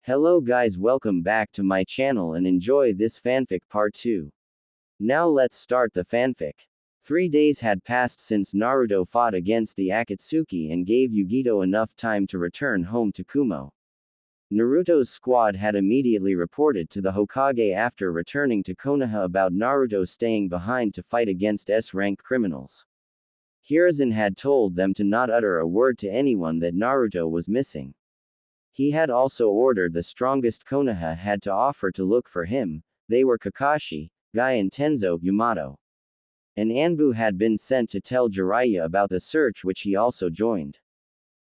Hello guys, welcome back to my channel and enjoy this fanfic part 2. Now let's start the fanfic. 3 days had passed since Naruto fought against the Akatsuki and gave Yugito enough time to return home to Kumo. Naruto's squad had immediately reported to the Hokage after returning to Konoha about Naruto staying behind to fight against S-rank criminals. Hiruzen had told them to not utter a word to anyone that Naruto was missing. He had also ordered the strongest Konoha had to offer to look for him. They were Kakashi, Guy and Tenzo Yamato. An Anbu had been sent to tell Jiraiya about the search, which he also joined.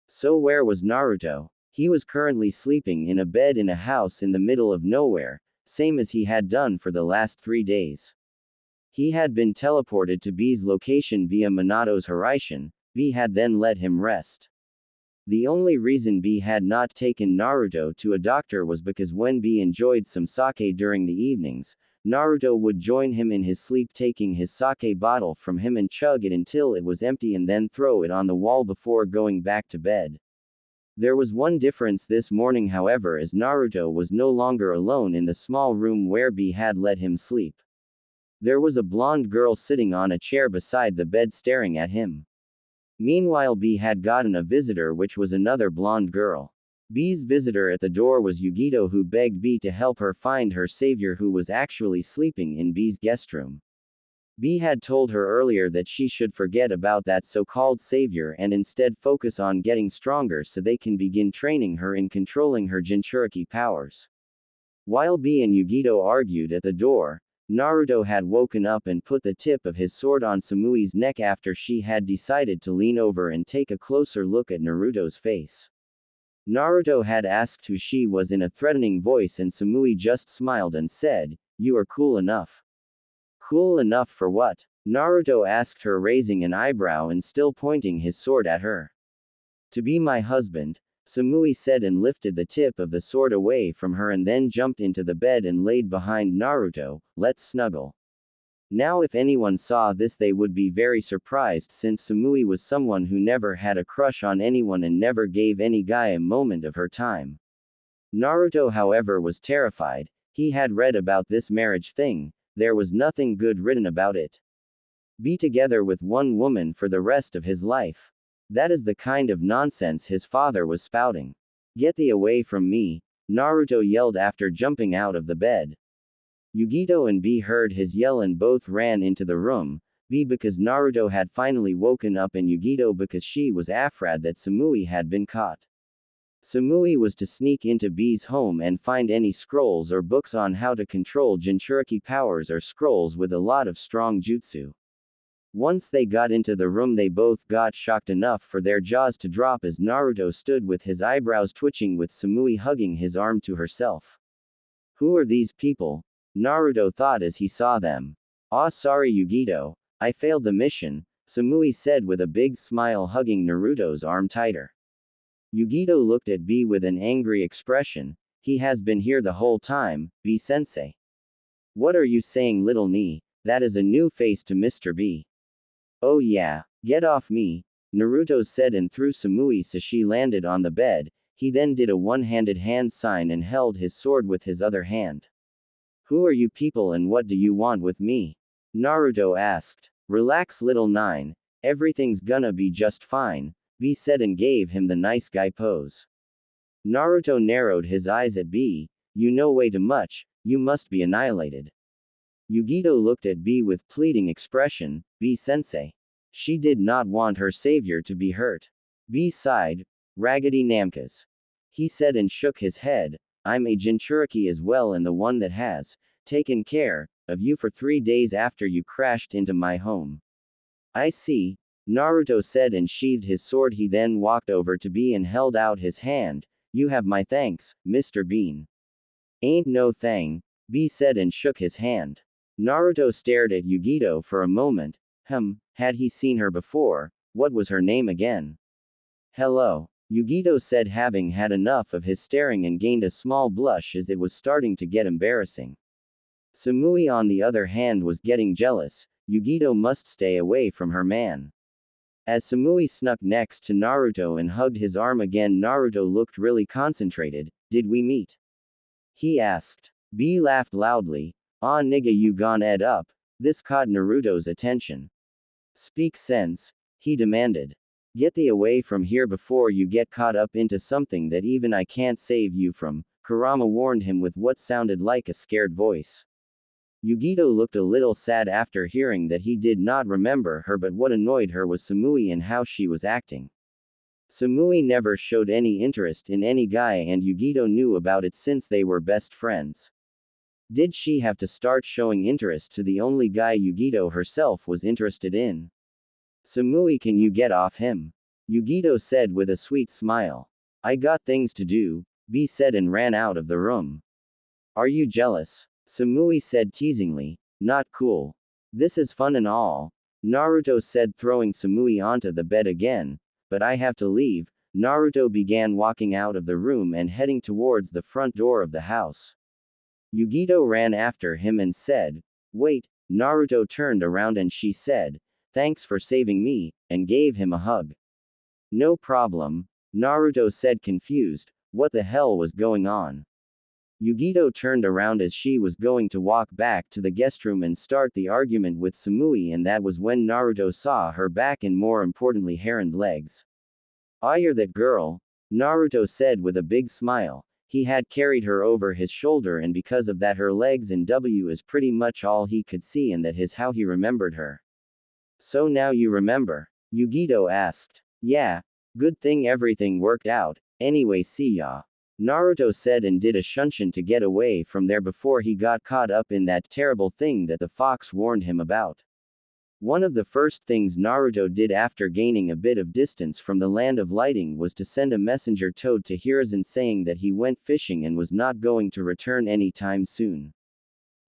So where was Naruto? He was currently sleeping in a bed in a house in the middle of nowhere, same as he had done for the last 3 days. He had been teleported to B's location via Minato's Hiraishin. B had then let him rest. The only reason B had not taken Naruto to a doctor was because when B enjoyed some sake during the evenings, Naruto would join him in his sleep, taking his sake bottle from him and chug it until it was empty and then throw it on the wall before going back to bed. There was one difference this morning, however, as Naruto was no longer alone in the small room where B had let him sleep. There was a blonde girl sitting on a chair beside the bed staring at him. Meanwhile, B had gotten a visitor, which was another blonde girl. B's visitor at the door was Yugito, who begged B to help her find her savior, who was actually sleeping in B's guest room. B had told her earlier that she should forget about that so-called savior and instead focus on getting stronger so they can begin training her in controlling her Jinchuriki powers. While B and Yugito argued at the door, Naruto had woken up and put the tip of his sword on Samui's neck after she had decided to lean over and take a closer look at Naruto's face. Naruto had asked who she was in a threatening voice, and Samui just smiled and said, "You are cool enough." Cool enough for what? Naruto asked her, raising an eyebrow and still pointing his sword at her. "To be my husband," Samui said, and lifted the tip of the sword away from her and then jumped into the bed and laid behind Naruto. "Let's snuggle." Now if anyone saw this they would be very surprised, since Samui was someone who never had a crush on anyone and never gave any guy a moment of her time. Naruto, however, was terrified. He had read about this marriage thing. There was nothing good written about it. Be together with one woman for the rest of his life. That is the kind of nonsense his father was spouting. "Get thee away from me," Naruto yelled after jumping out of the bed. Yugito and B heard his yell and both ran into the room. B because Naruto had finally woken up, and Yugito because she was afraid that Samui had been caught. Samui was to sneak into B's home and find any scrolls or books on how to control Jinchuriki powers or scrolls with a lot of strong jutsu. Once they got into the room they both got shocked enough for their jaws to drop as Naruto stood with his eyebrows twitching with Samui hugging his arm to herself. "Who are these people?" Naruto thought as he saw them. "Ah, sorry Yugito, I failed the mission," Samui said with a big smile, hugging Naruto's arm tighter. Yugito looked at B with an angry expression. "He has been here the whole time, B-sensei." "What are you saying, little knee? That is a new face to Mr. B." "Oh yeah, get off me," Naruto said and threw Samui so she landed on the bed. He then did a one-handed hand sign and held his sword with his other hand. "Who are you people and what do you want with me?" Naruto asked. "Relax, little nine. Everything's gonna be just fine," B said and gave him the nice guy pose. Naruto narrowed his eyes at B. "You know way too much, you must be annihilated." Yugito looked at B with pleading expression. "B-sensei." She did not want her savior to be hurt. B sighed. "Raggedy Namkas," he said and shook his head. "I'm a Jinchuriki as well, and the one that has taken care of you for 3 days after you crashed into my home." "I see," Naruto said and sheathed his sword. He then walked over to B and held out his hand. "You have my thanks, Mr. Bean." "Ain't no thang," B said and shook his hand. Naruto stared at Yugito for a moment. Had he seen her before? What was her name again? "Hello," Yugito said, having had enough of his staring, and gained a small blush as it was starting to get embarrassing. Samui on the other hand was getting jealous. Yugito must stay away from her man. As Samui snuck next to Naruto and hugged his arm again, Naruto looked really concentrated. "Did we meet?" he asked. B laughed loudly. Ah nigga you gone ed up. This caught Naruto's attention. Speak sense, he demanded. Get thee away from here before you get caught up into something that even I can't save you from, Kurama warned him with what sounded like a scared voice. Yugito looked a little sad after hearing that he did not remember her, but what annoyed her was Samui and how she was acting. Samui never showed any interest in any guy and Yugito knew about it since they were best friends. Did she have to start showing interest to the only guy Yugito herself was interested in? Samui, can you get off him? Yugito said with a sweet smile. I got things to do, B said and ran out of the room. Are you jealous? Samui said teasingly. Not cool. This is fun and all, Naruto said, throwing Samui onto the bed again. But I have to leave. Naruto began walking out of the room and heading towards the front door of the house. Yugito ran after him and said, Wait. Naruto turned around and she said, Thanks for saving me, and gave him a hug. No problem, Naruto said confused. What the hell was going on? Yugito turned around as she was going to walk back to the guest room and start the argument with Samui, and that was when Naruto saw her back and more importantly hair and legs. Ah, you're that girl, Naruto said with a big smile. He had carried her over his shoulder and because of that her legs and W is pretty much all he could see, and that is how he remembered her. So now you remember? Yugito asked. Yeah. Good thing everything worked out. Anyway, see ya. Naruto said and did a shunshin to get away from there before he got caught up in that terrible thing that the fox warned him about. One of the first things Naruto did after gaining a bit of distance from the land of lighting was to send a messenger toad to Hiruzen saying that he went fishing and was not going to return anytime soon.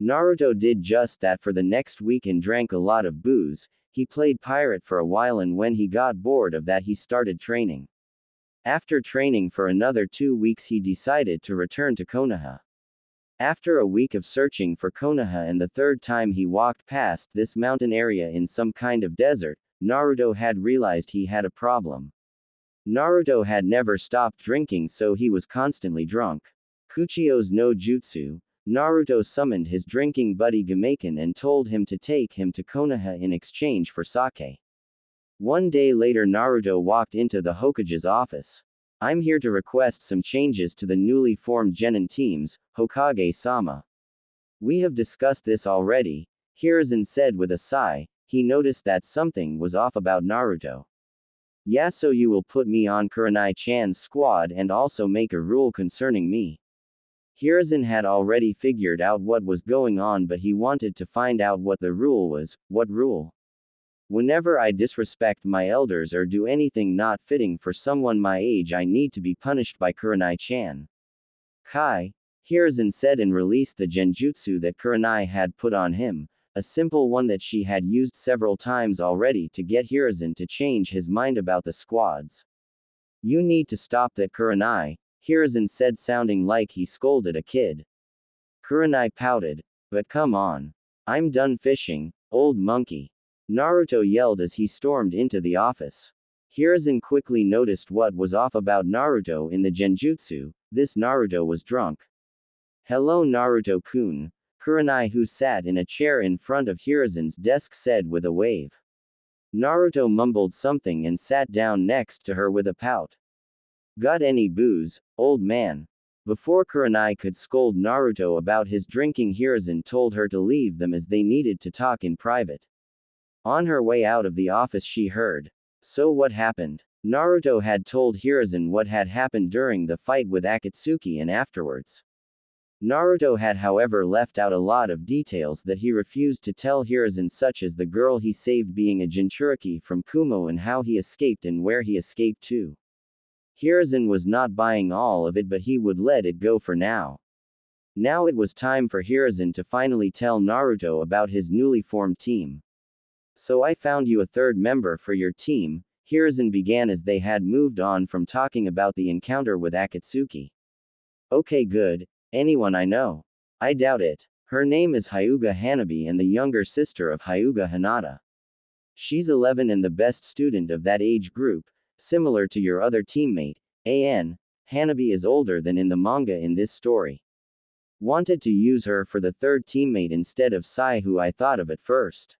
Naruto did just that for the next week and drank a lot of booze. He played pirate for a while and when he got bored of that he started training. After training for another 2 weeks he decided to return to Konoha. After a week of searching for Konoha and the third time he walked past this mountain area in some kind of desert, Naruto had realized he had a problem. Naruto had never stopped drinking, so he was constantly drunk. Kuchio's no jutsu, Naruto summoned his drinking buddy Gameken and told him to take him to Konoha in exchange for sake. One day later Naruto walked into the Hokage's office. I'm here to request some changes to the newly formed Genin teams, Hokage-sama. We have discussed this already, Hiruzen said with a sigh. He noticed that something was off about Naruto. Yeah, so you will put me on Kurenai-chan's squad and also make a rule concerning me. Hiruzen had already figured out what was going on, but he wanted to find out what the rule was. What rule? Whenever I disrespect my elders or do anything not fitting for someone my age, I need to be punished by Kurenai-chan. Kai, Hiruzen said and released the genjutsu that Kurenai had put on him, a simple one that she had used several times already to get Hiruzen to change his mind about the squads. You need to stop that, Kurenai, Hiruzen said, sounding like he scolded a kid. Kurenai pouted. But come on. I'm done fishing, old monkey, Naruto yelled as he stormed into the office. Hiruzen quickly noticed what was off about Naruto in the genjutsu. This Naruto was drunk. Hello Naruto-kun, Kurenai, who sat in a chair in front of Hiruzen's desk, said with a wave. Naruto mumbled something and sat down next to her with a pout. Got any booze, old man? Before Kurenai could scold Naruto about his drinking, Hiruzen told her to leave them as they needed to talk in private. On her way out of the office she heard. So what happened? Naruto had told Hiruzen what had happened during the fight with Akatsuki and afterwards. Naruto had however left out a lot of details that he refused to tell Hiruzen, such as the girl he saved being a Jinchuriki from Kumo and how he escaped and where he escaped to. Hiruzen was not buying all of it, but he would let it go for now. Now it was time for Hiruzen to finally tell Naruto about his newly formed team. So I found you a third member for your team, Hiruzen began as they had moved on from talking about the encounter with Akatsuki. Okay, good. Anyone I know? I doubt it. Her name is Hyuga Hanabi and the younger sister of Hyuga Hinata. She's 11 and the best student of that age group, similar to your other teammate, An. Hanabi is older than in the manga in this story. Wanted to use her for the third teammate instead of Sai, who I thought of at first.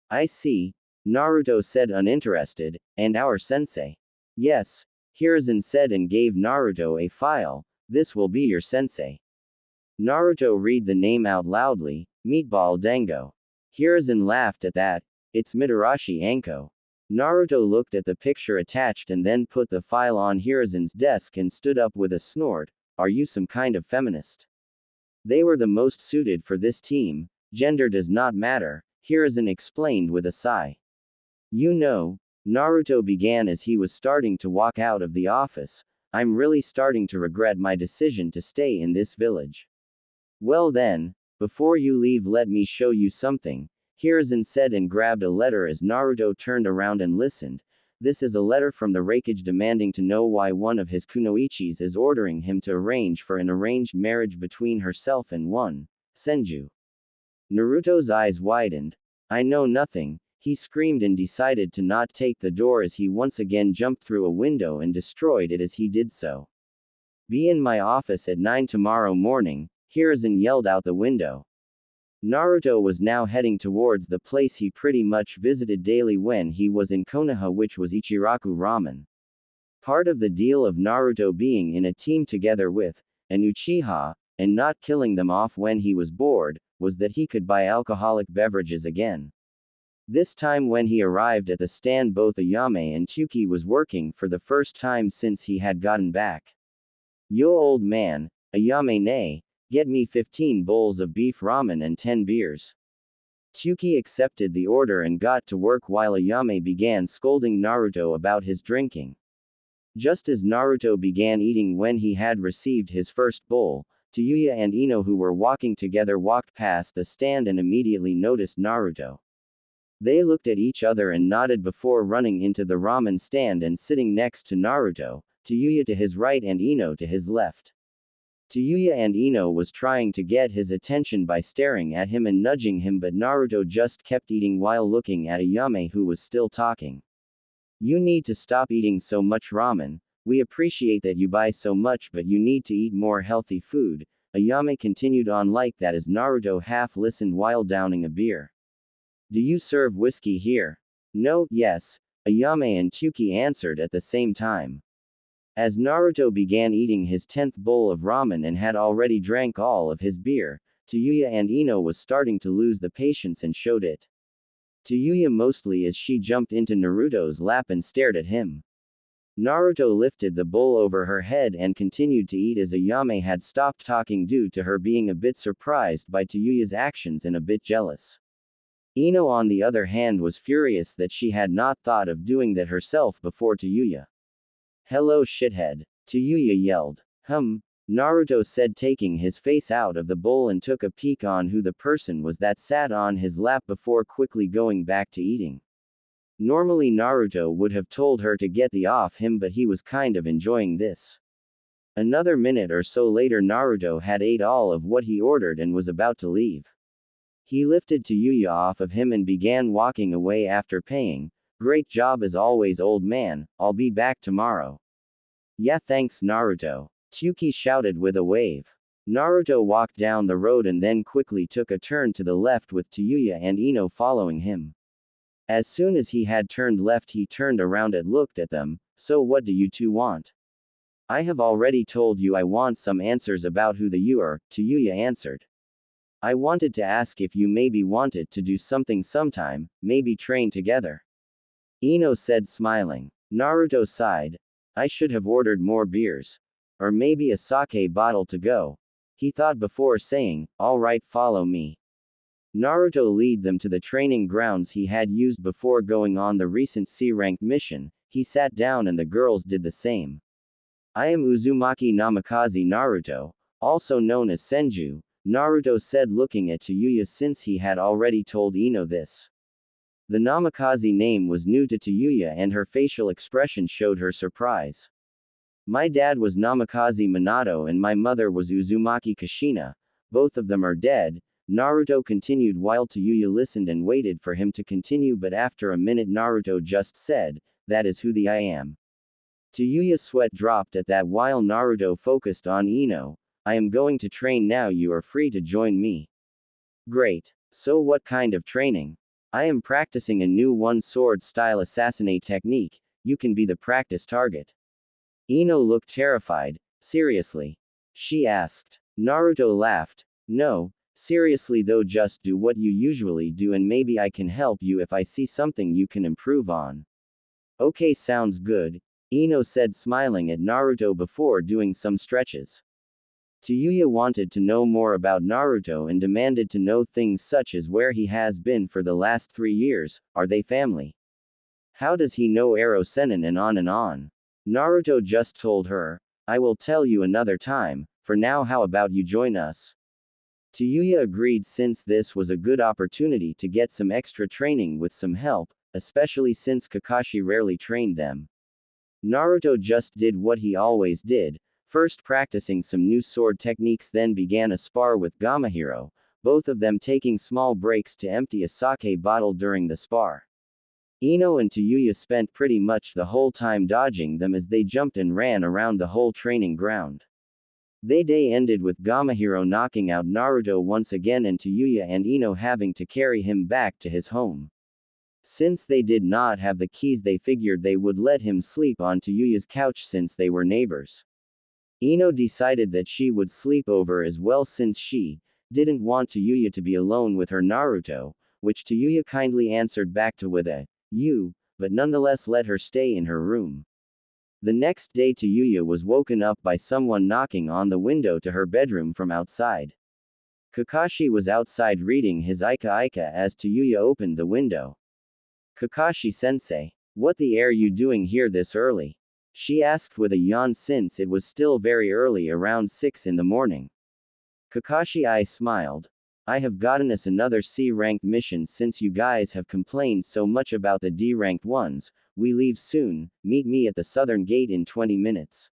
I see, Naruto said, uninterested. And our sensei? Yes, Hiruzen said and gave Naruto a file. This will be your sensei. Naruto read the name out loudly, Meatball Dango. Hiruzen laughed at that. It's Mitarashi Anko. Naruto looked at the picture attached and then put the file on Hiruzen's desk and stood up with a snort. Are you some kind of feminist? They were the most suited for this team. Gender does not matter, Hiruzen explained with a sigh. You know, Naruto began as he was starting to walk out of the office, I'm really starting to regret my decision to stay in this village. Well then, before you leave, let me show you something, Hiruzen said and grabbed a letter as Naruto turned around and listened. This is a letter from the Raikage demanding to know why one of his kunoichis is ordering him to arrange for an arranged marriage between herself and one, Senju. Naruto's eyes widened. I know nothing, he screamed and decided to not take the door as he once again jumped through a window and destroyed it as he did so. Be in my office at 9 tomorrow morning, Hiruzen yelled out the window. Naruto was now heading towards the place he pretty much visited daily when he was in Konoha, which was Ichiraku Ramen. Part of the deal of Naruto being in a team together with an Uchiha, and not killing them off when he was bored, was that he could buy alcoholic beverages again. This time when he arrived at the stand, both Ayame and Tsuki was working for the first time since he had gotten back. Yo old man, Ayame nay, get me 15 bowls of beef ramen and 10 beers. Tsuki accepted the order and got to work while Ayame began scolding Naruto about his drinking. Just as Naruto began eating when he had received his first bowl, Tayuya and Ino, who were walking together, walked past the stand and immediately noticed Naruto. They looked at each other and nodded before running into the ramen stand and sitting next to Naruto, Tayuya to his right and Ino to his left. Tayuya and Ino was trying to get his attention by staring at him and nudging him, but Naruto just kept eating while looking at Ayame, who was still talking. You need to stop eating so much ramen, we appreciate that you buy so much, but you need to eat more healthy food, Ayame continued on like that as Naruto half listened while downing a beer. Do you serve whiskey here? No, yes, Ayame and Tsuki answered at the same time. As Naruto began eating his 10th bowl of ramen and had already drank all of his beer, Tayuya and Ino was starting to lose the patience and showed it. Tayuya mostly as she jumped into Naruto's lap and stared at him. Naruto lifted the bowl over her head and continued to eat as Ayame had stopped talking due to her being a bit surprised by Tayuya's actions and a bit jealous. Ino on the other hand was furious that she had not thought of doing that herself before Tayuya. Hello shithead, Tayuya yelled. Naruto said, taking his face out of the bowl and took a peek on who the person was that sat on his lap before quickly going back to eating. Normally Naruto would have told her to get the off him, but he was kind of enjoying this. Another minute or so later, Naruto had ate all of what he ordered and was about to leave. He lifted Tayuya off of him and began walking away after paying. Great job as always, old man, I'll be back tomorrow. Yeah, thanks Naruto, Tsuki shouted with a wave. Naruto walked down the road and then quickly took a turn to the left with Tayuya and Ino following him. As soon as he had turned left, he turned around and looked at them. So what do you two want? I have already told you I want some answers about who the you are, Tayuya answered. I wanted to ask if you maybe wanted to do something sometime, maybe train together. Ino said, smiling. Naruto sighed. I should have ordered more beers. Or maybe a sake bottle to go. He thought before saying, alright, follow me. Naruto led them to the training grounds he had used before going on the recent C-rank mission. He sat down and the girls did the same. I am Uzumaki Namikaze Naruto, also known as Senju, Naruto said, looking at Tayuya since he had already told Ino this. The Namikaze name was new to Tayuya and her facial expression showed her surprise. My dad was Namikaze Minato and my mother was Uzumaki Kushina. Both of them are dead, Naruto continued while Tayuya listened and waited for him to continue, but after a minute Naruto just said, that is who the I am. Tayuya's sweat dropped at that while Naruto focused on Ino. I am going to train now, you are free to join me. Great. So what kind of training? I am practicing a new one-sword style assassinate technique, you can be the practice target. Ino looked terrified. Seriously? She asked. Naruto laughed. No, seriously though, just do what you usually do and maybe I can help you if I see something you can improve on. Okay, sounds good, Ino said, smiling at Naruto before doing some stretches. Tayuya wanted to know more about Naruto and demanded to know things such as where he has been for the last 3 years, are they family? How does he know Ero Sennin, and on and on. Naruto just told her, I will tell you another time, for now how about you join us? Tayuya agreed since this was a good opportunity to get some extra training with some help, especially since Kakashi rarely trained them. Naruto just did what he always did, first practicing some new sword techniques, then began a spar with Gamahiro, both of them taking small breaks to empty a sake bottle during the spar. Ino and Tayuya spent pretty much the whole time dodging them as they jumped and ran around the whole training ground. They day ended with Gamahiro knocking out Naruto once again and Tayuya and Ino having to carry him back to his home. Since they did not have the keys, they figured they would let him sleep on Tayuya's couch since they were neighbors. Ino decided that she would sleep over as well since she didn't want Tayuya to be alone with her Naruto, which Tayuya kindly answered back to with a "you," but nonetheless let her stay in her room. The next day Tayuya was woken up by someone knocking on the window to her bedroom from outside. Kakashi was outside reading his Ika Ika as Tayuya opened the window. Kakashi-sensei, what the are you doing here this early? She asked with a yawn since it was still very early, around 6 in the morning. Kakashi smiled. I have gotten us another C-ranked mission since you guys have complained so much about the D-ranked ones. We leave soon, meet me at the southern gate in 20 minutes.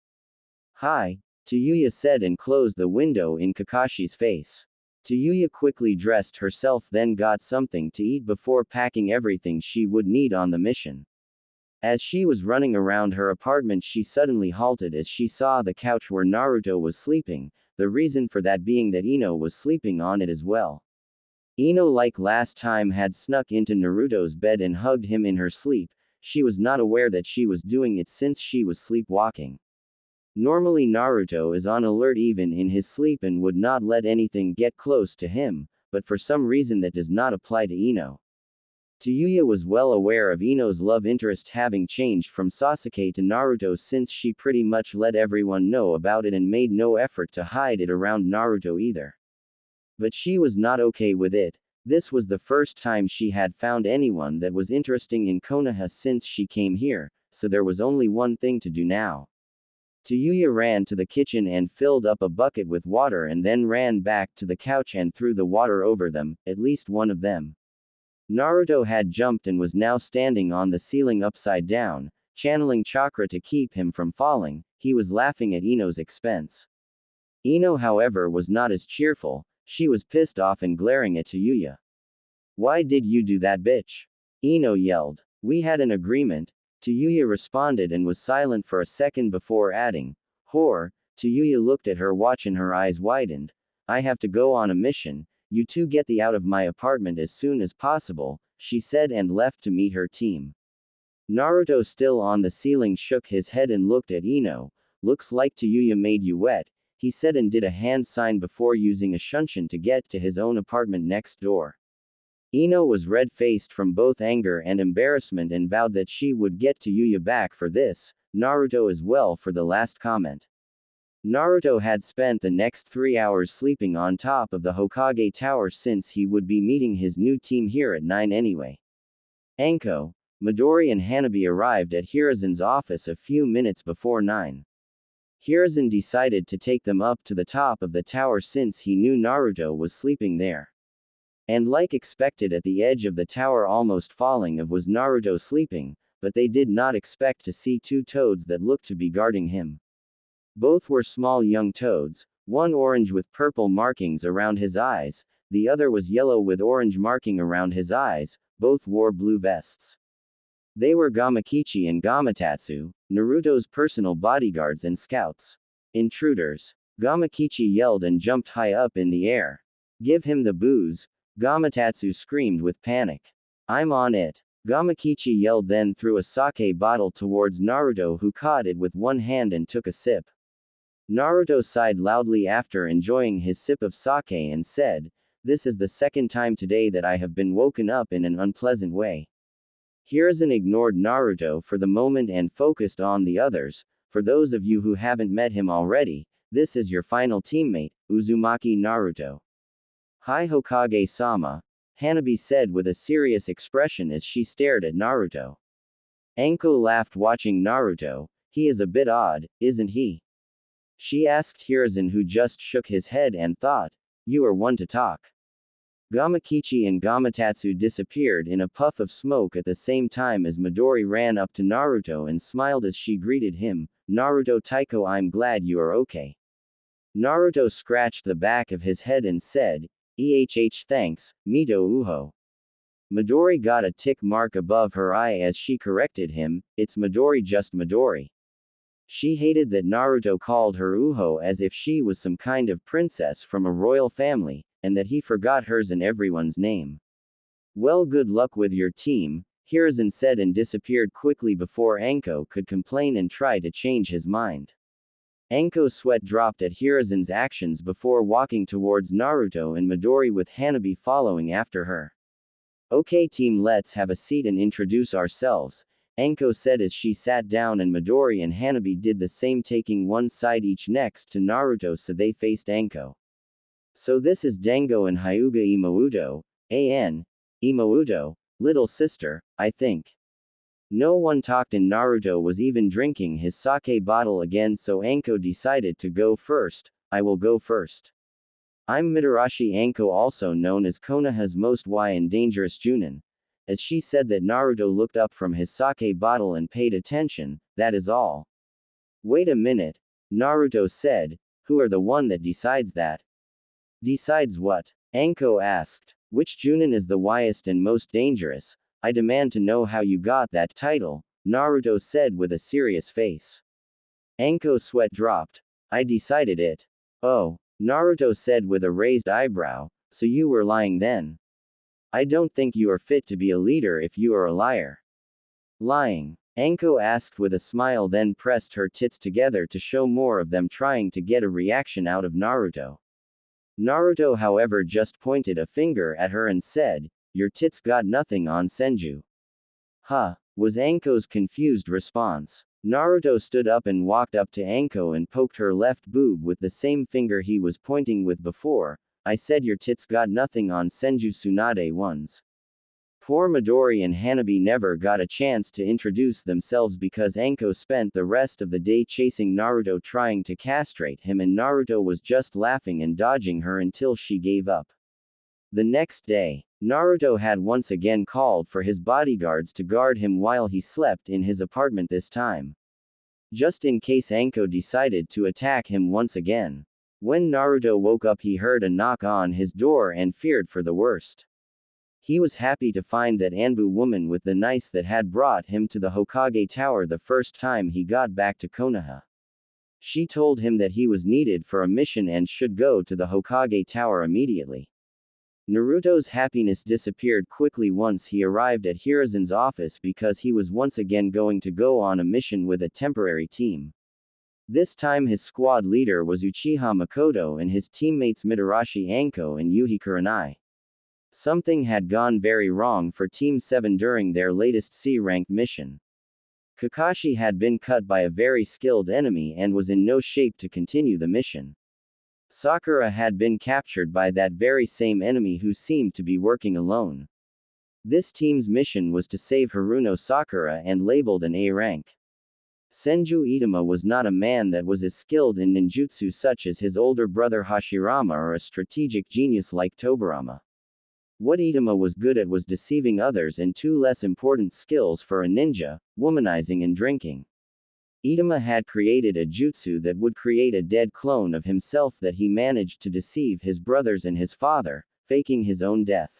Hi, Tayuya said and closed the window in Kakashi's face. Tayuya quickly dressed herself, then got something to eat before packing everything she would need on the mission. As she was running around her apartment, she suddenly halted as she saw the couch where Naruto was sleeping, the reason for that being that Ino was sleeping on it as well. Ino, like last time, had snuck into Naruto's bed and hugged him in her sleep. She was not aware that she was doing it since she was sleepwalking. Normally Naruto is on alert even in his sleep and would not let anything get close to him, but for some reason that does not apply to Ino. Tayuya was well aware of Ino's love interest having changed from Sasuke to Naruto since she pretty much let everyone know about it and made no effort to hide it around Naruto either. But she was not okay with it. This was the first time she had found anyone that was interesting in Konoha since she came here, so there was only one thing to do now. Tayuya ran to the kitchen and filled up a bucket with water and then ran back to the couch and threw the water over them, at least one of them. Naruto had jumped and was now standing on the ceiling upside down, channeling chakra to keep him from falling. He was laughing at Ino's expense. Ino, however, was not as cheerful. She was pissed off and glaring at Tayuya. Why did you do that, bitch? Ino yelled. We had an agreement. Tayuya responded and was silent for a second before adding, whore. Tayuya looked at her watch and her eyes widened. I have to go on a mission. You two get the out of my apartment as soon as possible, she said and left to meet her team. Naruto, still on the ceiling, shook his head and looked at Ino. Looks like Tayuya made you wet, he said and did a hand sign before using a shunshin to get to his own apartment next door. Ino was red-faced from both anger and embarrassment and vowed that she would get Tayuya back for this, Naruto as well for the last comment. Naruto had spent the next 3 hours sleeping on top of the Hokage Tower since he would be meeting his new team here at 9 anyway. Anko, Midori and Hanabi arrived at Hiruzen's office a few minutes before 9. Hiruzen decided to take them up to the top of the tower since he knew Naruto was sleeping there. And like expected, at the edge of the tower, almost falling of, was Naruto sleeping, but they did not expect to see two toads that looked to be guarding him. Both were small young toads, one orange with purple markings around his eyes, the other was yellow with orange marking around his eyes, both wore blue vests. They were Gamakichi and Gamatatsu, Naruto's personal bodyguards and scouts. Intruders. Gamakichi yelled and jumped high up in the air. Give him the booze, Gamatatsu screamed with panic. I'm on it. Gamakichi yelled, then threw a sake bottle towards Naruto, who caught it with one hand and took a sip. Naruto sighed loudly after enjoying his sip of sake and said, "This is the second time today that I have been woken up in an unpleasant way." Hiruzen ignored Naruto for the moment and focused on the others. For those of you who haven't met him already, this is your final teammate, Uzumaki Naruto. Hi Hokage-sama, Hanabi said with a serious expression as she stared at Naruto. Anko laughed watching Naruto. He is a bit odd, isn't he? She asked Hiruzen, who just shook his head and thought, you are one to talk. Gamakichi and Gamatatsu disappeared in a puff of smoke at the same time as Midori ran up to Naruto and smiled as she greeted him. Naruto Taiko, I'm glad you are okay. Naruto scratched the back of his head and said, thanks, Mito Uho. Midori got a tick mark above her eye as she corrected him, it's Midori, just Midori. She hated that Naruto called her Uho as if she was some kind of princess from a royal family, and that he forgot hers and everyone's name. Well, good luck with your team, Hiruzen said and disappeared quickly before Anko could complain and try to change his mind. Anko's sweat dropped at Hiruzen's actions before walking towards Naruto and Midori with Hanabi following after her. Okay team, let's have a seat and introduce ourselves, Anko said as she sat down, and Midori and Hanabi did the same, taking one side each next to Naruto so they faced Anko. So this is Dango and Hyuga Imouto, Imouto, little sister, I think. No one talked and Naruto was even drinking his sake bottle again, so Anko decided to go first. I will go first. I'm Mitarashi Anko, also known as Konoha's most and dangerous Junin. As she said that, Naruto looked up from his sake bottle and paid attention. That is all. Wait a minute, Naruto said. Who are the one that decides that? Decides what? Anko asked. Which Junin is the wildest and most dangerous? I demand to know how you got that title, Naruto said with a serious face. Anko's sweat dropped. I decided it. Oh, Naruto said with a raised eyebrow, so you were lying then? I don't think you are fit to be a leader if you are a liar. Lying? Anko asked with a smile, then pressed her tits together to show more of them, trying to get a reaction out of Naruto. Naruto, however, just pointed a finger at her and said, your tits got nothing on, Senju. Huh, was Anko's confused response. Naruto stood up and walked up to Anko and poked her left boob with the same finger he was pointing with before. I said your tits got nothing on, Senju Tsunade ones. Poor Midori and Hanabi never got a chance to introduce themselves because Anko spent the rest of the day chasing Naruto, trying to castrate him, and Naruto was just laughing and dodging her until she gave up. The next day, Naruto had once again called for his bodyguards to guard him while he slept in his apartment this time, just in case Anko decided to attack him once again. When Naruto woke up, he heard a knock on his door and feared for the worst. He was happy to find that Anbu woman with the knife that had brought him to the Hokage Tower the first time he got back to Konoha. She told him that he was needed for a mission and should go to the Hokage Tower immediately. Naruto's happiness disappeared quickly once he arrived at Hiruzen's office because he was once again going to go on a mission with a temporary team. This time his squad leader was Uchiha Makoto and his teammates Mitarashi Anko and Yuhi Kurenai. Something had gone very wrong for Team 7 during their latest C-ranked mission. Kakashi had been cut by a very skilled enemy and was in no shape to continue the mission. Sakura had been captured by that very same enemy who seemed to be working alone. This team's mission was to save Haruno Sakura and labeled an A rank. Senju Itama was not a man that was as skilled in ninjutsu such as his older brother Hashirama or a strategic genius like Tobirama. What Itama was good at was deceiving others, and two less important skills for a ninja, womanizing and drinking. Itama had created a jutsu that would create a dead clone of himself that he managed to deceive his brothers and his father, faking his own death.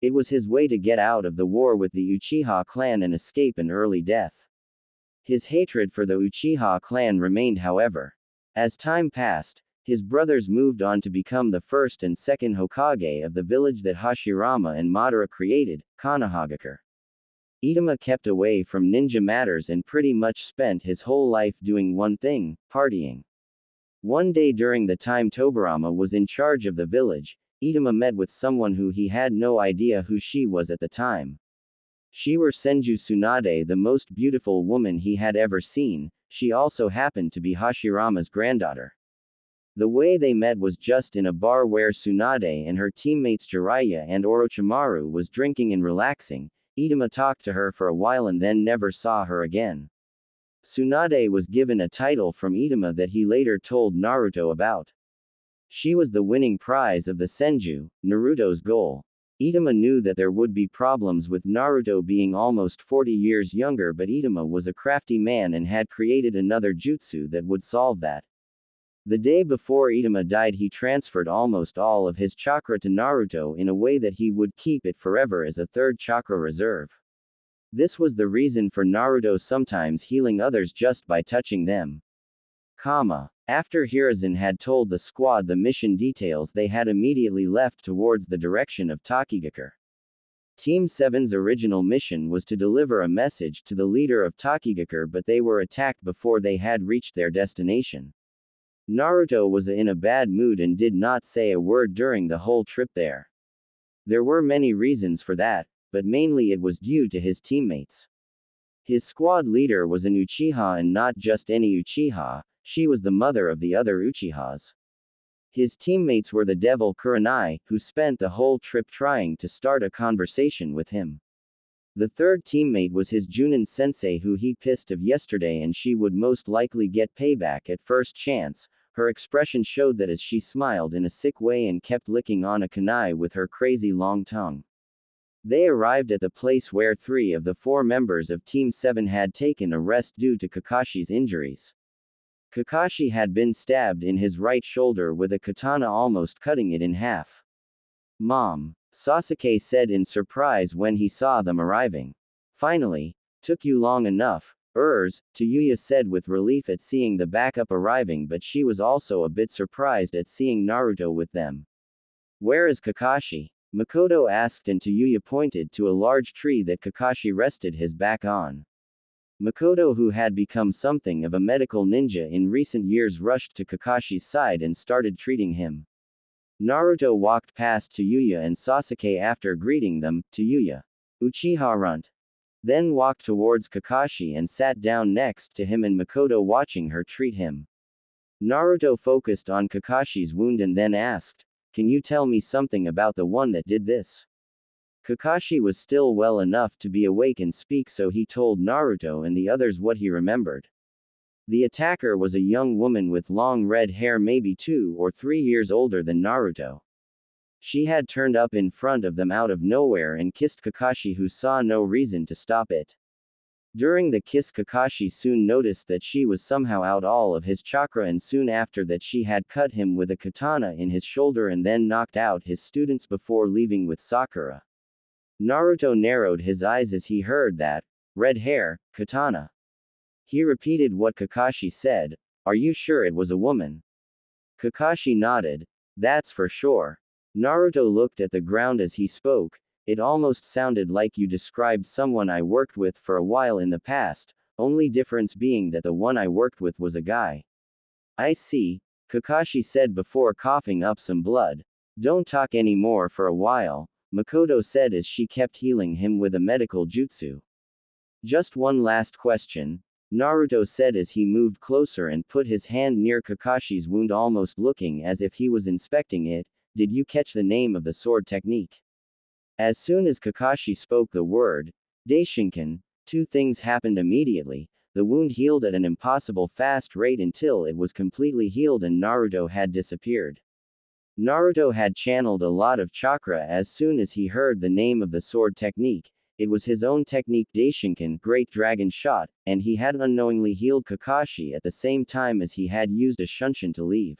It was his way to get out of the war with the Uchiha clan and escape an early death. His hatred for the Uchiha clan remained, however. As time passed, his brothers moved on to become the first and second Hokage of the village that Hashirama and Madara created, Konoha. Itama kept away from ninja matters and pretty much spent his whole life doing one thing, partying. One day during the time Tobirama was in charge of the village, Itama met with someone who he had no idea who she was at the time. She was Senju Tsunade, the most beautiful woman he had ever seen. She also happened to be Hashirama's granddaughter. The way they met was just in a bar where Tsunade and her teammates Jiraiya and Orochimaru was drinking and relaxing. Itama talked to her for a while and then never saw her again. Tsunade was given a title from Itama that he later told Naruto about. She was the winning prize of the Senju, Naruto's goal. Itama knew that there would be problems with Naruto being almost 40 years younger, but Itama was a crafty man and had created another jutsu that would solve that. The day before Itama died, he transferred almost all of his chakra to Naruto in a way that he would keep it forever as a third chakra reserve. This was the reason for Naruto sometimes healing others just by touching them. After Hiruzen had told the squad the mission details, they had immediately left towards the direction of Tokigakure. Team 7's original mission was to deliver a message to the leader of Tokigakure, but they were attacked before they had reached their destination. Naruto was in a bad mood and did not say a word during the whole trip there. There were many reasons for that, but mainly it was due to his teammates. His squad leader was an Uchiha, and not just any Uchiha. She was the mother of the other Uchihas. His teammates were the devil Kurenai, who spent the whole trip trying to start a conversation with him. The third teammate was his Junin sensei, who he pissed off yesterday, and she would most likely get payback at first chance. Her expression showed that as she smiled in a sick way and kept licking on a kunai with her crazy long tongue. They arrived at the place where 3 of the 4 members of Team 7 had taken a rest due to Kakashi's injuries. Kakashi had been stabbed in his right shoulder with a katana, almost cutting it in half. "Mom," Sasuke said in surprise when he saw them arriving. "Finally. Took you long enough." Tayuya said with relief at seeing the backup arriving, but she was also a bit surprised at seeing Naruto with them. "Where is Kakashi?" Makoto asked, and Tayuya pointed to a large tree that Kakashi rested his back on. Makoto, who had become something of a medical ninja in recent years, rushed to Kakashi's side and started treating him. Naruto walked past Tayuya and Sasuke after greeting them. "Tayuya. Uchiha runt." Then walked towards Kakashi and sat down next to him, and Makoto watching her treat him. Naruto focused on Kakashi's wound and then asked, "Can you tell me something about the one that did this?" Kakashi was still well enough to be awake and speak, so he told Naruto and the others what he remembered. The attacker was a young woman with long red hair, maybe 2 or 3 years older than Naruto. She had turned up in front of them out of nowhere and kissed Kakashi, who saw no reason to stop it. During the kiss, Kakashi soon noticed that she was somehow out all of his chakra, and soon after that she had cut him with a katana in his shoulder and then knocked out his students before leaving with Sakura. Naruto narrowed his eyes as he heard that. "Red hair, katana." He repeated what Kakashi said. "Are you sure it was a woman?" Kakashi nodded. "That's for sure." Naruto looked at the ground as he spoke. "It almost sounded like you described someone I worked with for a while in the past, only difference being that the one I worked with was a guy." "I see," Kakashi said before coughing up some blood. "Don't talk anymore for a while," Makoto said as she kept healing him with a medical jutsu. "Just one last question," Naruto said as he moved closer and put his hand near Kakashi's wound, almost looking as if he was inspecting it. "Did you catch the name of the sword technique?" As soon as Kakashi spoke the word, Daishinkan, 2 things happened immediately. The wound healed at an impossible fast rate until it was completely healed and Naruto had disappeared. Naruto had channeled a lot of chakra as soon as he heard the name of the sword technique. It was his own technique, Daishinkan, Great Dragon Shot, and he had unknowingly healed Kakashi at the same time as he had used a shunshin to leave.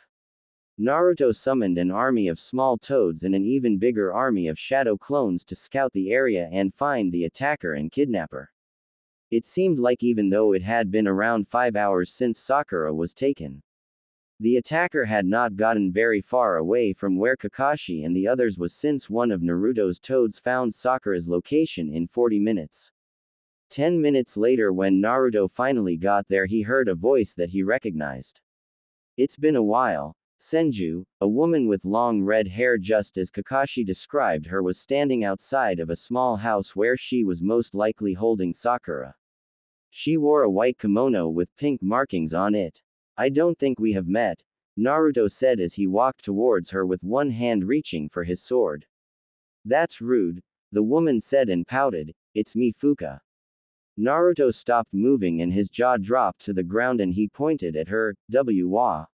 Naruto summoned an army of small toads and an even bigger army of shadow clones to scout the area and find the attacker and kidnapper. It seemed like even though it had been around 5 hours since Sakura was taken, The attacker had not gotten very far away from where Kakashi and the others was since one of Naruto's toads found Sakura's location in 40 minutes. 10 minutes later, when Naruto finally got there, he heard a voice that he recognized. It's been a while. Senju, a woman with long red hair just as Kakashi described her, was standing outside of a small house where she was most likely holding Sakura. She wore a white kimono with pink markings on it. I don't think we have met, Naruto said as he walked towards her with one hand reaching for his sword. That's rude, the woman said and pouted, it's me Fuka. Naruto stopped moving and his jaw dropped to the ground and he pointed at her, Wah.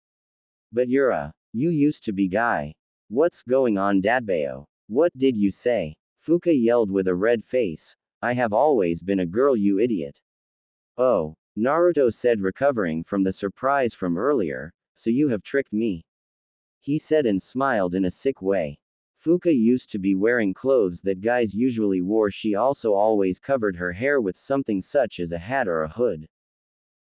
But you used to be guy. What's going on Dadbao? What did you say? Fuka yelled with a red face, I have always been a girl you idiot. Oh, Naruto said, recovering from the surprise from earlier, so you have tricked me. He said and smiled in a sick way. Fuka used to be wearing clothes that guys usually wore. She also always covered her hair with something such as a hat or a hood.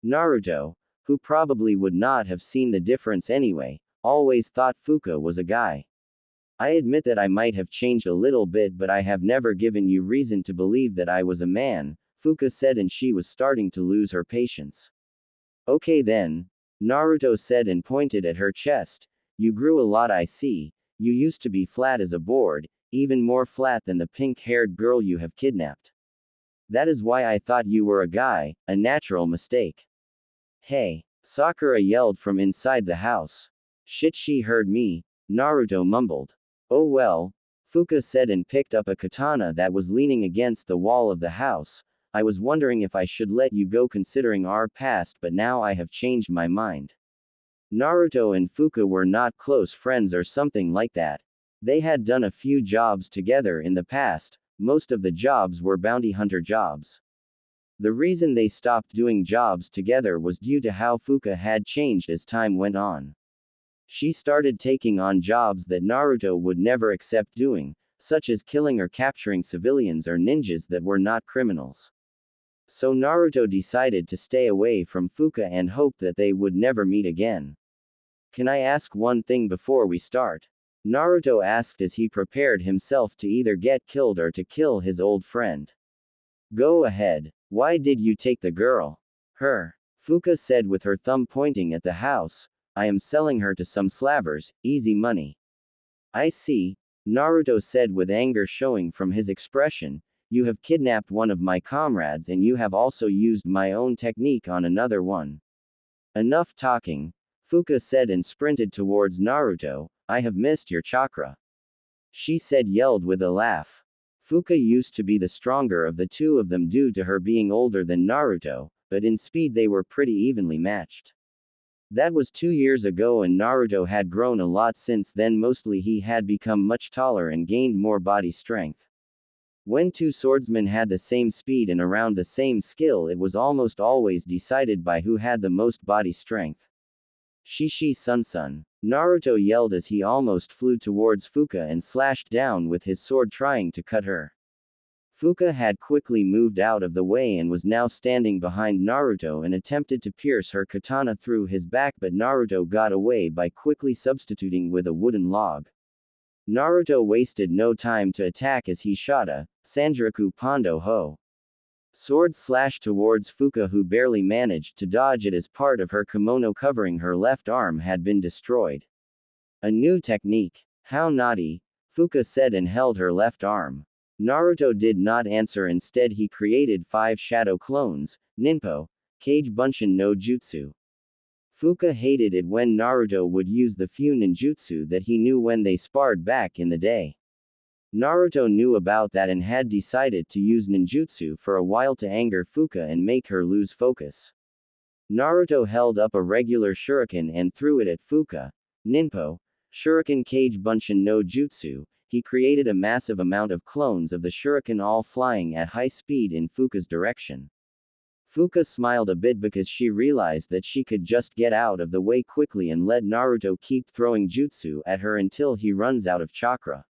Naruto, who probably would not have seen the difference anyway, always thought Fuka was a guy. I admit that I might have changed a little bit, but I have never given you reason to believe that I was a man, Fuka said, and she was starting to lose her patience. Okay then, Naruto said and pointed at her chest. You grew a lot, I see. You used to be flat as a board, even more flat than the pink-haired girl you have kidnapped. That is why I thought you were a guy, a natural mistake. Hey, Sakura yelled from inside the house. Shit, she heard me, Naruto mumbled. Oh well, Fuka said and picked up a katana that was leaning against the wall of the house. I was wondering if I should let you go considering our past, but now I have changed my mind. Naruto and Fuka were not close friends or something like that. They had done a few jobs together in the past, most of the jobs were bounty hunter jobs. The reason they stopped doing jobs together was due to how Fuka had changed as time went on. She started taking on jobs that Naruto would never accept doing, such as killing or capturing civilians or ninjas that were not criminals. So Naruto decided to stay away from Fuka and hoped that they would never meet again. Can I ask one thing before we start? Naruto asked as he prepared himself to either get killed or to kill his old friend. Go ahead. Why did you take the girl? Her. Fuka said with her thumb pointing at the house. I am selling her to some slavers, easy money. I see, Naruto said with anger showing from his expression. You have kidnapped one of my comrades and you have also used my own technique on another one. Enough talking, Fuka said and sprinted towards Naruto. I have missed your chakra. She said, yelled with a laugh. Fuka used to be the stronger of the two of them due to her being older than Naruto, but in speed they were pretty evenly matched. That was 2 years ago and Naruto had grown a lot since then. Mostly he had become much taller and gained more body strength. When two swordsmen had the same speed and around the same skill, it was almost always decided by who had the most body strength. Shishi Sun. Naruto yelled as he almost flew towards Fuka and slashed down with his sword trying to cut her. Fuka had quickly moved out of the way and was now standing behind Naruto and attempted to pierce her katana through his back, but Naruto got away by quickly substituting with a wooden log. Naruto wasted no time to attack as he shot a Sanjiraku Pondo Ho sword slash towards Fuka, who barely managed to dodge it as part of her kimono covering her left arm had been destroyed. A new technique. How naughty, Fuka said and held her left arm. Naruto did not answer. Instead he created 5 shadow clones, Ninpo, Kage Bunshin no Jutsu. Fuka hated it when Naruto would use the few ninjutsu that he knew when they sparred back in the day. Naruto knew about that and had decided to use ninjutsu for a while to anger Fuka and make her lose focus. Naruto held up a regular shuriken and threw it at Fuka. Ninpo, Shuriken Kage Bunshin no Jutsu. He created a massive amount of clones of the shuriken, all flying at high speed in Fuka's direction. Fuka smiled a bit because she realized that she could just get out of the way quickly and let Naruto keep throwing jutsu at her until he runs out of chakra.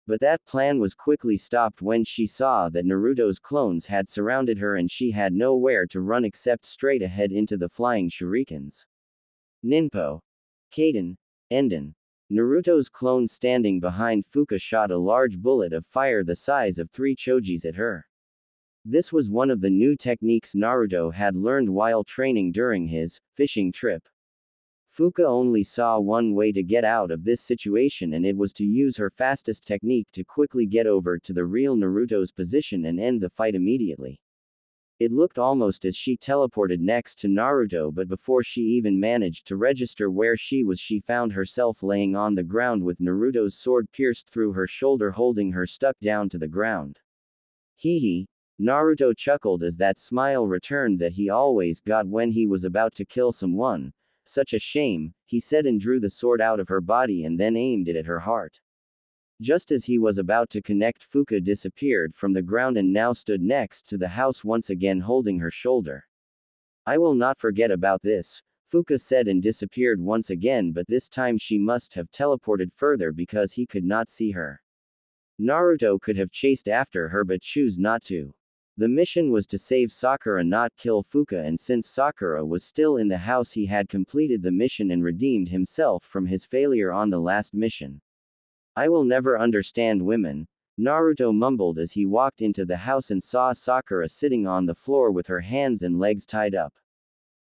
But that plan was quickly stopped when she saw that Naruto's clones had surrounded her and she had nowhere to run except straight ahead into the flying shurikens. Ninpo. Kaden, Enden. Naruto's clone standing behind Fuka shot a large bullet of fire the size of 3 chojis at her. This was one of the new techniques Naruto had learned while training during his fishing trip. Fuka only saw one way to get out of this situation, and it was to use her fastest technique to quickly get over to the real Naruto's position and end the fight immediately. It looked almost as she teleported next to Naruto, but before she even managed to register where she was, she found herself laying on the ground with Naruto's sword pierced through her shoulder, holding her stuck down to the ground. Hee hee. Naruto chuckled as that smile returned that he always got when he was about to kill someone. Such a shame, he said, and drew the sword out of her body and then aimed it at her heart. Just as he was about to connect, Fuka disappeared from the ground and now stood next to the house once again holding her shoulder. I will not forget about this, Fuka said, and disappeared once again, but this time she must have teleported further because he could not see her. Naruto could have chased after her but chose not to. The mission was to save Sakura, not kill Fuka, and since Sakura was still in the house, he had completed the mission and redeemed himself from his failure on the last mission. I will never understand women, Naruto mumbled as he walked into the house and saw Sakura sitting on the floor with her hands and legs tied up.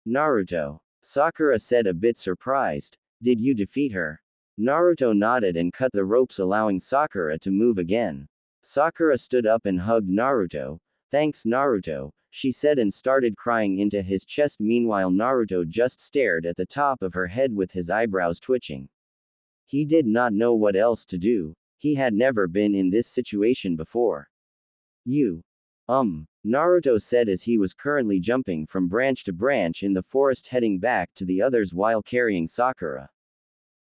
Naruto, Sakura said, a bit surprised. Did you defeat her? Naruto nodded and cut the ropes, allowing Sakura to move again. Sakura stood up and hugged Naruto. Thanks, Naruto, she said, and started crying into his chest. Meanwhile, Naruto just stared at the top of her head with his eyebrows twitching. He did not know what else to do. He had never been in this situation before. Naruto said as he was currently jumping from branch to branch in the forest, heading back to the others while carrying Sakura.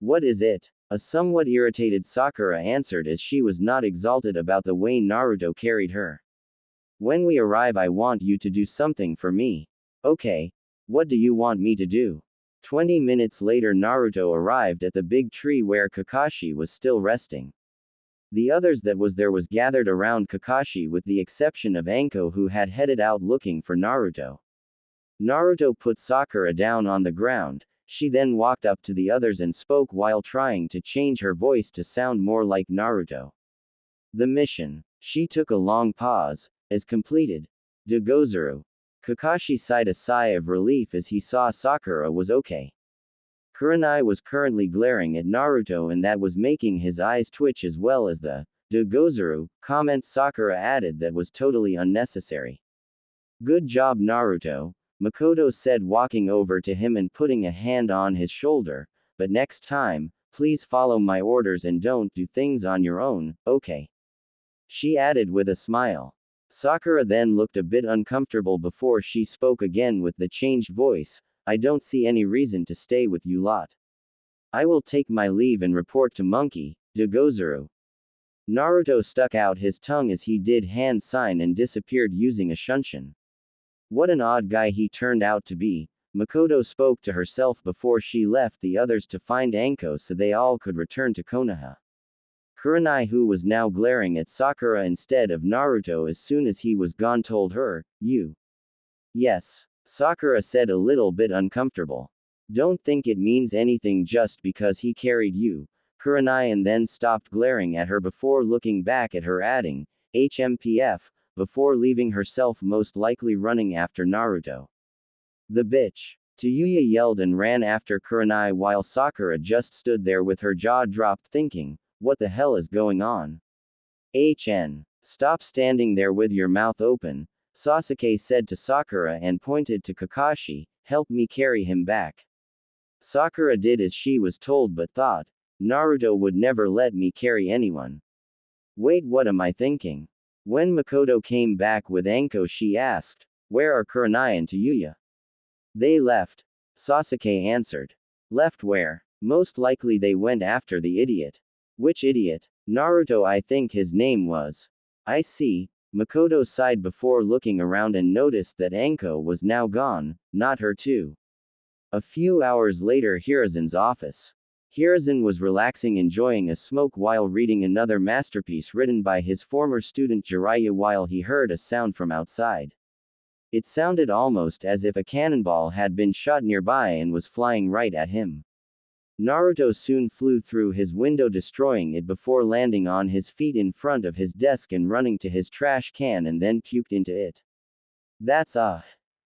What is it? A somewhat irritated Sakura answered as she was not exalted about the way Naruto carried her. When we arrive, I want you to do something for me. Okay. What do you want me to do? 20 minutes later, Naruto arrived at the big tree where Kakashi was still resting. The others that was gathered around Kakashi with the exception of Anko, who had headed out looking for Naruto. Naruto put Sakura down on the ground. She then walked up to the others and spoke while trying to change her voice to sound more like Naruto. The mission. She took a long pause. Is completed. Dogozuru. Kakashi sighed a sigh of relief as he saw Sakura was okay. Kurenai was currently glaring at Naruto, and that was making his eyes twitch, as well as the Dogozuru comment Sakura added that was totally unnecessary. Good job, Naruto, Makoto said, walking over to him and putting a hand on his shoulder, but next time, please follow my orders and don't do things on your own, okay? She added with a smile. Sakura then looked a bit uncomfortable before she spoke again with the changed voice. I don't see any reason to stay with you lot. I will take my leave and report to Monkey, Dogozuru. Naruto stuck out his tongue as he did hand sign and disappeared using a shunshin. What an odd guy he turned out to be, Makoto spoke to herself before she left the others to find Anko so they all could return to Konoha. Kurenai, who was now glaring at Sakura instead of Naruto as soon as he was gone, told her, You. Yes. Sakura said, a little bit uncomfortable. Don't think it means anything just because he carried you, Kurenai, and then stopped glaring at her before looking back at her, adding, HMPF, before leaving herself, most likely running after Naruto. The bitch. Tayuya yelled and ran after Kurenai while Sakura just stood there with her jaw dropped, thinking, what the hell is going on? Stop standing there with your mouth open, Sasuke said to Sakura and pointed to Kakashi, help me carry him back. Sakura did as she was told but thought, Naruto would never let me carry anyone. Wait, what am I thinking? When Makoto came back with Anko, she asked, where are Kurenai and Tayuya? They left, Sasuke answered. Left where? Most likely they went after the idiot. Which idiot? Naruto, I think his name was. I see. Makoto sighed before looking around and noticed that Anko was now gone, not her too. A few hours later, Hiruzen's office. Hiruzen was relaxing, enjoying a smoke while reading another masterpiece written by his former student Jiraiya while he heard a sound from outside. It sounded almost as if a cannonball had been shot nearby and was flying right at him. Naruto soon flew through his window, destroying it before landing on his feet in front of his desk and running to his trash can and then puked into it. That's the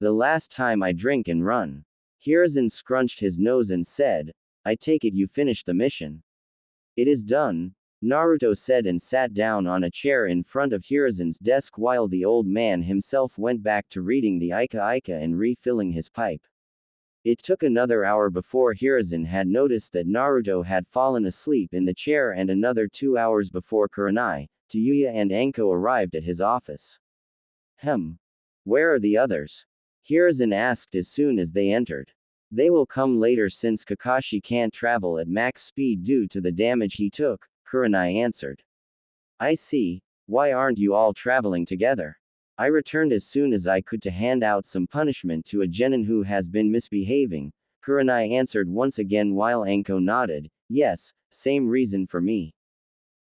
last time I drink and run. Hiruzen scrunched his nose and said, I take it you finished the mission. It is done, Naruto said and sat down on a chair in front of Hiruzen's desk while the old man himself went back to reading the Ika Ika and refilling his pipe. It took another hour before Hiruzen had noticed that Naruto had fallen asleep in the chair, and another 2 hours before Kurenai, Tayuya and Anko arrived at his office. Where are the others? Hiruzen asked as soon as they entered. They will come later since Kakashi can't travel at max speed due to the damage he took, Kurenai answered. I see. Why aren't you all traveling together? I returned as soon as I could to hand out some punishment to a genin who has been misbehaving, Kurenai answered once again while Anko nodded. Yes, same reason for me.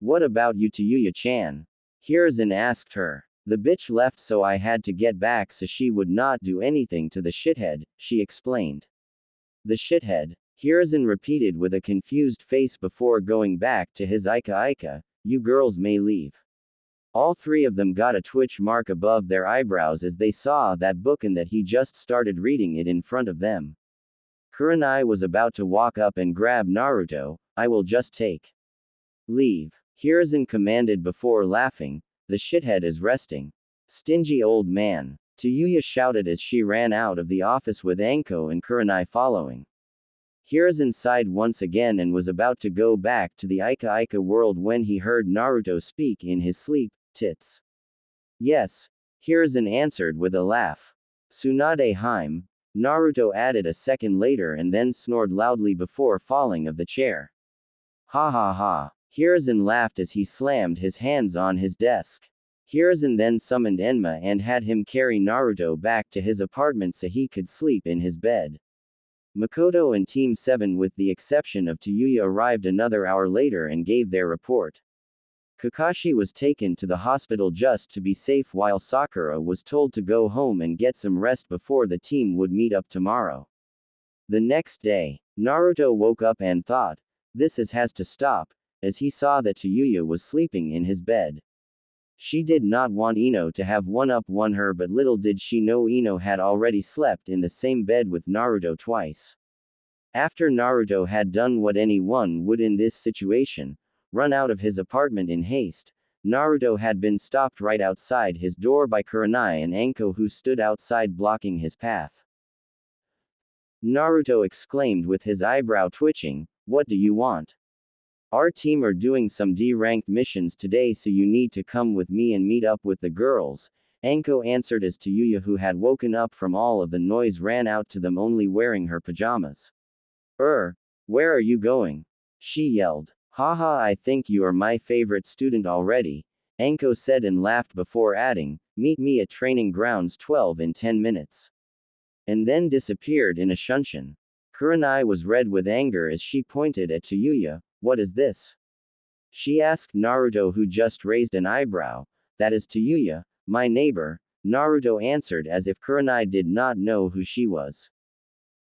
What about you, Tayuya-chan? Hiruzen asked her. The bitch left, so I had to get back so she would not do anything to the shithead, she explained. The shithead? Hiruzen repeated with a confused face before going back to his Ika Ika. You girls may leave. All three of them got a twitch mark above their eyebrows as they saw that book and that he just started reading it in front of them. Kurenai was about to walk up and grab Naruto. I will just take. Leave. Hiruzen commanded before laughing. The shithead is resting. Stingy old man. Tayuya shouted as she ran out of the office with Anko and Kurenai following. Hiruzen sighed once again and was about to go back to the Ika Ika world when he heard Naruto speak in his sleep. Tits. Yes. Hiruzen answered with a laugh. Tsunade Haim. Naruto added a second later and then snored loudly before falling of the chair. Ha ha ha. Hiruzen laughed as he slammed his hands on his desk. Hiruzen then summoned Enma and had him carry Naruto back to his apartment so he could sleep in his bed. Makoto and Team 7 with the exception of Tayuya arrived another hour later and gave their report. Kakashi was taken to the hospital just to be safe while Sakura was told to go home and get some rest before the team would meet up tomorrow. The next day, Naruto woke up and thought, this has to stop, as he saw that Tayuya was sleeping in his bed. She did not want Ino to have one-up-one her, but little did she know Ino had already slept in the same bed with Naruto twice. After Naruto had done what anyone would in this situation, run out of his apartment in haste, Naruto had been stopped right outside his door by Kurenai and Anko, who stood outside blocking his path. Naruto exclaimed with his eyebrow twitching, what do you want? Our team are doing some D-ranked missions today, so you need to come with me and meet up with the girls, Anko answered as Tayuya, who had woken up from all of the noise, ran out to them only wearing her pajamas. Where are you going? She yelled. Haha, I think you are my favorite student already, Anko said and laughed before adding, meet me at training grounds 12 in 10 minutes. And then disappeared in a shunshin. Kurenai was red with anger as she pointed at Tayuya. What is this? She asked Naruto, who just raised an eyebrow. That is Tayuya, my neighbor, Naruto answered as if Kurenai did not know who she was.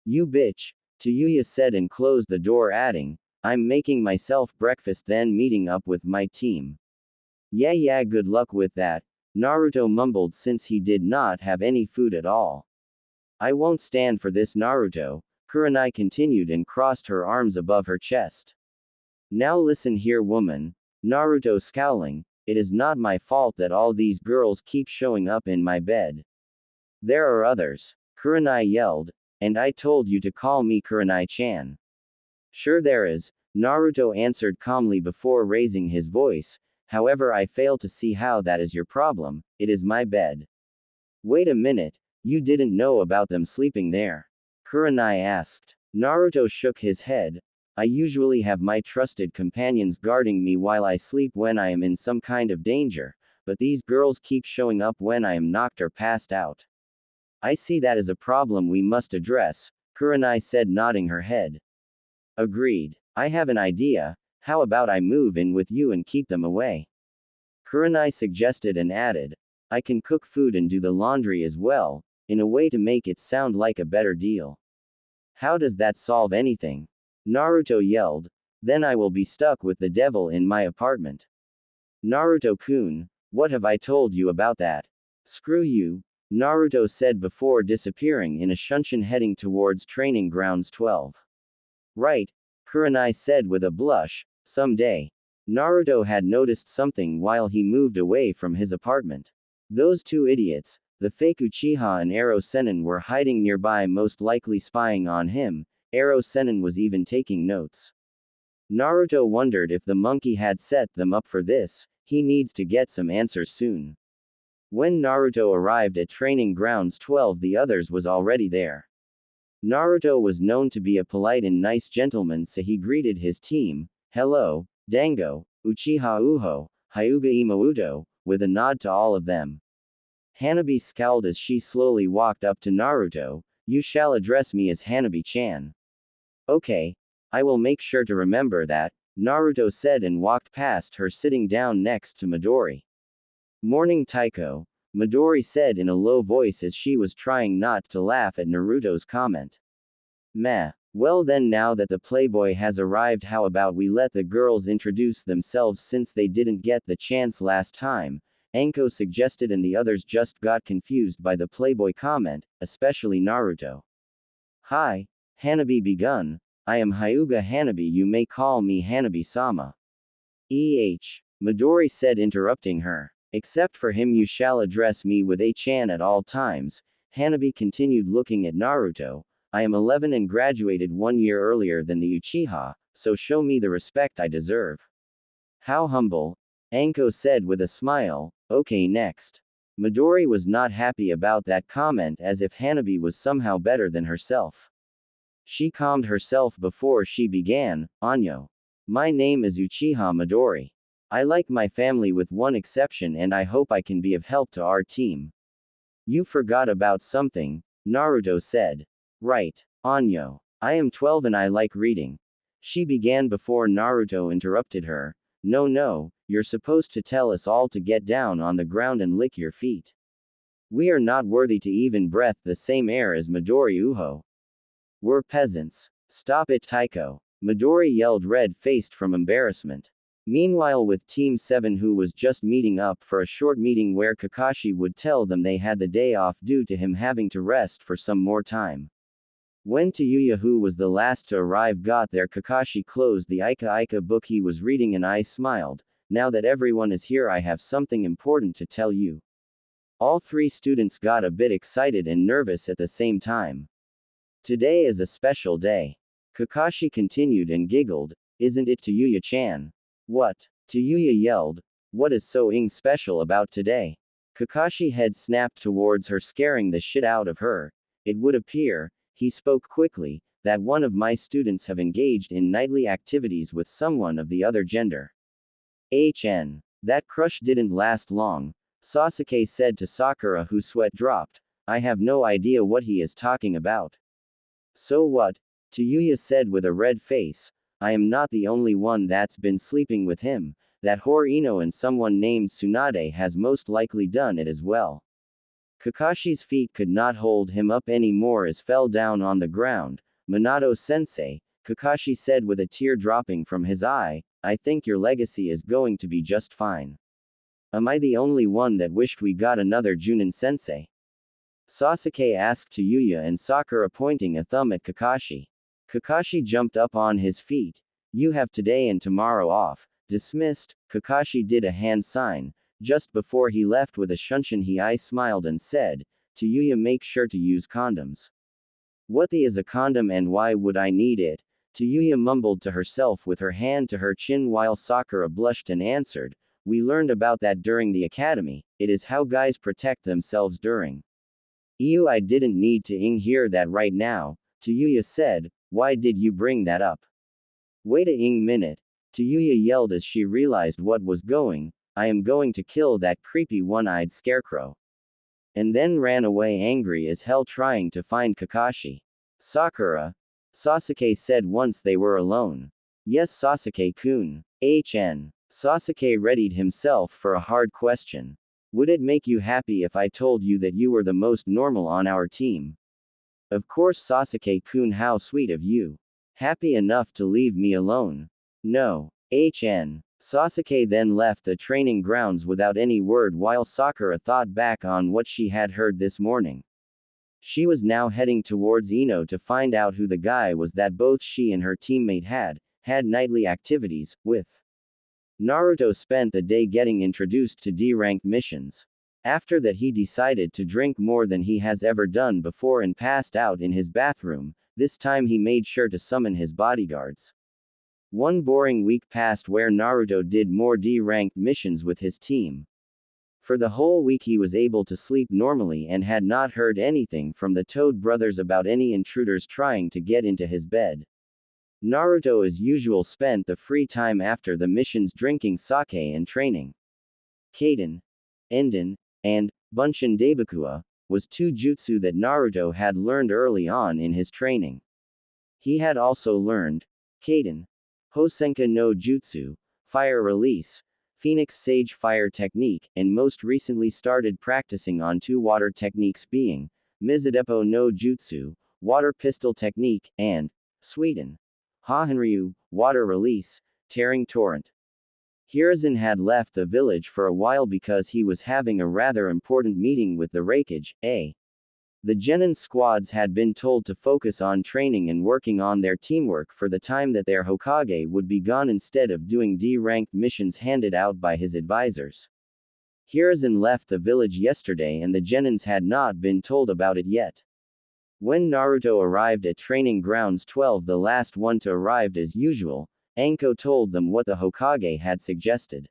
You bitch, Tayuya said and closed the door, adding, I'm making myself breakfast then meeting up with my team. Yeah, good luck with that, Naruto mumbled since he did not have any food at all. I won't stand for this, Naruto, Kurenai continued and crossed her arms above her chest. Now listen here, woman, Naruto scowling, it is not my fault that all these girls keep showing up in my bed. There are others, Kurenai yelled, and I told you to call me Kurenai-chan. Sure there is, Naruto answered calmly before raising his voice, however I fail to see how that is your problem, it is my bed. Wait a minute, you didn't know about them sleeping there? Kurenai asked. Naruto shook his head. I usually have my trusted companions guarding me while I sleep when I am in some kind of danger, but these girls keep showing up when I am knocked or passed out. I see that as a problem we must address, Kurenai said, nodding her head. Agreed. I have an idea, how about I move in with you and keep them away? Kurenai suggested and added, I can cook food and do the laundry as well, in a way to make it sound like a better deal. How does that solve anything? Naruto yelled. Then I will be stuck with the devil in my apartment. Naruto-kun, what have I told you about that? Screw you, Naruto said before disappearing in a shunshin heading towards training grounds 12. Right, Kurenai said with a blush, someday. Naruto had noticed something while he moved away from his apartment. Those two idiots, the fake Uchiha and Ero Sennin, were hiding nearby, most likely spying on him. Ero Sennin was even taking notes. Naruto wondered if the monkey had set them up for this. He needs to get some answers soon. When Naruto arrived at training grounds 12, the others was already there. Naruto was known to be a polite and nice gentleman, so he greeted his team, "Hello, Dango, Uchiha Uho, Hyuga Imouto," with a nod to all of them. Hanabi scowled as she slowly walked up to Naruto. "You shall address me as Hanabi-chan." "Okay. I will make sure to remember that," Naruto said and walked past her, sitting down next to Midori. "Morning, Taiko," Midori said in a low voice as she was trying not to laugh at Naruto's comment. "Meh. Well then, now that the playboy has arrived, how about we let the girls introduce themselves since they didn't get the chance last time," Anko suggested, and the others just got confused by the playboy comment, especially Naruto. "Hi, Hanabi begun. I am Hyuga Hanabi, you may call me Hanabi-sama." Midori said, interrupting her. "Except for him you shall address me with A-chan at all times," Hanabi continued, looking at Naruto. "I am 11 and graduated 1 year earlier than the Uchiha, so show me the respect I deserve." "How humble," Anko said with a smile. "Okay, next." Midori was not happy about that comment, as if Hanabi was somehow better than herself. She calmed herself before she began. "Anyo. My name is Uchiha Midori. I like my family with one exception, and I hope I can be of help to our team." "You forgot about something," Naruto said. "Right, Anyo. I am 12 and I like reading." She began before Naruto interrupted her. No, you're supposed to tell us all to get down on the ground and lick your feet. We are not worthy to even breathe the same air as Midori Uho. We're peasants. Stop it, Taiko," Midori yelled, red-faced from embarrassment. Meanwhile, with Team 7, who was just meeting up for a short meeting where Kakashi would tell them they had the day off due to him having to rest for some more time. When Tayuya, who was the last to arrive, got there, Kakashi closed the Ika book he was reading and I smiled. "Now that everyone is here, I have something important to tell you." All three students got a bit excited and nervous at the same time. "Today is a special day," Kakashi continued and giggled. "Isn't it, Tayuya-chan?" "What?" Tayuya yelled. "What is so special about today?" Kakashi head snapped towards her, scaring the shit out of her. "It would appear," he spoke quickly, "that one of my students have engaged in nightly activities with someone of the other gender." That crush didn't last long, Sasuke said to Sakura, who sweat dropped. "I have no idea what he is talking about." "So what?" Tayuya said with a red face. "I am not the only one that's been sleeping with him. That whore Ino and someone named Tsunade has most likely done it as well." Kakashi's feet could not hold him up anymore as fell down on the ground. "Minato-sensei," Kakashi said with a tear dropping from his eye, "I think your legacy is going to be just fine." "Am I the only one that wished we got another Junin-sensei?" Sasuke asked Tayuya and Sakura, pointing a thumb at Kakashi. Kakashi jumped up on his feet. "You have today and tomorrow off. Dismissed." Kakashi did a hand sign. Just before he left with a shunshin, he smiled and said, "Tayuya, make sure to use condoms." "What the is a condom and why would I need it?" Tayuya mumbled to herself with her hand to her chin while Sakura blushed and answered, "We learned about that during the academy. It is how guys protect themselves during." I didn't need to hear that right now," Tayuya said. "Why did you bring that up?" "Wait a minute," Tayuya yelled as she realized what was going. "I am going to kill that creepy one-eyed scarecrow." And then ran away angry as hell, trying to find Kakashi. "Sakura," Sasuke said once they were alone. "Yes, Sasuke-kun." Sasuke readied himself for a hard question. "Would it make you happy if I told you that you were the most normal on our team?" "Of course, Sasuke-kun, how sweet of you." Happy enough to leave me alone. No. Sasuke then left the training grounds without any word while Sakura thought back on what she had heard this morning. She was now heading towards Ino to find out who the guy was that both she and her teammate had nightly activities with. Naruto spent the day getting introduced to D-rank missions. After that he decided to drink more than he has ever done before and passed out in his bathroom. This time he made sure to summon his bodyguards. One boring week passed where Naruto did more D-ranked missions with his team. For the whole week he was able to sleep normally and had not heard anything from the Toad brothers about any intruders trying to get into his bed. Naruto as usual spent the free time after the missions drinking sake and training. Kaden, Enden, and Bunshin Daibakua was two jutsu that Naruto had learned early on in his training. He had also learned Kaden, Hosenka no Jutsu, Fire Release, Phoenix Sage Fire Technique, and most recently started practicing on two water techniques being Mizudepo no Jutsu, Water Pistol Technique, and Sweden, Hahenryu, Water Release, Tearing Torrent. Hiruzen had left the village for a while because he was having a rather important meeting with the Raikage. The Genin squads had been told to focus on training and working on their teamwork for the time that their Hokage would be gone instead of doing D-ranked missions handed out by his advisors. Hiruzen left the village yesterday and the Genins had not been told about it yet. When Naruto arrived at Training Grounds 12, the last one to arrive as usual, Anko told them what the Hokage had suggested.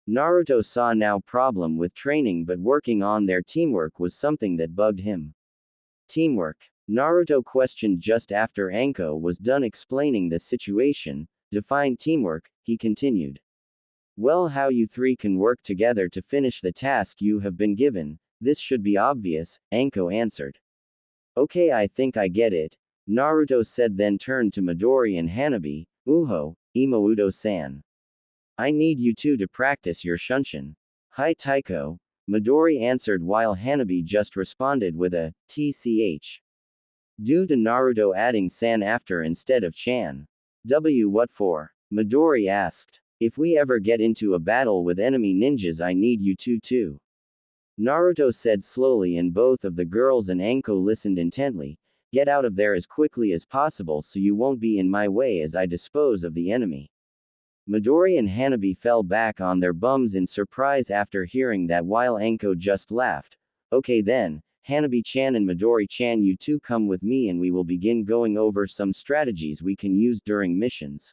Naruto saw no problem with training, but working on their teamwork was something that bugged him. Teamwork? Naruto questioned just after Anko was done explaining the situation. Define teamwork, he continued. Well, how you three can work together to finish the task you have been given, this should be obvious, Anko answered. Okay, I think I get it, Naruto said, then turned to Midori and Hanabi. Uho, Imoudo-san. I need you two to practice your Shunshin. Hi Taiko, Midori answered while Hanabi just responded with a tch. Due to Naruto adding san after instead of chan. What for? Midori asked. If we ever get into a battle with enemy ninjas, I need you two too. Naruto said slowly, and both of the girls and Anko listened intently. Get out of there as quickly as possible so you won't be in my way as I dispose of the enemy. Midori and Hanabi fell back on their bums in surprise after hearing that, while Anko just laughed. Okay then, Hanabi-chan and Midori-chan, you two come with me and we will begin going over some strategies we can use during missions.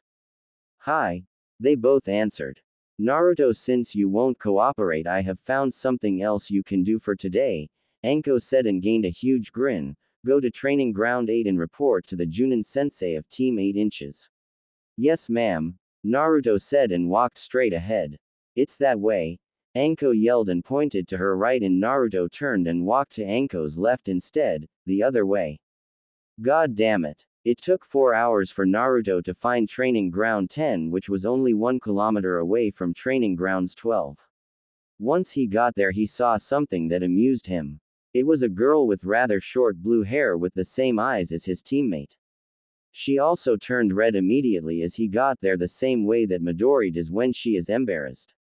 Hi. They both answered. Naruto, since you won't cooperate, I have found something else you can do for today, Anko said and gained a huge grin. Go to Training Ground 8 and report to the Junin sensei of Team 8 inches. Yes ma'am, Naruto said and walked straight ahead. It's that way, Anko yelled and pointed to her right, and Naruto turned and walked to Anko's left instead, the other way. God damn it. It took 4 hours for Naruto to find Training Ground 10, which was only 1 kilometer away from Training Grounds 12. Once he got there, he saw something that amused him. It was a girl with rather short blue hair with the same eyes as his teammate. She also turned red immediately as he got there, the same way that Midori does when she is embarrassed.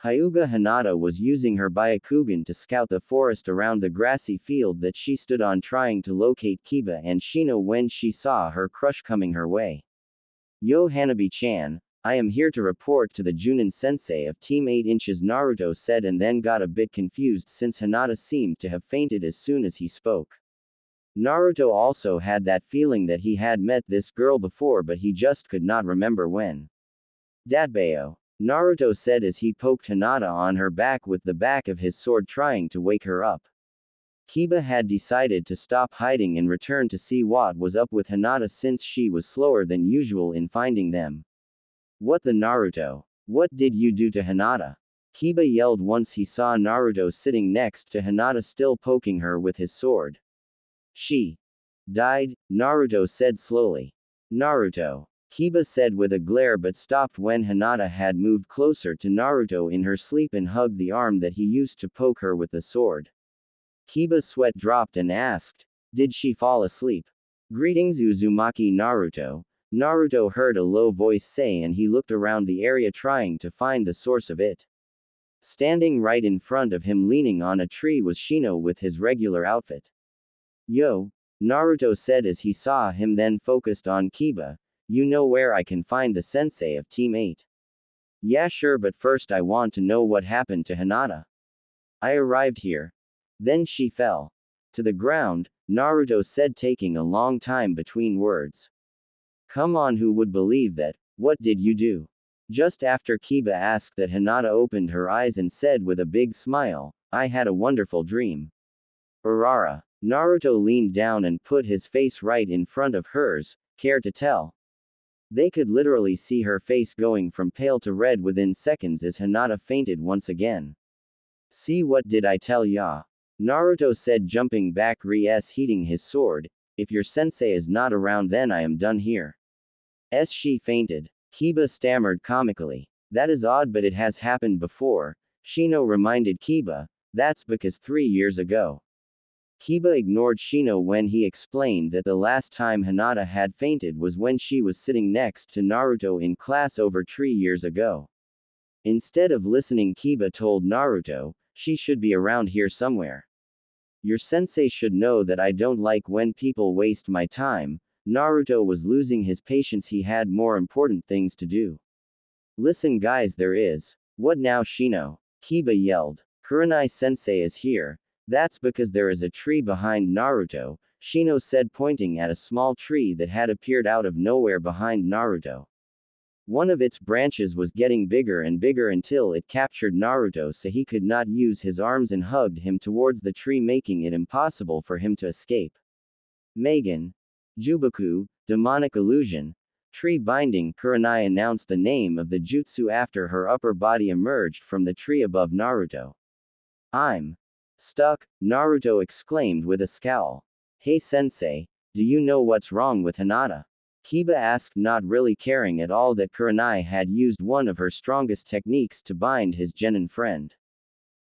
Hyuga Hinata was using her Byakugan to scout the forest around the grassy field that she stood on, trying to locate Kiba and Shino when she saw her crush coming her way. Yo Hanabi-chan, I am here to report to the Junin sensei of Team 8 inches, Naruto said, and then got a bit confused since Hinata seemed to have fainted as soon as he spoke. Naruto also had that feeling that he had met this girl before, but he just could not remember when. Datbeo, Naruto said as he poked Hinata on her back with the back of his sword, trying to wake her up. Kiba had decided to stop hiding and return to see what was up with Hinata since she was slower than usual in finding them. What the Naruto? What did you do to Hinata? Kiba yelled once he saw Naruto sitting next to Hinata, still poking her with his sword. She died, Naruto said slowly. Naruto, Kiba said with a glare, but stopped when Hinata had moved closer to Naruto in her sleep and hugged the arm that he used to poke her with the sword. Kiba's sweat dropped and asked, did she fall asleep? Greetings Uzumaki Naruto. Naruto heard a low voice say and he looked around the area trying to find the source of it. Standing right in front of him leaning on a tree was Shino with his regular outfit. Yo, Naruto said as he saw him then focused on Kiba, you know where I can find the sensei of Team 8? Yeah sure but first I want to know what happened to Hinata. I arrived here. Then she fell to the ground, Naruto said taking a long time between words. Come on who would believe that, what did you do? Just after Kiba asked that Hinata opened her eyes and said with a big smile, I had a wonderful dream. Urara. Naruto leaned down and put his face right in front of hers, care to tell? They could literally see her face going from pale to red within seconds as Hinata fainted once again. See what did I tell ya? Naruto said jumping back heating his sword, if your sensei is not around then I am done here. As she fainted, Kiba stammered comically. That is odd but it has happened before, Shino reminded Kiba, that's because 3 years ago. Kiba ignored Shino when he explained that the last time Hinata had fainted was when she was sitting next to Naruto in class over 3 years ago. Instead of listening, Kiba told Naruto, she should be around here somewhere. Your sensei should know that I don't like when people waste my time. Naruto was losing his patience, he had more important things to do. Listen guys, there is. What now Shino? Kiba yelled. Kurenai sensei is here. That's because there is a tree behind Naruto, Shino said pointing at a small tree that had appeared out of nowhere behind Naruto. One of its branches was getting bigger and bigger until it captured Naruto so he could not use his arms and hugged him towards the tree making it impossible for him to escape. Megan. Jubaku, demonic illusion. Tree binding. Kurenai announced the name of the jutsu after her upper body emerged from the tree above Naruto. I'm stuck, Naruto exclaimed with a scowl. Hey sensei, do you know what's wrong with Hinata? Kiba asked, not really caring at all that Kurenai had used one of her strongest techniques to bind his genin friend.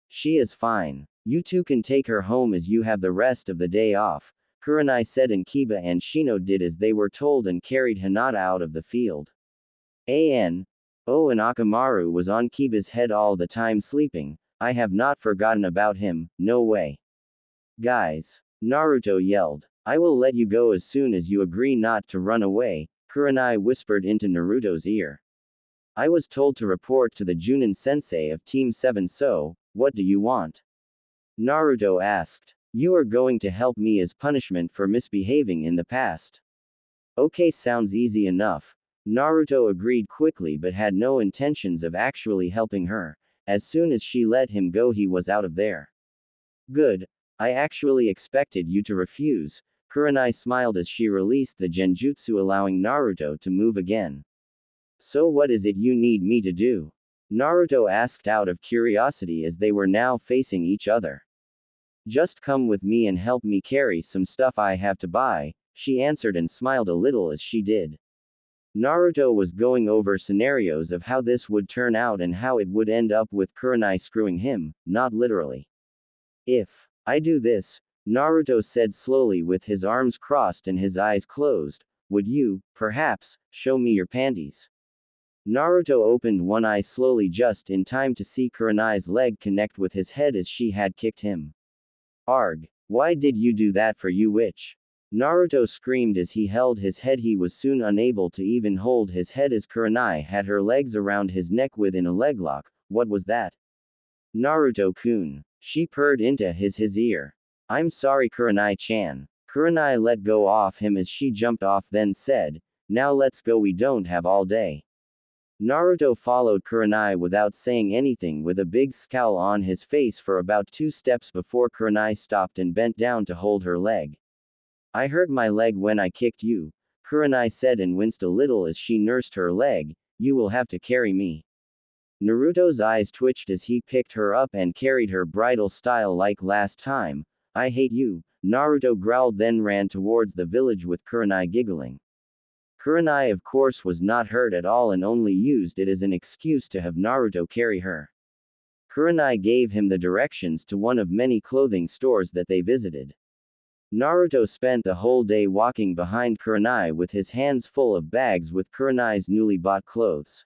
She is fine. You two can take her home as you have the rest of the day off, Kurenai said, and Kiba and Shino did as they were told and carried Hinata out of the field. And Akamaru was on Kiba's head all the time sleeping. I have not forgotten about him, no way. Guys. Naruto yelled. I will let you go as soon as you agree not to run away, Kurenai whispered into Naruto's ear. I was told to report to the Junin sensei of Team 7 so, what do you want? Naruto asked. You are going to help me as punishment for misbehaving in the past. Okay, sounds easy enough. Naruto agreed quickly but had no intentions of actually helping her. As soon as she let him go he was out of there. Good. I actually expected you to refuse. Kurenai smiled as she released the genjutsu allowing Naruto to move again. So what is it you need me to do? Naruto asked out of curiosity as they were now facing each other. Just come with me and help me carry some stuff I have to buy, she answered and smiled a little as she did. Naruto was going over scenarios of how this would turn out and how it would end up with Kurenai screwing him, not literally. If I do this, Naruto said slowly with his arms crossed and his eyes closed, would you, perhaps, show me your panties? Naruto opened one eye slowly just in time to see Kurenai's leg connect with his head as she had kicked him. Arg, why did you do that for you witch? Naruto screamed as he held his head. He was soon unable to even hold his head as Kurenai had her legs around his neck within a leglock. What was that? Naruto-kun. She purred into his ear. I'm sorry Kurenai-chan. Kurenai let go off him as she jumped off then said, now let's go, we don't have all day. Naruto followed Kurenai without saying anything with a big scowl on his face for about 2 steps before Kurenai stopped and bent down to hold her leg. I hurt my leg when I kicked you, Kurenai said and winced a little as she nursed her leg. You will have to carry me. Naruto's eyes twitched as he picked her up and carried her bridal style like last time. I hate you, Naruto growled then ran towards the village with Kurenai giggling. Kurenai of course was not hurt at all and only used it as an excuse to have Naruto carry her. Kurenai gave him the directions to one of many clothing stores that they visited. Naruto spent the whole day walking behind Kurenai with his hands full of bags with Kurenai's newly bought clothes.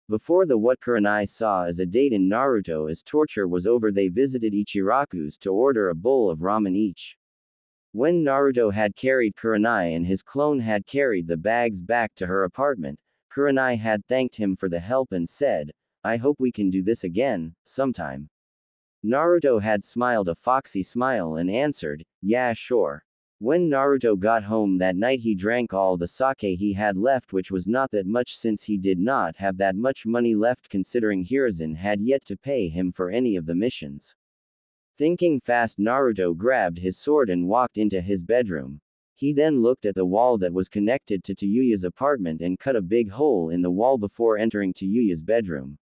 Before the what Kurenai saw as a date in Naruto as torture was over, they visited Ichiraku's to order a bowl of ramen each. When Naruto had carried Kurenai and his clone had carried the bags back to her apartment, Kurenai had thanked him for the help and said, "I hope we can do this again, sometime." Naruto had smiled a foxy smile and answered, "Yeah, sure." When Naruto got home that night, he drank all the sake he had left, which was not that much since he did not have that much money left considering Hiruzen had yet to pay him for any of the missions. Thinking fast, Naruto grabbed his sword and walked into his bedroom. He then looked at the wall that was connected to Tayuya's apartment and cut a big hole in the wall before entering Tayuya's bedroom.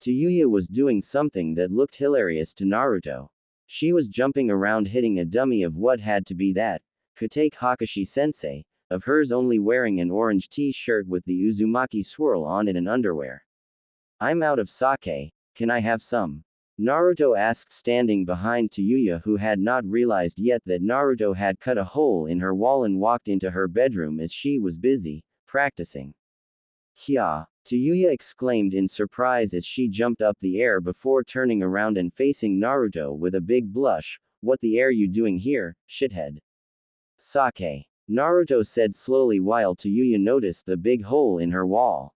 Tayuya was doing something that looked hilarious to Naruto. She was jumping around hitting a dummy of what had to be that Kotake Hakashi-sensei, of hers, only wearing an orange t-shirt with the Uzumaki swirl on it and underwear. "I'm out of sake, can I have some?" Naruto asked, standing behind Tayuya, who had not realized yet that Naruto had cut a hole in her wall and walked into her bedroom as she was busy practicing. "Kya!" Tayuya exclaimed in surprise as she jumped up the air before turning around and facing Naruto with a big blush. "What the air you doing here, shithead?" "Sake," Naruto said slowly while Tayuya noticed the big hole in her wall.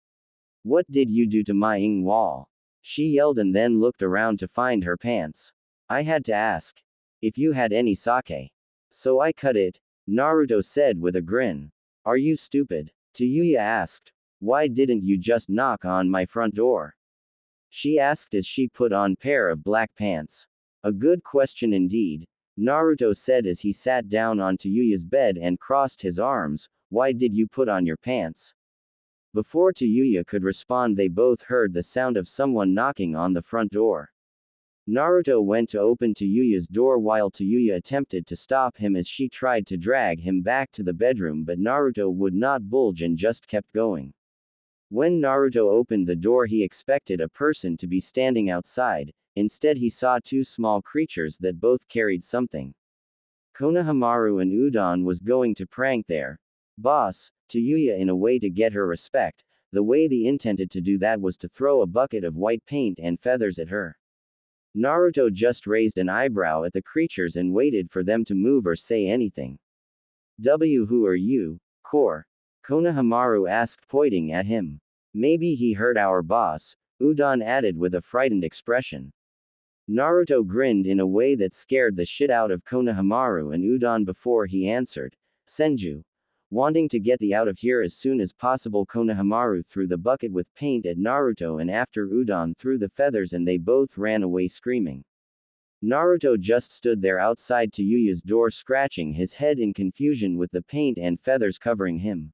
"What did you do to my wall?" she yelled and then looked around to find her pants. "I had to ask if you had any sake. So I cut it," Naruto said with a grin. "Are you stupid?" Tayuya asked. "Why didn't you just knock on my front door?" she asked as she put on pair of black pants. "A good question indeed," Naruto said as he sat down on Tayuya's bed and crossed his arms. "Why did you put on your pants?" Before Tayuya could respond, they both heard the sound of someone knocking on the front door. Naruto went to open Tayuya's door while Tayuya attempted to stop him as she tried to drag him back to the bedroom, but Naruto would not budge and just kept going. When Naruto opened the door, he expected a person to be standing outside. Instead, he saw two small creatures that both carried something. Konohamaru and Udon was going to prank their boss, Tayuya, in a way to get her respect. The way they intended to do that was to throw a bucket of white paint and feathers at her. Naruto just raised an eyebrow at the creatures and waited for them to move or say anything. Who are you, Core?" Konohamaru asked, pointing at him. "Maybe he heard our boss," Udon added with a frightened expression. Naruto grinned in a way that scared the shit out of Konohamaru and Udon before he answered. "Senju." Wanting to get the out of here as soon as possible, Konohamaru threw the bucket with paint at Naruto and after Udon threw the feathers and they both ran away screaming. Naruto just stood there outside Tayuya's door scratching his head in confusion with the paint and feathers covering him.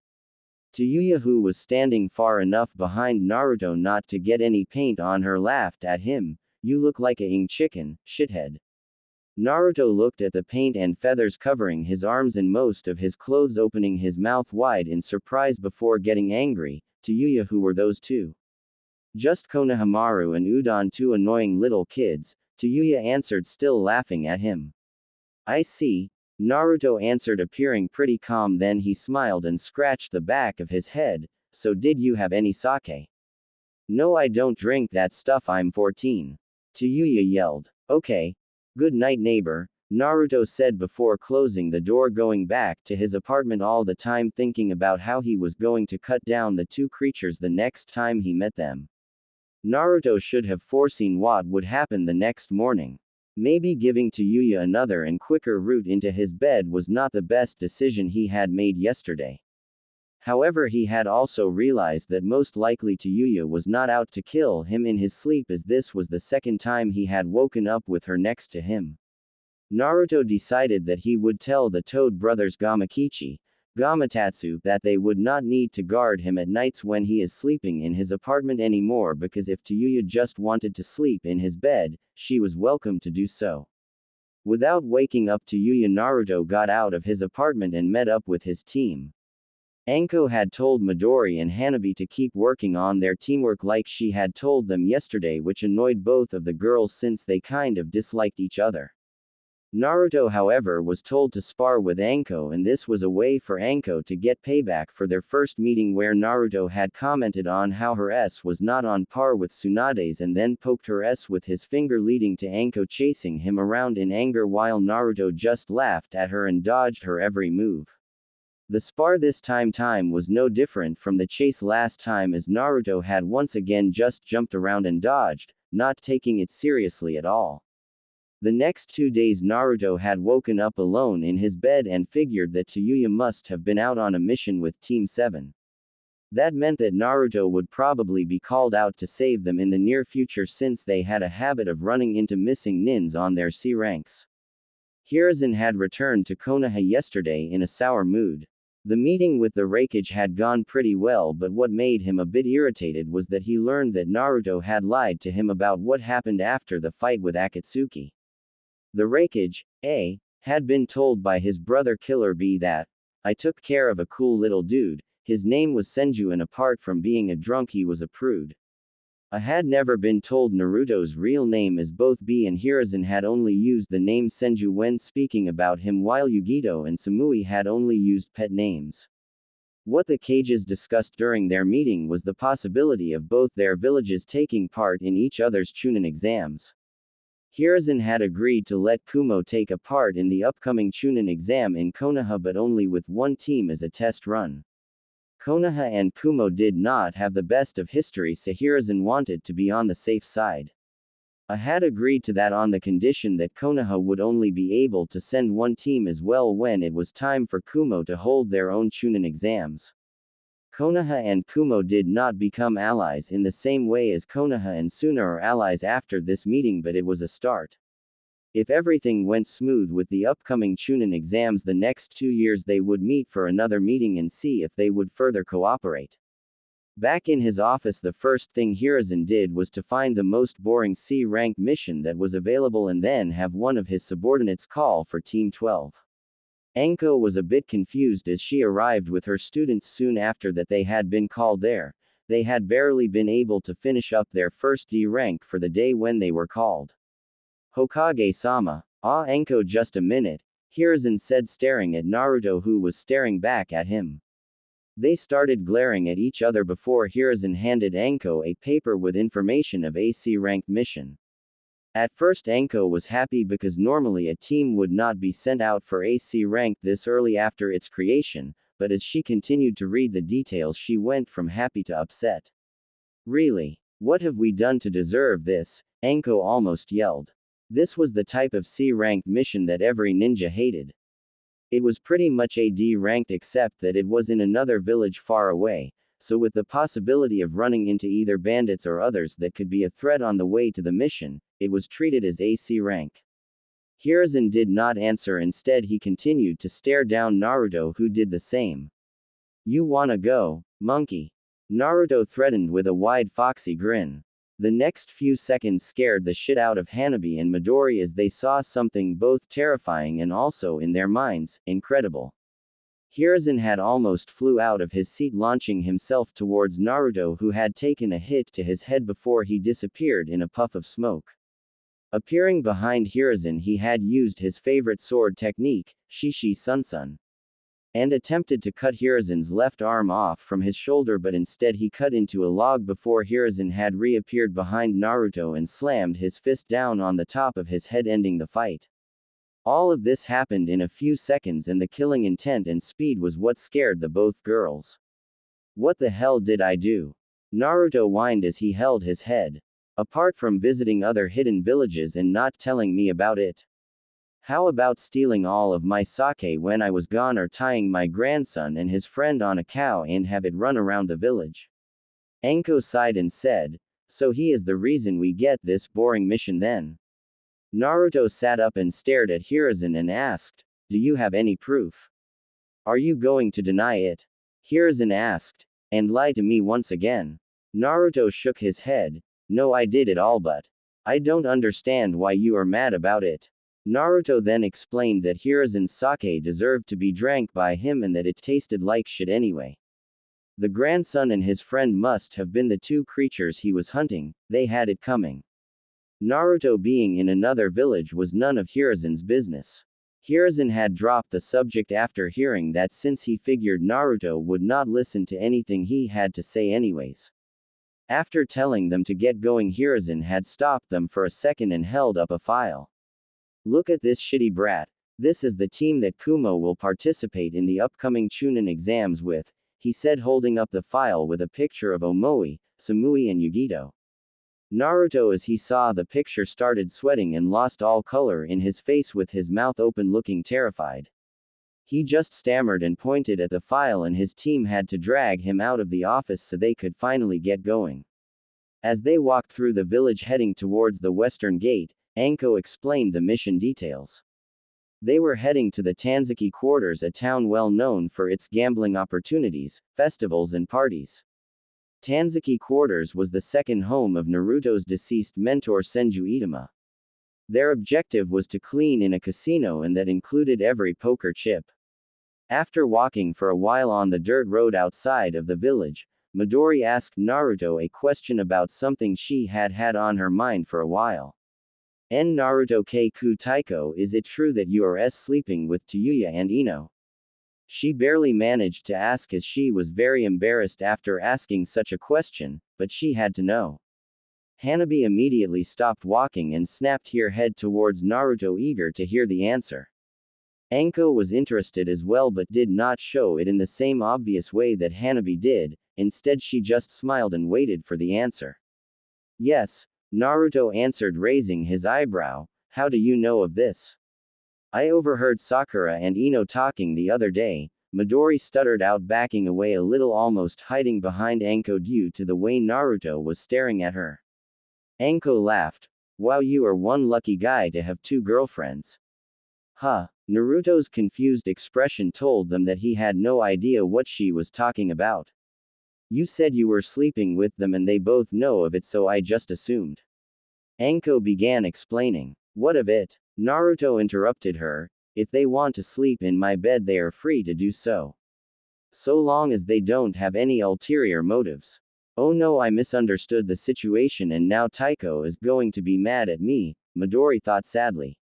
Tayuya, who was standing far enough behind Naruto not to get any paint on her, laughed at him. "You look like a chicken, shithead." Naruto looked at the paint and feathers covering his arms and most of his clothes, opening his mouth wide in surprise before getting angry. "Tayuya, who were those two?" "Just Konohamaru and Udon, two annoying little kids," Tayuya answered, still laughing at him. "I see," Naruto answered, appearing pretty calm. Then he smiled and scratched the back of his head. "So did you have any sake?" "No, I don't drink that stuff, I'm 14. Tayuya yelled. "Okay. Good night, neighbor," Naruto said before closing the door, going back to his apartment, all the time thinking about how he was going to cut down the two creatures the next time he met them. Naruto should have foreseen what would happen the next morning. Maybe giving Tayuya another and quicker route into his bed was not the best decision he had made yesterday. However, he had also realized that most likely Tayuya was not out to kill him in his sleep, as this was the second time he had woken up with her next to him. Naruto decided that he would tell the Toad brothers Gamakichi, Gamatatsu, that they would not need to guard him at nights when he is sleeping in his apartment anymore, because if Tayuya just wanted to sleep in his bed, she was welcome to do so. Without waking up Tayuya, Naruto got out of his apartment and met up with his team. Anko had told Midori and Hanabi to keep working on their teamwork like she had told them yesterday, which annoyed both of the girls since they kind of disliked each other. Naruto, however, was told to spar with Anko, and this was a way for Anko to get payback for their first meeting where Naruto had commented on how her S was not on par with Tsunade's and then poked her S with his finger, leading to Anko chasing him around in anger while Naruto just laughed at her and dodged her every move. The spar this time was no different from the chase last time, as Naruto had once again just jumped around and dodged, not taking it seriously at all. The next 2 days Naruto had woken up alone in his bed and figured that Tayuya must have been out on a mission with Team 7. That meant that Naruto would probably be called out to save them in the near future, since they had a habit of running into missing nins on their C ranks. Hiruzen had returned to Konoha yesterday in a sour mood. The meeting with the Raikage had gone pretty well, but what made him a bit irritated was that he learned that Naruto had lied to him about what happened after the fight with Akatsuki. The Raikage, A, had been told by his brother Killer B that, "I took care of a cool little dude, his name was Senju, and apart from being a drunk he was a prude." I had never been told Naruto's real name, as both B and Hiruzen had only used the name Senju when speaking about him, while Yugito and Samui had only used pet names. What the Kages discussed during their meeting was the possibility of both their villages taking part in each other's Chunin exams. Hiruzen had agreed to let Kumo take a part in the upcoming Chunin exam in Konoha, but only with one team as a test run. Konoha and Kumo did not have the best of history, so Hiruzen wanted to be on the safe side. I had agreed to that on the condition that Konoha would only be able to send one team as well when it was time for Kumo to hold their own Chunin exams. Konoha and Kumo did not become allies in the same way as Konoha and Suna are allies after this meeting, but it was a start. If everything went smooth with the upcoming Chunin exams the next 2 years, they would meet for another meeting and see if they would further cooperate. Back in his office, the first thing Hiruzen did was to find the most boring C-rank mission that was available and then have one of his subordinates call for Team 12. Anko was a bit confused as she arrived with her students soon after that they had been called there. They had barely been able to finish up their first D rank for the day when they were called. "Hokage-sama." "Ah, Anko, just a minute," Hiruzen said, staring at Naruto, who was staring back at him. They started glaring at each other before Hiruzen handed Anko a paper with information of a C-ranked mission. At first Anko was happy because normally a team would not be sent out for AC rank this early after its creation, but as she continued to read the details she went from happy to upset. "Really? What have we done to deserve this?" Anko almost yelled. This was the type of C-ranked mission that every ninja hated. It was pretty much a D-ranked, except that it was in another village far away, so with the possibility of running into either bandits or others that could be a threat on the way to the mission, it was treated as AC rank. Hiruzen did not answer, instead he continued to stare down Naruto, who did the same. "You wanna go, monkey?" Naruto threatened with a wide foxy grin. The next few seconds scared the shit out of Hanabi and Midori as they saw something both terrifying and also, in their minds, incredible. Hiruzen had almost flew out of his seat, launching himself towards Naruto, who had taken a hit to his head before he disappeared in a puff of smoke. Appearing behind Hiruzen, he had used his favorite sword technique, Shishi Sunsun, and attempted to cut Hiruzen's left arm off from his shoulder, but instead he cut into a log before Hiruzen had reappeared behind Naruto and slammed his fist down on the top of his head, ending the fight. All of this happened in a few seconds, and the killing intent and speed was what scared the both girls. "What the hell did I do?" Naruto whined as he held his head. "Apart from visiting other hidden villages and not telling me about it. How about stealing all of my sake when I was gone, or tying my grandson and his friend on a cow and have it run around the village?" Anko sighed and said, "So he is the reason we get this boring mission then?" Naruto sat up and stared at Hiruzen and asked, "Do you have any proof? Are you going to deny it?" Hiruzen asked, "And lie to me once again?" Naruto shook his head. "No, I did it all, but I don't understand why you are mad about it." Naruto then explained that Hiruzen's sake deserved to be drank by him and that it tasted like shit anyway. The grandson and his friend must have been the two creatures he was hunting. They had it coming. Naruto being in another village was none of Hiruzen's business. Hiruzen had dropped the subject after hearing that since he figured Naruto would not listen to anything he had to say anyways. After telling them to get going, Hiruzen had stopped them for a second and held up a file. Look at this shitty brat. This is the team that Kumo will participate in the upcoming Chunin exams with, he said, holding up the file with a picture of Omoi, Samui and Yugito. Naruto, as he saw the picture, started sweating and lost all color in his face with his mouth open, looking terrified. He just stammered and pointed at the file, and his team had to drag him out of the office so they could finally get going. As they walked through the village heading towards the western gate, Anko explained the mission details. They were heading to the Tanzuki quarters, a town well known for its gambling opportunities, festivals and parties. Tanzuki quarters was the second home of Naruto's deceased mentor Senju Itama. Their objective was to clean in a casino, and that included every poker chip. After walking for a while on the dirt road outside of the village, Midori asked Naruto a question about something she had had on her mind for a while. "En Naruto Ku Taiko, is it true that you are sleeping with Tayuya and Ino?" She barely managed to ask as she was very embarrassed after asking such a question, but she had to know. Hanabi immediately stopped walking and snapped her head towards Naruto, eager to hear the answer. Anko was interested as well, but did not show it in the same obvious way that Hanabi did. Instead, she just smiled and waited for the answer. "Yes," Naruto answered, raising his eyebrow. "How do you know of this?" "I overheard Sakura and Ino talking the other day," Midori stuttered out, backing away a little, almost hiding behind Anko due to the way Naruto was staring at her. Anko laughed. "Wow, you are one lucky guy to have two girlfriends." "Huh?" Naruto's confused expression told them that he had no idea what she was talking about. "You said you were sleeping with them and they both know of it, so I just assumed." Anko began explaining. "What of it?" Naruto interrupted her. "If they want to sleep in my bed, they are free to do so. So long as they don't have any ulterior motives." "Oh no, I misunderstood the situation and now Taiko is going to be mad at me," Midori thought sadly.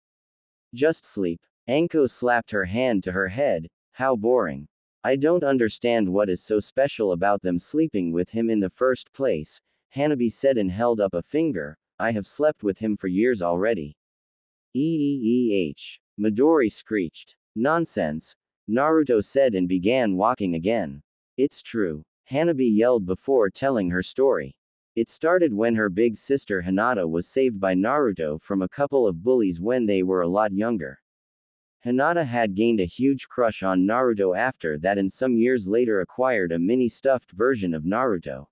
"Just sleep." Anko slapped her hand to her head. "How boring. I don't understand what is so special about them sleeping with him in the first place," Hanabi said and held up a finger. "I have slept with him for years already." Midori screeched. "Nonsense," Naruto said and began walking again. "It's true," Hanabi yelled before telling her story. It started when her big sister Hinata was saved by Naruto from a couple of bullies when they were a lot younger. Hinata had gained a huge crush on Naruto after that, and some years later acquired a mini stuffed version of Naruto.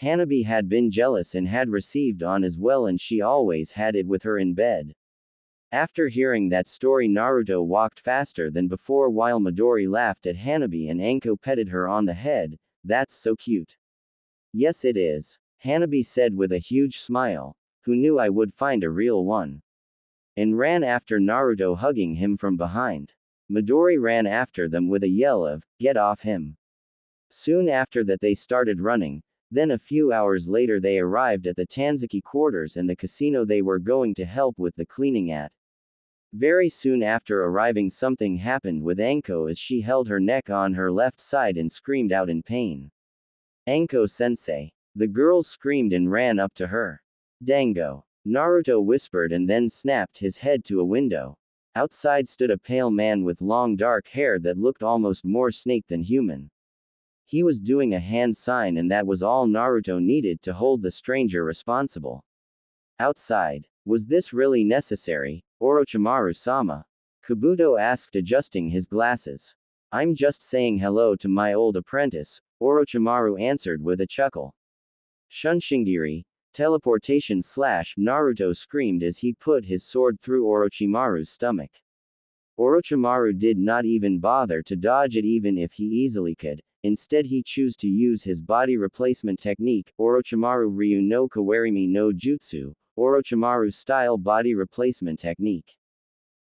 Hanabi had been jealous and had received on as well, and she always had it with her in bed. After hearing that story, Naruto walked faster than before while Midori laughed at Hanabi and Anko petted her on the head. "That's so cute." "Yes, it is," Hanabi said with a huge smile. "Who knew I would find a real one?" And ran after Naruto, hugging him from behind. Midori ran after them with a yell of, "Get off him." Soon after that they started running. Then a few hours later they arrived at the Tanzuki quarters and the casino they were going to help with the cleaning at. Very soon after arriving, something happened with Anko as she held her neck on her left side and screamed out in pain. "Anko-sensei." The girls screamed and ran up to her. "Dango," Naruto whispered and then snapped his head to a window. Outside stood a pale man with long dark hair that looked almost more snake than human. He was doing a hand sign, and that was all Naruto needed to hold the stranger responsible. Outside. "Was this really necessary, Orochimaru-sama?" Kabuto asked, adjusting his glasses. "I'm just saying hello to my old apprentice," Orochimaru answered with a chuckle. "Shunshingiri, teleportation / Naruto screamed as he put his sword through Orochimaru's stomach. Orochimaru did not even bother to dodge it, even if he easily could. Instead he chose to use his body replacement technique, Orochimaru Ryu no Kawarimi no Jutsu, Orochimaru-style body replacement technique.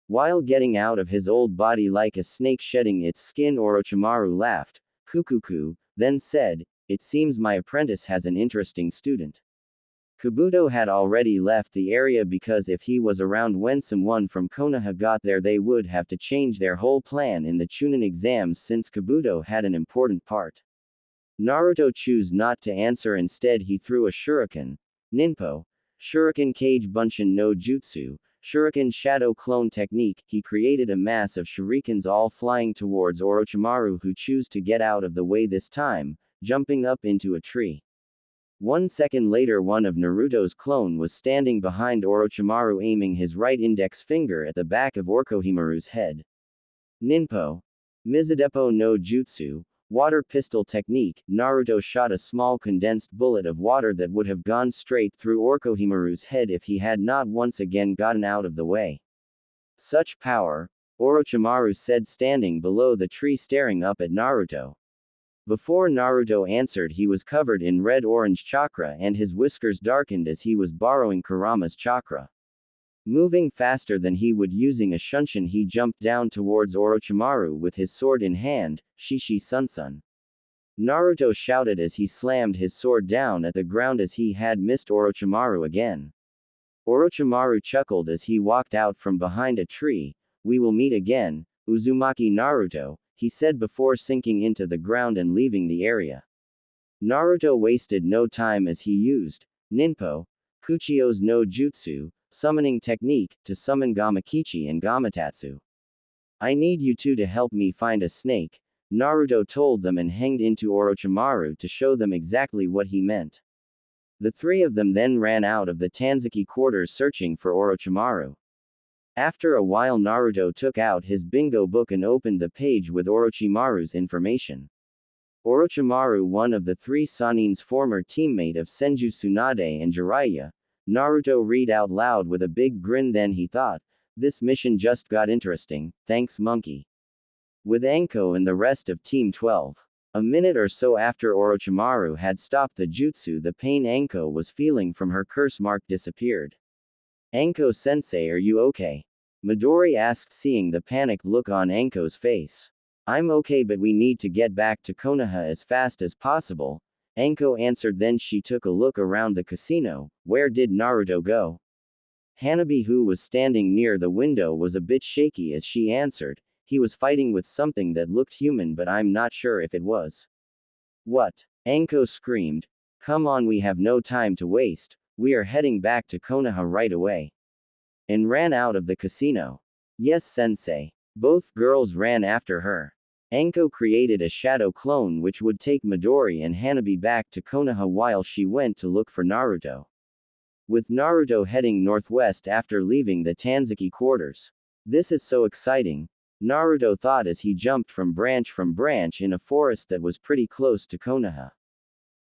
While getting out of his old body like a snake shedding its skin, Orochimaru laughed, "Kukuku," then said, "It seems my apprentice has an interesting student." Kabuto had already left the area because if he was around when someone from Konoha got there they would have to change their whole plan in the Chunin exams since Kabuto had an important part. Naruto chose not to answer, instead he threw a shuriken. Ninpo. Shuriken Kage Bunshin no Jutsu. Shuriken Shadow Clone Technique. He created a mass of shurikens all flying towards Orochimaru, who chose to get out of the way this time, jumping up into a tree. 1 second later, one of Naruto's clone was standing behind Orochimaru, aiming his right index finger at the back of Orochimaru's head. Ninpo. Mizudepo no Jutsu. Water Pistol Technique. Naruto shot a small condensed bullet of water that would have gone straight through Orochimaru's head if he had not once again gotten out of the way. Such power, Orochimaru said, standing below the tree staring up at Naruto. Before Naruto answered, he was covered in red-orange chakra and his whiskers darkened as he was borrowing Kurama's chakra. Moving faster than he would using a shunshin, he jumped down towards Orochimaru with his sword in hand. Shishi Sunsun. Naruto shouted as he slammed his sword down at the ground as he had missed Orochimaru again. Orochimaru chuckled as he walked out from behind a tree. We will meet again, Uzumaki Naruto, he said before sinking into the ground and leaving the area. Naruto wasted no time as he used Ninpo, Kuchio's no Jutsu, summoning technique, to summon Gamakichi and Gamatatsu. I need you two to help me find a snake, Naruto told them and hanged into Orochimaru to show them exactly what he meant. The three of them then ran out of the Tanzuki quarters searching for Orochimaru. After a while, Naruto took out his bingo book and opened the page with Orochimaru's information. Orochimaru, one of the three Sanin's former teammate of Senju Tsunade and Jiraiya. Naruto read out loud with a big grin. Then he thought, this mission just got interesting, thanks monkey. With Anko and the rest of Team 12. A minute or so after Orochimaru had stopped the jutsu, the pain Anko was feeling from her curse mark disappeared. Anko-sensei, are you okay? Midori asked, seeing the panicked look on Anko's face. I'm okay, but we need to get back to Konoha as fast as possible, Anko answered. Then she took a look around the casino. Where did Naruto go? Hanabi, who was standing near the window, was a bit shaky as she answered. He was fighting with something that looked human, but I'm not sure if it was. What? Anko screamed. Come on, we have no time to waste. We are heading back to Konoha right away. And ran out of the casino. Yes, sensei. Both girls ran after her. Anko created a shadow clone which would take Midori and Hanabi back to Konoha while she went to look for Naruto. With Naruto heading northwest after leaving the Tanzuki quarters. This is so exciting, Naruto thought as he jumped from branch in a forest that was pretty close to Konoha.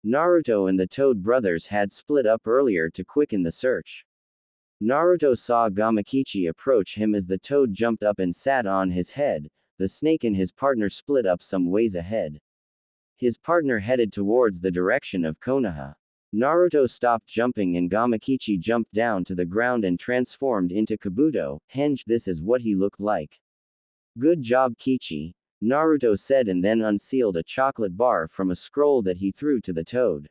Naruto and the Toad brothers had split up earlier to quicken the search. Naruto saw Gamakichi approach him as the Toad jumped up and sat on his head. The snake and his partner split up some ways ahead. His partner headed towards the direction of Konoha. Naruto stopped jumping and Gamakichi jumped down to the ground and transformed into Kabuto. Henge, this is what he looked like. Good job, Kichi, Naruto said, and then unsealed a chocolate bar from a scroll that he threw to the Toad.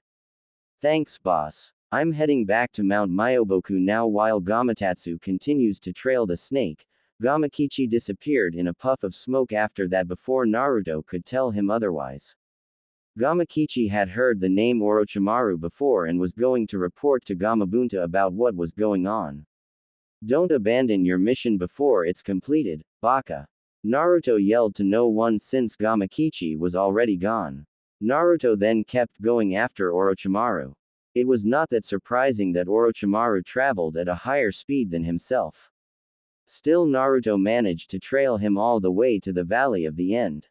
Thanks, boss. I'm heading back to Mount Myoboku now. While Gamatatsu continues to trail the snake, Gamakichi disappeared in a puff of smoke after that before Naruto could tell him otherwise. Gamakichi had heard the name Orochimaru before and was going to report to Gamabunta about what was going on. Don't abandon your mission before it's completed, Baka. Naruto yelled to no one since Gamakichi was already gone. Naruto then kept going after Orochimaru. It was not that surprising that Orochimaru traveled at a higher speed than himself. Still, Naruto managed to trail him all the way to the Valley of the End.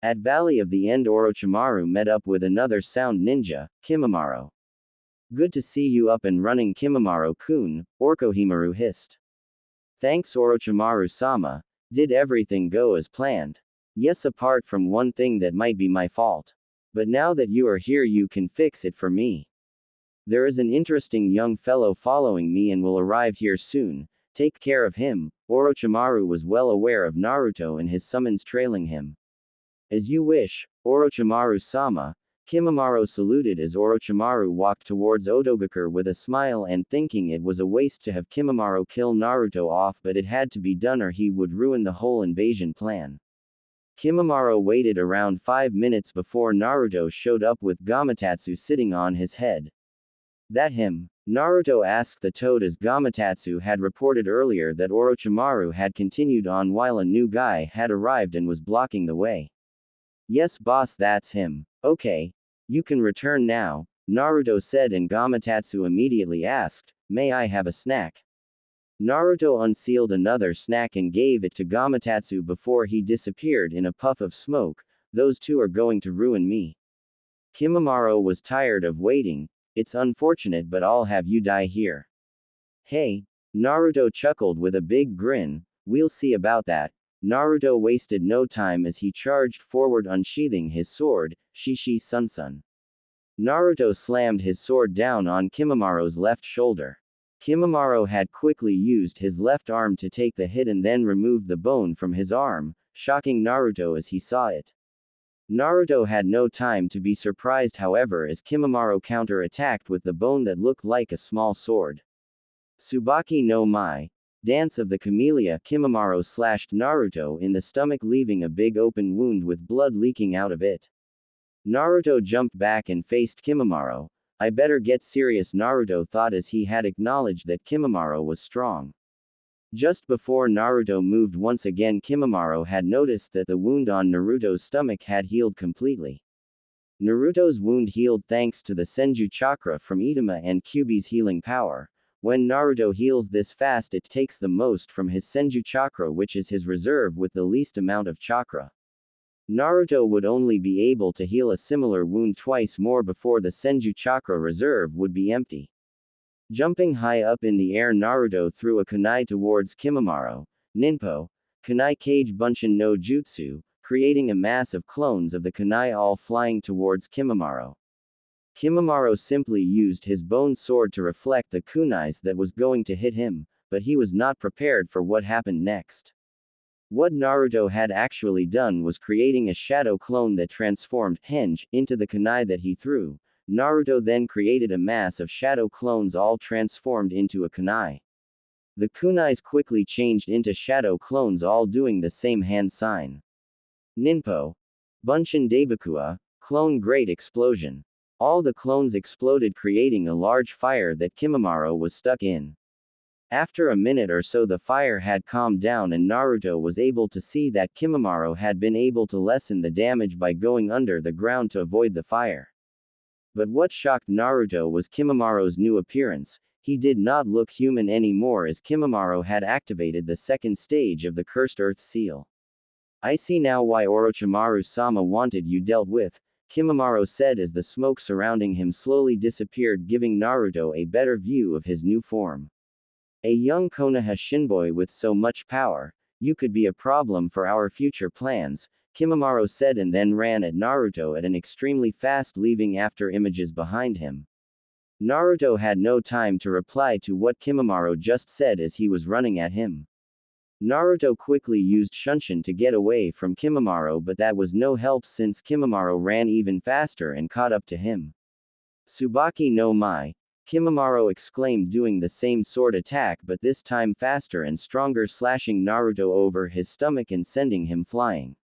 At Valley of the End, Orochimaru met up with another sound ninja, Kimimaro. Good to see you up and running, Kimimaro-kun, Orochimaru hissed. Thanks, Orochimaru-sama. Did everything go as planned? Yes, apart from one thing that might be my fault. But now that you are here, you can fix it for me. There is an interesting young fellow following me and will arrive here soon. Take care of him. Orochimaru was well aware of Naruto and his summons trailing him. As you wish, Orochimaru-sama. Kimimaro saluted as Orochimaru walked towards Otogakur with a smile and thinking it was a waste to have Kimimaro kill Naruto off, but it had to be done or he would ruin the whole invasion plan. Kimimaro waited around 5 minutes before Naruto showed up with Gamatsu sitting on his head. That him? Naruto asked the toad as Gamatsu had reported earlier that Orochimaru had continued on while a new guy had arrived and was blocking the way. Yes boss, that's him. Okay. You can return now, Naruto said, and Gamatsu immediately asked, may I have a snack? Naruto unsealed another snack and gave it to Gamatsu before he disappeared in a puff of smoke. Those two are going to ruin me. Kimimaro was tired of waiting. It's unfortunate, but I'll have you die here. Hey, Naruto chuckled with a big grin. We'll see about that. Naruto wasted no time as he charged forward, unsheathing his sword, Shishi Sunsun. Naruto slammed his sword down on Kimimaro's left shoulder. Kimimaro had quickly used his left arm to take the hit and then removed the bone from his arm, shocking Naruto as he saw it. Naruto had no time to be surprised, however, as Kimimaro counter-attacked with the bone that looked like a small sword. Tsubaki no Mai, Dance of the Camellia. Kimimaro slashed Naruto in the stomach, leaving a big open wound with blood leaking out of it. Naruto jumped back and faced Kimimaro. I better get serious, Naruto thought as he had acknowledged that Kimimaro was strong. Just before Naruto moved once again, Kimimaro had noticed that the wound on Naruto's stomach had healed completely. Naruto's wound healed thanks to the Senju chakra from Itama and Kyuubi's healing power. When Naruto heals this fast, it takes the most from his Senju chakra, which is his reserve with the least amount of chakra. Naruto would only be able to heal a similar wound twice more before the Senju chakra reserve would be empty. Jumping high up in the air, Naruto threw a kunai towards Kimimaro. Ninpo, kunai kage bunshin no jutsu, creating a mass of clones of the kunai all flying towards Kimimaro. Kimimaro simply used his bone sword to reflect the kunais that was going to hit him, but he was not prepared for what happened next. What Naruto had actually done was creating a shadow clone that transformed Henge into the kunai that he threw. Naruto then created a mass of shadow clones all transformed into a kunai. The kunais quickly changed into shadow clones, all doing the same hand sign. Ninpo. Bunshin Daibakua, clone great explosion. All the clones exploded, creating a large fire that Kimimaro was stuck in. After a minute or so, the fire had calmed down and Naruto was able to see that Kimimaro had been able to lessen the damage by going under the ground to avoid the fire. But what shocked Naruto was Kimimaro's new appearance. He did not look human anymore, as Kimimaro had activated the second stage of the Cursed Earth Seal. I see now why Orochimaru-sama wanted you dealt with, Kimimaro said as the smoke surrounding him slowly disappeared, giving Naruto a better view of his new form. A young Konoha shinboy with so much power, you could be a problem for our future plans, Kimimaro said, and then ran at Naruto at an extremely fast, leaving after images behind him. Naruto had no time to reply to what Kimimaro just said as he was running at him. Naruto quickly used Shunshin to get away from Kimimaro, but that was no help since Kimimaro ran even faster and caught up to him. Tsubaki no Mai, Kimimaro exclaimed, doing the same sword attack but this time faster and stronger, slashing Naruto over his stomach and sending him flying.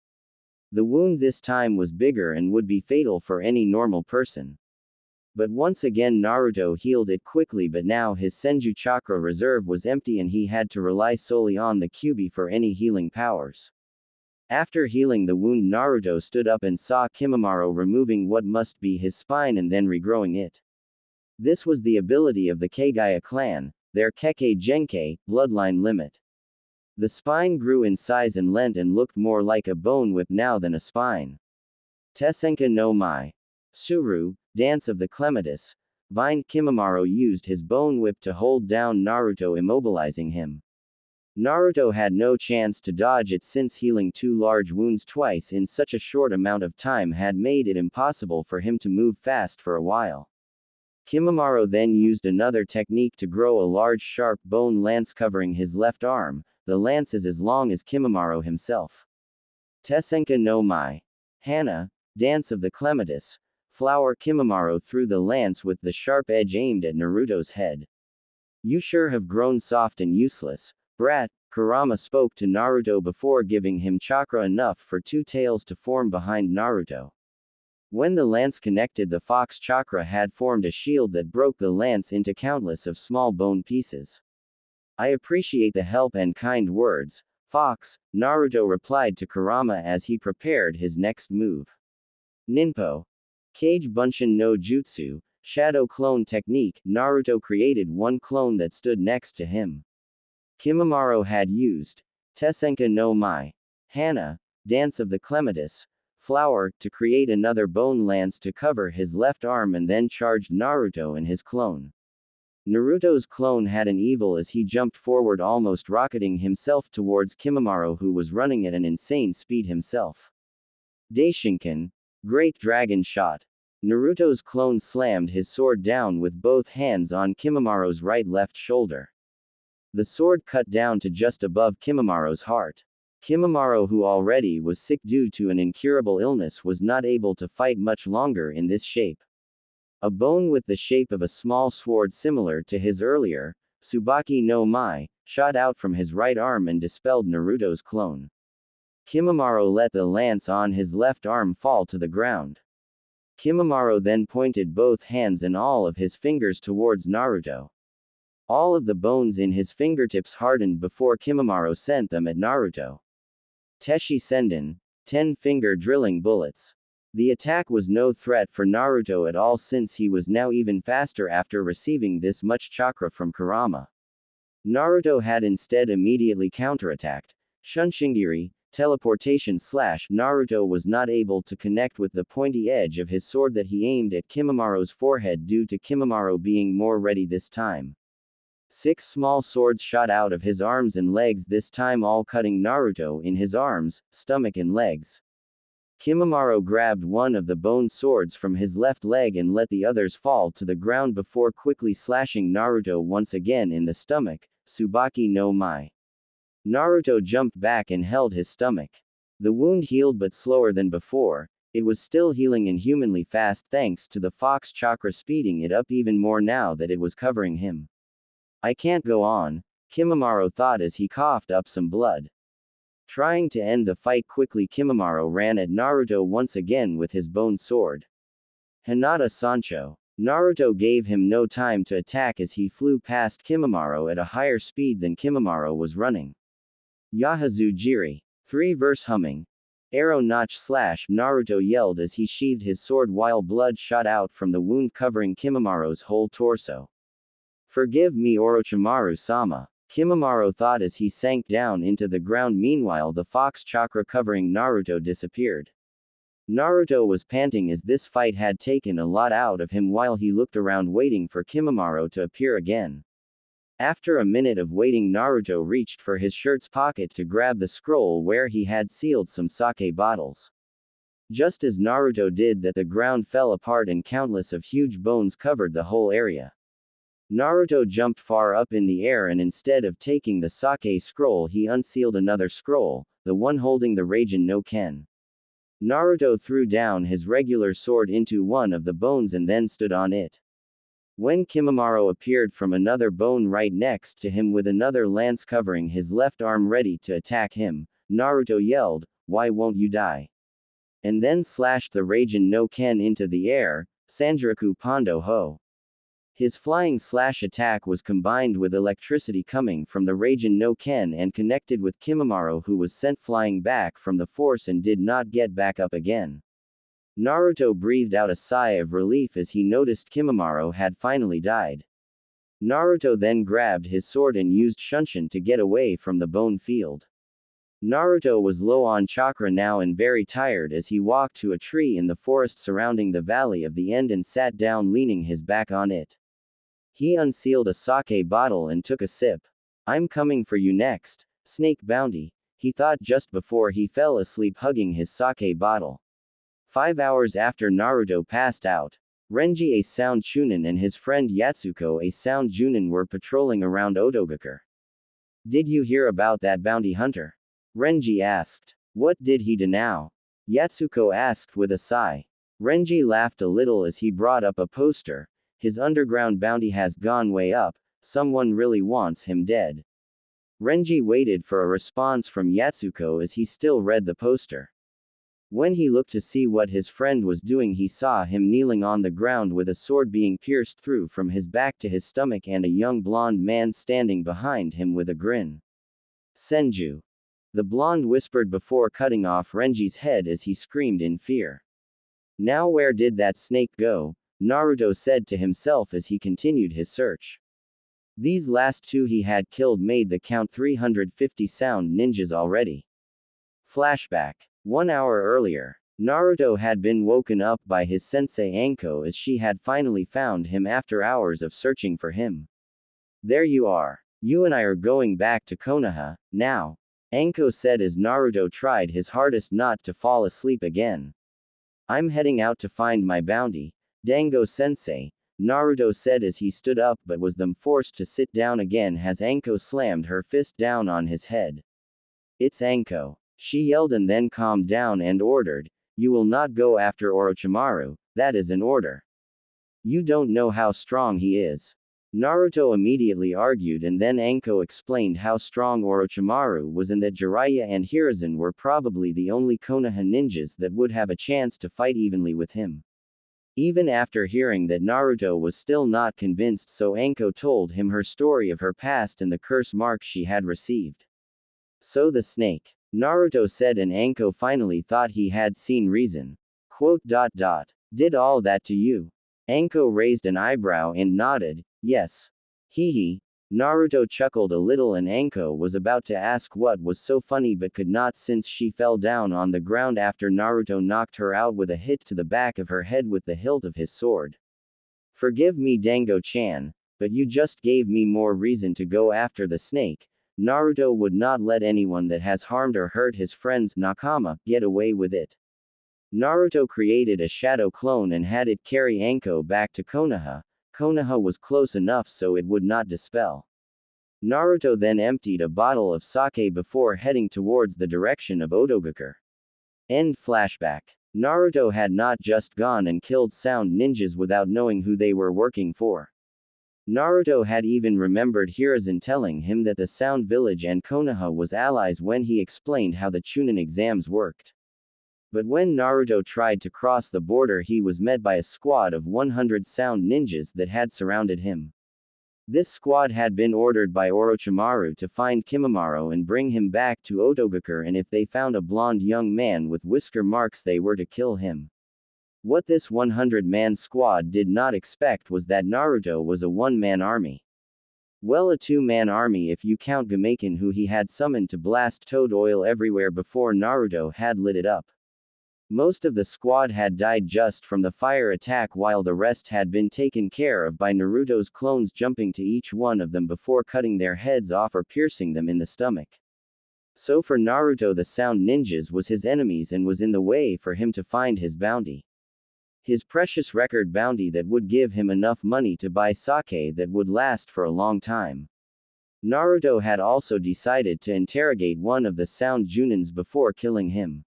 The wound this time was bigger and would be fatal for any normal person. But once again Naruto healed it quickly, but now his Senju chakra reserve was empty and he had to rely solely on the Kyuubi for any healing powers. After healing the wound, Naruto stood up and saw Kimimaro removing what must be his spine and then regrowing it. This was the ability of the Kagaya clan, their Kekkei Genkei, bloodline limit. The spine grew in size and length and looked more like a bone whip now than a spine. Tesenka no Mai. Suru, Dance of the Clematis. Vine. Kimimaro used his bone whip to hold down Naruto, immobilizing him. Naruto had no chance to dodge it since healing two large wounds twice in such a short amount of time had made it impossible for him to move fast for a while. Kimimaro then used another technique to grow a large sharp bone lance covering his left arm. The lance is as long as Kimimaro himself. Tesenka no Mai. Hana, Dance of the Clematis. Flower Kimimaro threw the lance with the sharp edge aimed at Naruto's head. You sure have grown soft and useless, brat, Kurama spoke to Naruto before giving him chakra enough for two tails to form behind Naruto. When the lance connected, the fox chakra had formed a shield that broke the lance into countless of small bone pieces. I appreciate the help and kind words, Fox, Naruto replied to Kurama as he prepared his next move. Ninpo. Kage Bunshin no Jutsu, Shadow Clone Technique, Naruto created one clone that stood next to him. Kimimaro had used Tesenka no Mai, Hana, Dance of the Clematis, Flower, to create another bone lance to cover his left arm and then charged Naruto and his clone. Naruto's clone had an evil as he jumped forward, almost rocketing himself towards Kimimaro, who was running at an insane speed himself. Daishinkan, Great Dragon Shot. Naruto's clone slammed his sword down with both hands on Kimimaro's right-left shoulder. The sword cut down to just above Kimimaro's heart. Kimimaro, who already was sick due to an incurable illness, was not able to fight much longer in this shape. A bone with the shape of a small sword similar to his earlier, Tsubaki no Mai, shot out from his right arm and dispelled Naruto's clone. Kimimaro let the lance on his left arm fall to the ground. Kimimaro then pointed both hands and all of his fingers towards Naruto. All of the bones in his fingertips hardened before Kimimaro sent them at Naruto. Teshi Senden, 10-finger drilling bullets. The attack was no threat for Naruto at all, since he was now even faster after receiving this much chakra from Kurama. Naruto had instead immediately counterattacked. Shunshinigiri, teleportation / Naruto was not able to connect with the pointy edge of his sword that he aimed at Kimimaro's forehead due to Kimimaro being more ready this time. 6 small swords shot out of his arms and legs, this time all cutting Naruto in his arms, stomach and legs. Kimimaro grabbed one of the bone swords from his left leg and let the others fall to the ground before quickly slashing Naruto once again in the stomach, Tsubaki no Mai. Naruto jumped back and held his stomach. The wound healed but slower than before. It was still healing inhumanly fast thanks to the fox chakra speeding it up even more now that it was covering him. I can't go on, Kimimaro thought as he coughed up some blood. Trying to end the fight quickly, Kimimaro ran at Naruto once again with his bone sword. Hinata Sancho. Naruto gave him no time to attack as he flew past Kimimaro at a higher speed than Kimimaro was running. Yahazu Jiri. 3-verse humming. Arrow notch / Naruto yelled as he sheathed his sword while blood shot out from the wound covering Kimimaro's whole torso. Forgive me, Orochimaru-sama, Kimimaro thought as he sank down into the ground. Meanwhile, the fox chakra covering Naruto disappeared. Naruto was panting as this fight had taken a lot out of him while he looked around waiting for Kimimaro to appear again. After a minute of waiting, Naruto reached for his shirt's pocket to grab the scroll where he had sealed some sake bottles. Just as Naruto did that, the ground fell apart and countless of huge bones covered the whole area. Naruto jumped far up in the air and instead of taking the sake scroll, he unsealed another scroll, the one holding the Raijin no Ken. Naruto threw down his regular sword into one of the bones and then stood on it. When Kimimaro appeared from another bone right next to him with another lance covering his left arm ready to attack him, Naruto yelled, "Why won't you die?" and then slashed the Raijin no Ken into the air, Sanjiraku Pondo Ho. His flying slash attack was combined with electricity coming from the Raijin no Ken and connected with Kimimaro, who was sent flying back from the force and did not get back up again. Naruto breathed out a sigh of relief as he noticed Kimimaro had finally died. Naruto then grabbed his sword and used Shunshin to get away from the bone field. Naruto was low on chakra now and very tired as he walked to a tree in the forest surrounding the Valley of the End and sat down leaning his back on it. He unsealed a sake bottle and took a sip. I'm coming for you next, Snake Bounty, he thought just before he fell asleep hugging his sake bottle. 5 hours after Naruto passed out, Renji a Sound Chunin and his friend Yatsuko a Sound Junin were patrolling around Otogakure. Did you hear about that bounty hunter? Renji asked. What did he do now? Yatsuko asked with a sigh. Renji laughed a little as he brought up a poster. His underground bounty has gone way up, someone really wants him dead. Renji waited for a response from Yatsuko as he still read the poster. When he looked to see what his friend was doing, he saw him kneeling on the ground with a sword being pierced through from his back to his stomach and a young blonde man standing behind him with a grin. Senju. The blonde whispered before cutting off Renji's head as he screamed in fear. Now where did that snake go? Naruto said to himself as he continued his search. These last two he had killed made the count 350 sound ninjas already. Flashback. 1 hour earlier, Naruto had been woken up by his sensei Anko as she had finally found him after hours of searching for him. There you are. You and I are going back to Konoha, now, Anko said as Naruto tried his hardest not to fall asleep again. I'm heading out to find my bounty, Dango-sensei, Naruto said as he stood up but was then forced to sit down again as Anko slammed her fist down on his head. It's Anko, she yelled and then calmed down and ordered, you will not go after Orochimaru, that is an order. You don't know how strong he is. Naruto immediately argued and then Anko explained how strong Orochimaru was and that Jiraiya and Hiruzen were probably the only Konoha ninjas that would have a chance to fight evenly with him. Even after hearing that, Naruto was still not convinced, so Anko told him her story of her past and the curse mark she had received. So the snake, Naruto said, and Anko finally thought he had seen reason. Did all that to you? Anko raised an eyebrow and nodded, yes. Hee. Naruto chuckled a little and Anko was about to ask what was so funny but could not since she fell down on the ground after Naruto knocked her out with a hit to the back of her head with the hilt of his sword. Forgive me Dango-chan, but you just gave me more reason to go after the snake. Naruto would not let anyone that has harmed or hurt his friends Nakama get away with it. Naruto created a shadow clone and had it carry Anko back to Konoha. Konoha was close enough so it would not dispel. Naruto then emptied a bottle of sake before heading towards the direction of Otogakure. End flashback. Naruto had not just gone and killed sound ninjas without knowing who they were working for. Naruto had even remembered Hiruzen telling him that the Sound Village and Konoha was allies when he explained how the Chunin exams worked. But when Naruto tried to cross the border, he was met by a squad of 100 sound ninjas that had surrounded him. This squad had been ordered by Orochimaru to find Kimimaro and bring him back to Otogakure, and if they found a blonde young man with whisker marks they were to kill him. What this 100-man squad did not expect was that Naruto was a one-man army. Well, a two-man army if you count Gamaken, who he had summoned to blast toad oil everywhere before Naruto had lit it up. Most of the squad had died just from the fire attack, while the rest had been taken care of by Naruto's clones jumping to each one of them before cutting their heads off or piercing them in the stomach. So for Naruto, the sound ninjas was his enemies and was in the way for him to find his bounty. His precious record bounty that would give him enough money to buy sake that would last for a long time. Naruto had also decided to interrogate one of the sound Junins before killing him.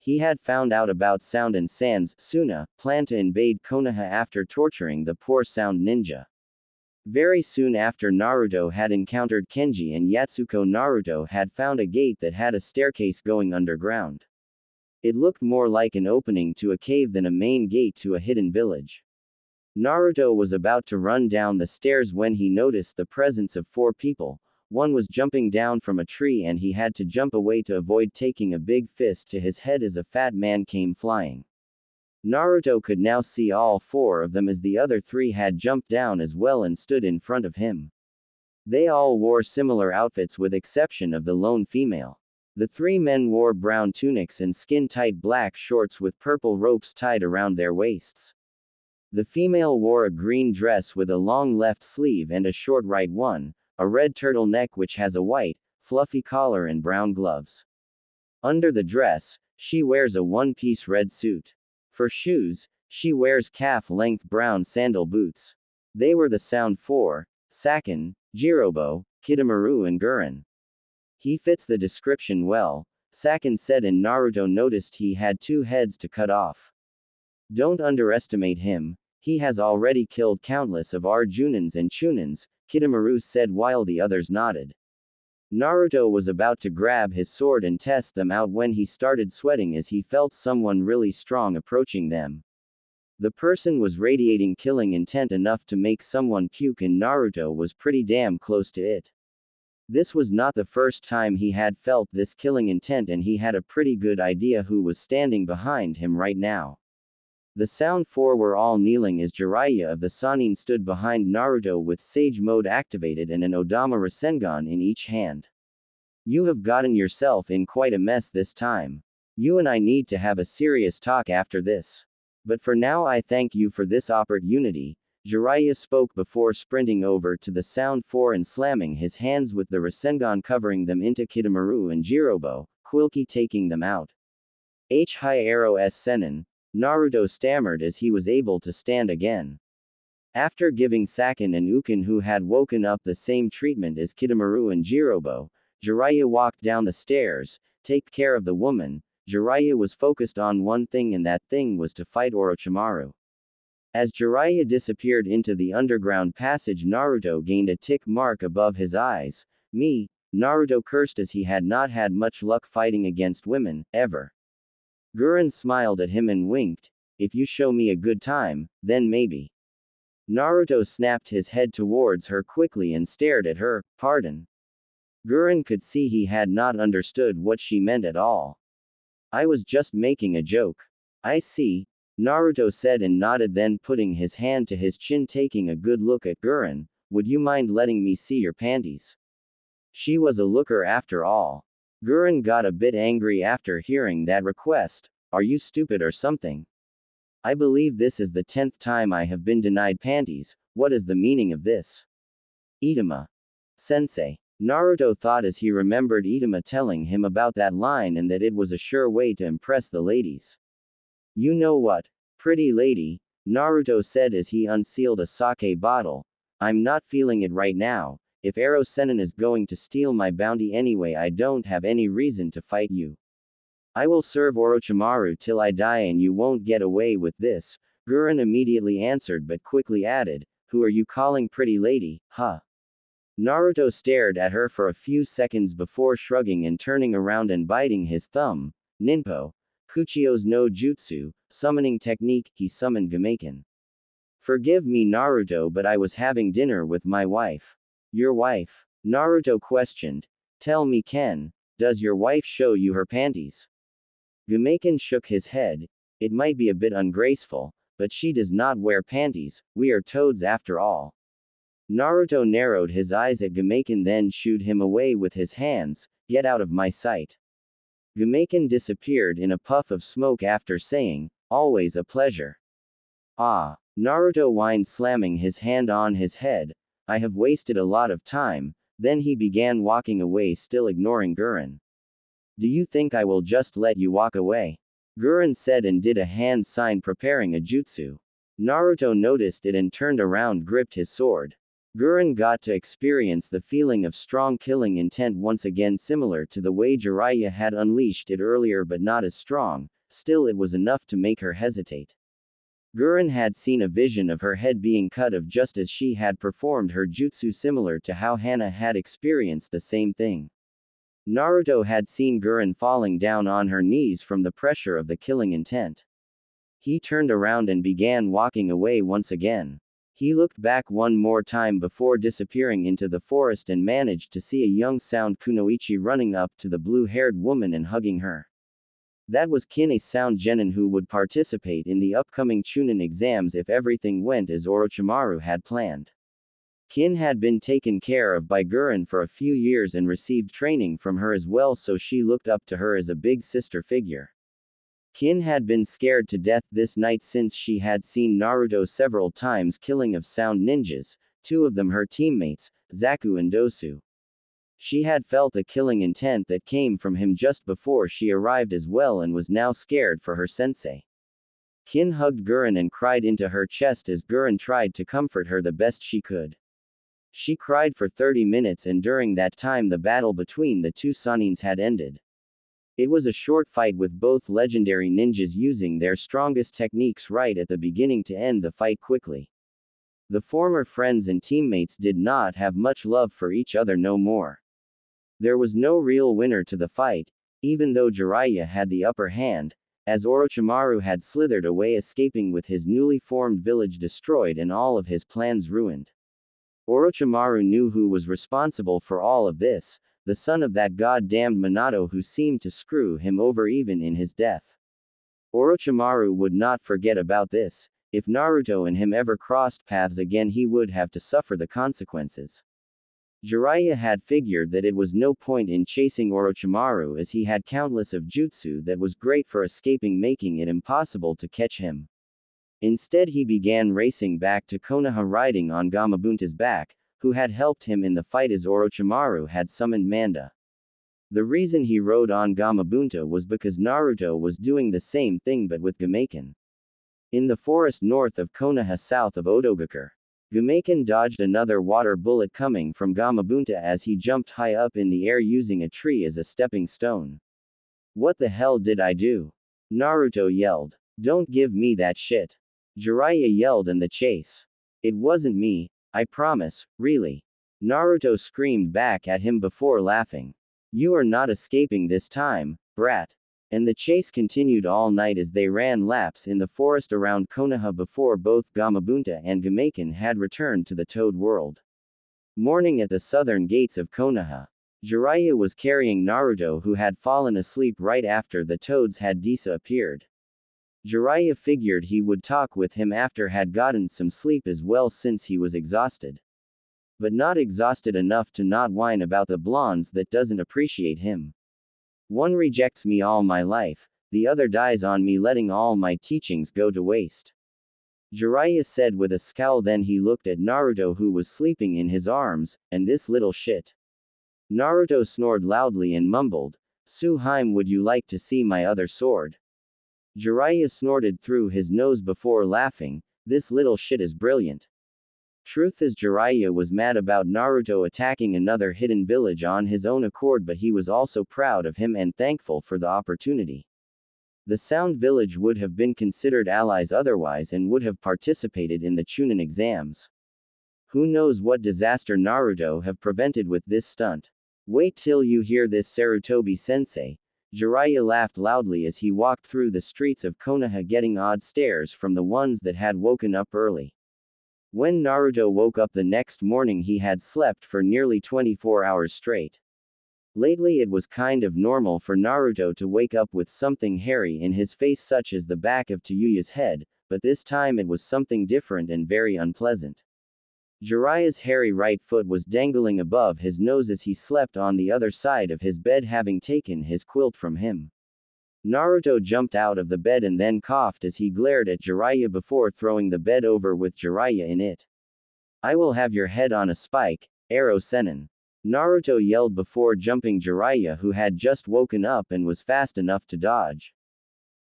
He had found out about Sound and Sans Suna plan to invade Konoha after torturing the poor Sound ninja. Very soon after Naruto had encountered Kenji and Yatsuko, Naruto had found a gate that had a staircase going underground. It looked more like an opening to a cave than a main gate to a hidden village. Naruto was about to run down the stairs when he noticed the presence of 4 people. One was jumping down from a tree and he had to jump away to avoid taking a big fist to his head as a fat man came flying. Naruto could now see all 4 of them as the other 3 had jumped down as well and stood in front of him. They all wore similar outfits with exception of the lone female. The 3 men wore brown tunics and skin-tight black shorts with purple ropes tied around their waists. The female wore a green dress with a long left sleeve and a short right one, a red turtleneck which has a white, fluffy collar and brown gloves. Under the dress, she wears a one-piece red suit. For shoes, she wears calf-length brown sandal boots. They were the Sound 4, Sakin, Jirobo, Kidomaru and Guren. He fits the description well, Sakin said, and Naruto noticed he had 2 heads to cut off. Don't underestimate him, he has already killed countless of our Junins and Chunins, Kidomaru said while the others nodded. Naruto was about to grab his sword and test them out when he started sweating as he felt someone really strong approaching them. The person was radiating killing intent enough to make someone puke, and Naruto was pretty damn close to it. This was not the first time he had felt this killing intent, and he had a pretty good idea who was standing behind him right now. The Sound Four were all kneeling as Jiraiya of the Sannin stood behind Naruto with Sage Mode activated and an Odama Rasengan in each hand. You have gotten yourself in quite a mess this time. You and I need to have a serious talk after this. But for now I thank you for this opportunity. Jiraiya spoke before sprinting over to the Sound Four and slamming his hands with the Rasengan covering them into Kidomaru and Jirobo, Quilky taking them out. High Arrow S Sennin, Naruto stammered as he was able to stand again. After giving Sakin and Ukin, who had woken up, the same treatment as Kidomaru and Jirobo, Jiraiya walked down the stairs. Take care of the woman. Jiraiya was focused on one thing, and that thing was to fight Orochimaru. As Jiraiya disappeared into the underground passage, Naruto gained a tick mark above his eyes. Me, Naruto cursed as he had not had much luck fighting against women, ever. Gurren smiled at him and winked. If you show me a good time, then maybe. Naruto snapped his head towards her quickly and stared at her. Pardon. Gurren could see he had not understood what she meant at all. I was just making a joke. I see, Naruto said and nodded, then putting his hand to his chin taking a good look at Gurren. Would you mind letting me see your panties? She was a looker after all. Gurren got a bit angry after hearing that request. Are you stupid or something? I believe this is the 10th time I have been denied panties. What is the meaning of this? Itama. Sensei. Naruto thought as he remembered Itama telling him about that line and that it was a sure way to impress the ladies. You know what, pretty lady, Naruto said as he unsealed a sake bottle. I'm not feeling it right now. If Arrow Sennin is going to steal my bounty anyway, I don't have any reason to fight you. I will serve Orochimaru till I die and you won't get away with this. Gurren immediately answered but quickly added, who are you calling pretty lady, huh? Naruto stared at her for a few seconds before shrugging and turning around and biting his thumb. Ninpo. Kuchio's no jutsu, summoning technique, he summoned Gameiken. Forgive me Naruto, but I was having dinner with my wife. Your wife? Naruto questioned. Tell me Ken, does your wife show you her panties? Gameiken shook his head. It might be a bit ungraceful, but she does not wear panties, we are toads after all. Naruto narrowed his eyes at Gameiken then shooed him away with his hands. Get out of my sight. Gameiken disappeared in a puff of smoke after saying, always a pleasure. Ah, Naruto whined, slamming his hand on his head. I have wasted a lot of time. Then he began walking away, still ignoring Gurren. Do you think I will just let you walk away? Gurren said and did a hand sign preparing a jutsu. Naruto noticed it and turned around, gripped his sword. Gurren got to experience the feeling of strong killing intent once again, similar to the way Jiraiya had unleashed it earlier, but not as strong. Still, it was enough to make her hesitate. Gurren had seen a vision of her head being cut off just as she had performed her jutsu, similar to how Hana had experienced the same thing. Naruto had seen Gurren falling down on her knees from the pressure of the killing intent. He turned around and began walking away once again. He looked back one more time before disappearing into the forest and managed to see a young Sound Kunoichi running up to the blue-haired woman and hugging her. That was Kin, a Sound Genin who would participate in the upcoming Chunin exams if everything went as Orochimaru had planned. Kin had been taken care of by Gurren for a few years and received training from her as well, so she looked up to her as a big sister figure. Kin had been scared to death this night since she had seen Naruto several times killing of Sound ninjas, two of them her teammates, Zaku and Dosu. She had felt the killing intent that came from him just before she arrived as well and was now scared for her sensei. Kin hugged Gurren and cried into her chest as Gurren tried to comfort her the best she could. She cried for 30 minutes, and during that time the battle between the two Sannins had ended. It was a short fight with both legendary ninjas using their strongest techniques right at the beginning to end the fight quickly. The former friends and teammates did not have much love for each other no more. There was no real winner to the fight, even though Jiraiya had the upper hand, as Orochimaru had slithered away, escaping with his newly formed village destroyed and all of his plans ruined. Orochimaru knew who was responsible for all of this, the son of that goddamned Minato who seemed to screw him over even in his death. Orochimaru would not forget about this. If Naruto and him ever crossed paths again, he would have to suffer the consequences. Jiraiya had figured that it was no point in chasing Orochimaru as he had countless of jutsu that was great for escaping, making it impossible to catch him. Instead, he began racing back to Konoha riding on Gamabunta's back, who had helped him in the fight as Orochimaru had summoned Manda. The reason he rode on Gamabunta was because Naruto was doing the same thing but with Gameiken. In the forest north of Konoha south of Odogakure, Gameiken dodged another water bullet coming from Gamabunta as he jumped high up in the air using a tree as a stepping stone. "What the hell did I do?" Naruto yelled. "Don't give me that shit." Jiraiya yelled in the chase. "It wasn't me, I promise, really." Naruto screamed back at him before laughing. "You are not escaping this time, brat." And the chase continued all night as they ran laps in the forest around Konoha before both Gamabunta and Gameiken had returned to the Toad World. Morning at the southern gates of Konoha. Jiraiya was carrying Naruto, who had fallen asleep right after the toads had disappeared. Jiraiya figured he would talk with him after had gotten some sleep as well since he was exhausted. But not exhausted enough to not whine about the blondes that doesn't appreciate him. One rejects me all my life, the other dies on me, letting all my teachings go to waste. Jiraiya said with a scowl. Then he looked at Naruto, who was sleeping in his arms, and this little shit. Naruto snored loudly and mumbled, "Suheim, would you like to see my other sword?" Jiraiya snorted through his nose before laughing, "This little shit is brilliant." Truth is, Jiraiya was mad about Naruto attacking another hidden village on his own accord, but he was also proud of him and thankful for the opportunity. The Sound Village would have been considered allies otherwise and would have participated in the Chunin exams. Who knows what disaster Naruto have prevented with this stunt. "Wait till you hear this, Sarutobi-sensei." Jiraiya laughed loudly as he walked through the streets of Konoha, getting odd stares from the ones that had woken up early. When Naruto woke up the next morning, he had slept for nearly 24 hours straight. Lately it was kind of normal for Naruto to wake up with something hairy in his face, such as the back of Tayuya's head, but this time it was something different and very unpleasant. Jiraiya's hairy right foot was dangling above his nose as he slept on the other side of his bed, having taken his quilt from him. Naruto jumped out of the bed and then coughed as he glared at Jiraiya before throwing the bed over with Jiraiya in it. "I will have your head on a spike, Arrow Sennin." Naruto yelled before jumping Jiraiya, who had just woken up and was fast enough to dodge.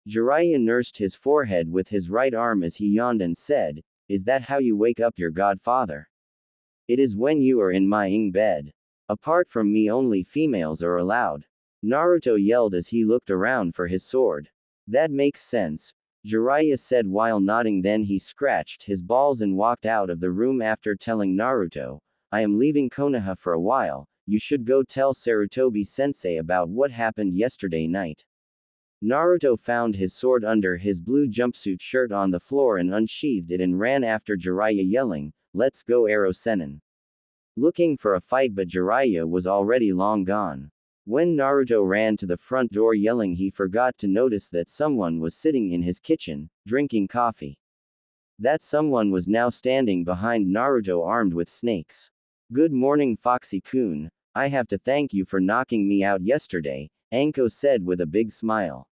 Jiraiya nursed his forehead with his right arm as he yawned and said, "Is that how you wake up your godfather?" "It is when you are in my bed. Apart from me, only females are allowed." Naruto yelled as he looked around for his sword. "That makes sense," Jiraiya said while nodding. Then he scratched his balls and walked out of the room after telling Naruto, "I am leaving Konoha for a while, you should go tell Sarutobi-sensei about what happened yesterday night." Naruto found his sword under his blue jumpsuit shirt on the floor and unsheathed it and ran after Jiraiya, yelling, "Let's go, Arrow Sennin." Looking for a fight, but Jiraiya was already long gone. When Naruto ran to the front door yelling, he forgot to notice that someone was sitting in his kitchen, drinking coffee. That someone was now standing behind Naruto armed with snakes. "Good morning, Foxy-kun. I have to thank you for knocking me out yesterday," Anko said with a big smile.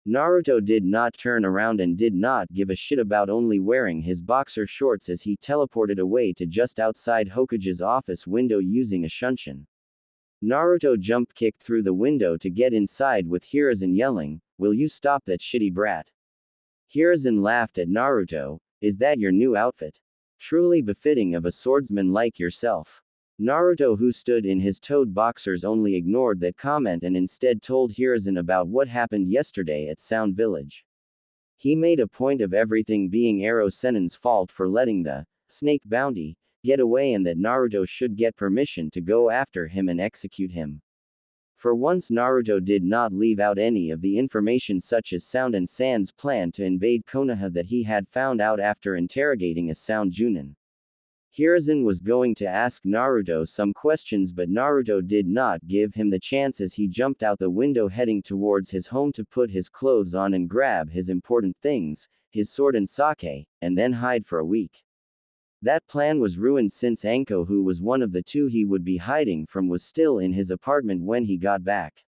Naruto did not turn around and did not give a shit about only wearing his boxer shorts as he teleported away to just outside Hokage's office window using a shunshin. Naruto jump-kicked through the window to get inside with Hiruzen yelling, "Will you stop that shitty brat?" Hiruzen laughed at Naruto, "Is that your new outfit? Truly befitting of a swordsman like yourself." Naruto, who stood in his toad boxers, only ignored that comment and instead told Hiruzen about what happened yesterday at Sound Village. He made a point of everything being Arrow Sennin's fault for letting the snake bounty get away and that Naruto should get permission to go after him and execute him. For once, Naruto did not leave out any of the information, such as Sound and Sand's plan to invade Konoha that he had found out after interrogating a Sound Junin. Hiruzen was going to ask Naruto some questions, but Naruto did not give him the chance as he jumped out the window heading towards his home to put his clothes on and grab his important things, his sword and sake, and then hide for a week. That plan was ruined since Anko, who was one of the two he would be hiding from, was still in his apartment when he got back.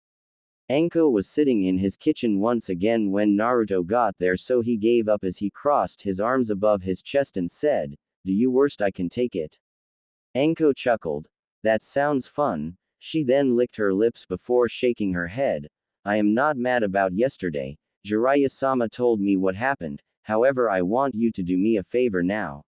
Anko was sitting in his kitchen once again when Naruto got there, so he gave up as he crossed his arms above his chest and said, "Do you worst, I can take it." Anko chuckled. "That sounds fun." She then licked her lips before shaking her head. "I am not mad about yesterday. Jiraiya-sama told me what happened, however I want you to do me a favor now."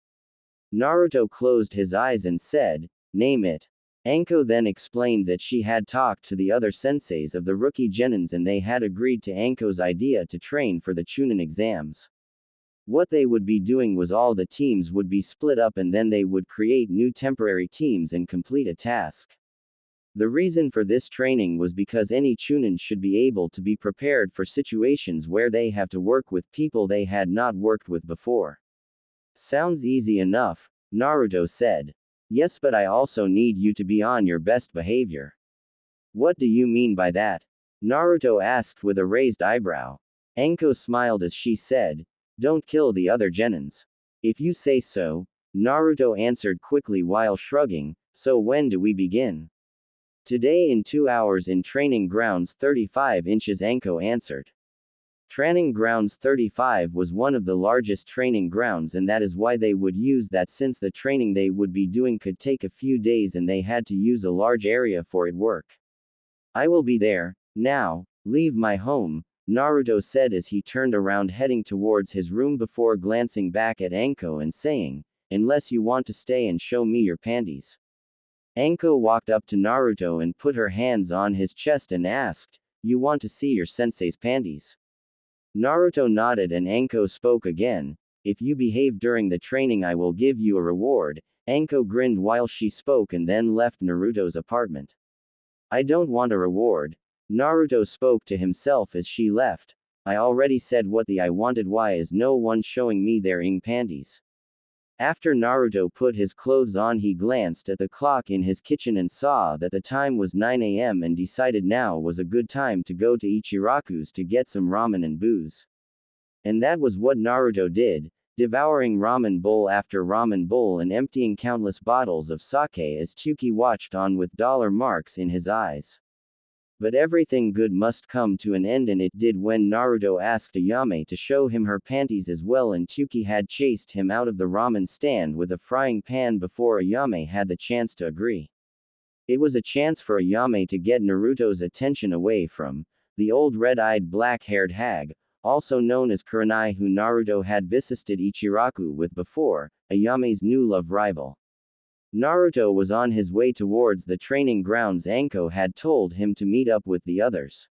Naruto closed his eyes and said, "Name it." Anko then explained that she had talked to the other senseis of the rookie genins and they had agreed to Anko's idea to train for the Chunin exams. What they would be doing was all the teams would be split up and then they would create new temporary teams and complete a task. The reason for this training was because any Chunin should be able to be prepared for situations where they have to work with people they had not worked with before. "Sounds easy enough," Naruto said. "Yes, but I also need you to be on your best behavior." "What do you mean by that?" Naruto asked with a raised eyebrow. Anko smiled as she said, "Don't kill the other genins." "If you say so," Naruto answered quickly while shrugging. "So when do we begin?" "Today in 2 hours in Training Grounds 35 inches," Anko answered. Training Grounds 35 was one of the largest training grounds, and that is why they would use that, since the training they would be doing could take a few days and they had to use a large area for it work. "I will be there. Now, leave my home," Naruto said as he turned around heading towards his room before glancing back at Anko and saying, "Unless you want to stay and show me your panties." Anko walked up to Naruto and put her hands on his chest and asked, "You want to see your sensei's panties?" Naruto nodded and Anko spoke again, "If you behave during the training I will give you a reward." Anko grinned while she spoke and then left Naruto's apartment. "I don't want a reward," Naruto spoke to himself as she left. "I already said what I wanted, why is no one showing me their panties?" After Naruto put his clothes on, he glanced at the clock in his kitchen and saw that the time was 9 a.m. and decided now was a good time to go to Ichiraku's to get some ramen and booze. And that was what Naruto did, devouring ramen bowl after ramen bowl and emptying countless bottles of sake as Tuki watched on with dollar marks in his eyes. But everything good must come to an end, and it did when Naruto asked Ayame to show him her panties as well, and Tuki had chased him out of the ramen stand with a frying pan before Ayame had the chance to agree. It was a chance for Ayame to get Naruto's attention away from the old red-eyed black-haired hag, also known as Kurenai, who Naruto had visited Ichiraku with before, Ayame's new love rival. Naruto was on his way towards the training grounds Anko had told him to meet up with the others.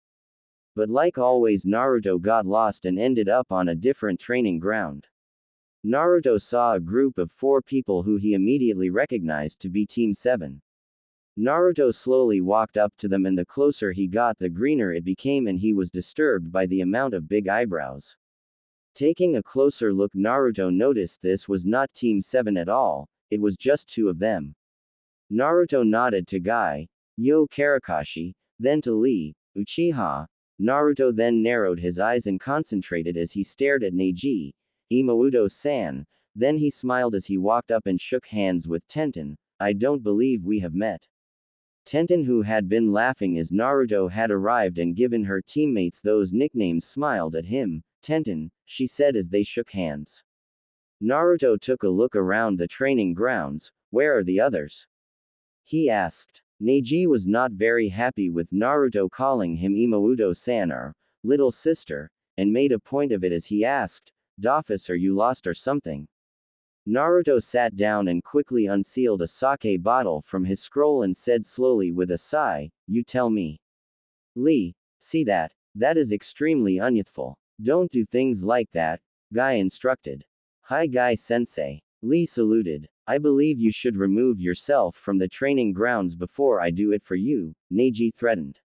But like always, Naruto got lost and ended up on a different training ground. Naruto saw a group of 4 people who he immediately recognized to be Team 7. Naruto slowly walked up to them, and the closer he got the greener it became, and he was disturbed by the amount of big eyebrows. Taking a closer look, Naruto noticed this was not Team 7 at all. It was just 2 of them. Naruto nodded to Guy, Yo Karakashi, then to Lee, Uchiha. Naruto then narrowed his eyes and concentrated as he stared at Neji, Imouto-san. Then he smiled as he walked up and shook hands with Tenten. "I don't believe we have met." Tenten, who had been laughing as Naruto had arrived and given her teammates those nicknames, smiled at him. "Tenten," she said as they shook hands. Naruto took a look around the training grounds. "Where are the others?" he asked. Neji was not very happy with Naruto calling him Imouto-san, or little sister, and made a point of it as he asked, "Dofus, are you lost or something?" Naruto sat down and quickly unsealed a sake bottle from his scroll and said slowly with a sigh, "You tell me." Lee, see that? That is extremely unyouthful. Don't do things like that, Guy instructed. Hi Guy sensei. Lee saluted. I believe you should remove yourself from the training grounds before I do it for you, Neji threatened.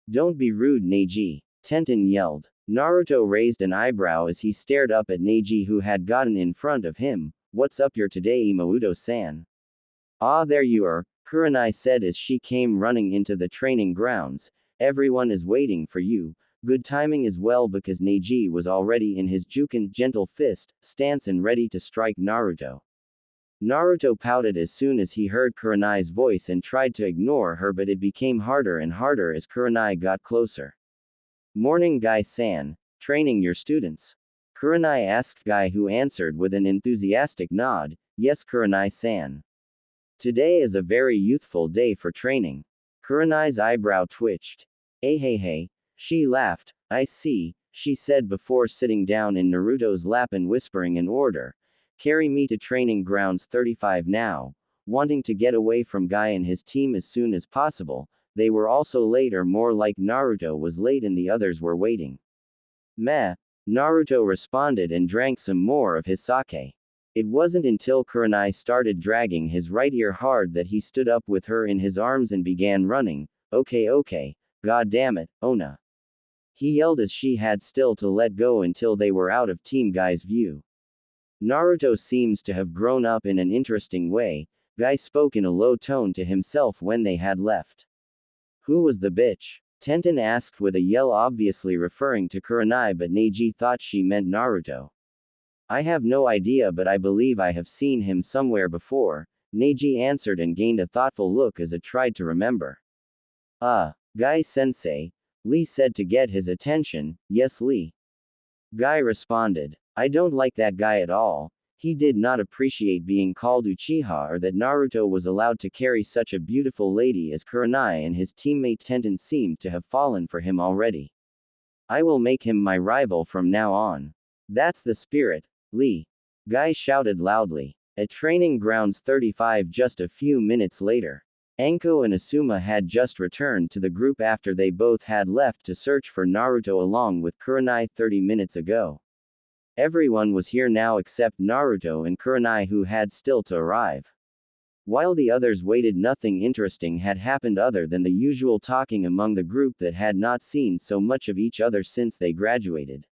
Don't be rude Neji, Tenten yelled. Naruto raised an eyebrow as he stared up at Neji who had gotten in front of him. What's up your today Imauto-san? Ah there you are, Kurenai said as she came running into the training grounds. Everyone is waiting for you. Good timing as well because Neji was already in his Juken gentle fist stance and ready to strike Naruto. Naruto pouted as soon as he heard Kurenai's voice and tried to ignore her, but it became harder and harder as Kurenai got closer. Morning Guy-san, training your students? Kurenai asked Guy, who answered with an enthusiastic nod, yes Kurenai-san. Today is a very youthful day for training. Kurenai's eyebrow twitched. Hey, she laughed. I see, she said before sitting down in Naruto's lap and whispering an order. Carry me to training grounds 35 now. Wanting to get away from Guy and his team as soon as possible, they were also late, or more like Naruto was late and the others were waiting. Meh, Naruto responded and drank some more of his sake. It wasn't until Kurenai started dragging his right ear hard that he stood up with her in his arms and began running. Okay, god damn it, Ona. He yelled as she had still to let go until they were out of Team Guy's view. Naruto seems to have grown up in an interesting way, Guy spoke in a low tone to himself when they had left. Who was the bitch? Tenten asked with a yell, obviously referring to Kurenai, but Neji thought she meant Naruto. I have no idea, but I believe I have seen him somewhere before, Neji answered and gained a thoughtful look as it tried to remember. Guy-sensei, Lee said to get his attention. Yes Lee. Guy responded. I don't like that guy at all. He did not appreciate being called Uchiha or that Naruto was allowed to carry such a beautiful lady as Kurenai, and his teammate Tenten seemed to have fallen for him already. I will make him my rival from now on. That's the spirit, Lee. Guy shouted loudly. At training grounds 35 just a few minutes later, Anko and Asuma had just returned to the group after they both had left to search for Naruto along with Kurenai 30 minutes ago. Everyone was here now except Naruto and Kurenai, who had still to arrive. While the others waited, nothing interesting had happened other than the usual talking among the group that had not seen so much of each other since they graduated.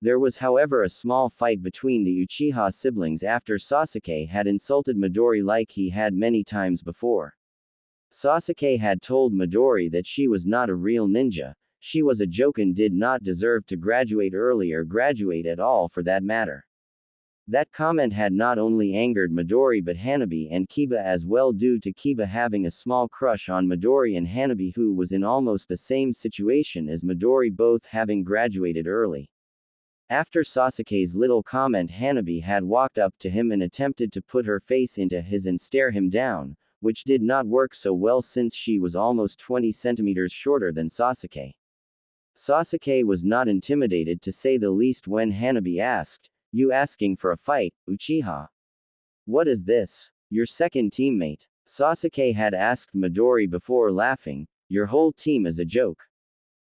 There was however a small fight between the Uchiha siblings after Sasuke had insulted Midori like he had many times before. Sasuke had told Midori that she was not a real ninja, she was a joke and did not deserve to graduate early or graduate at all for that matter. That comment had not only angered Midori but Hanabi and Kiba as well, due to Kiba having a small crush on Midori and Hanabi, who was in almost the same situation as Midori, both having graduated early. After Sasuke's little comment, Hanabi had walked up to him and attempted to put her face into his and stare him down, which did not work so well since she was almost 20 centimeters shorter than Sasuke. Sasuke was not intimidated, to say the least, when Hanabi asked, "You asking for a fight, Uchiha? What is this? Your second teammate?" Sasuke had asked Midori before, laughing, "Your whole team is a joke."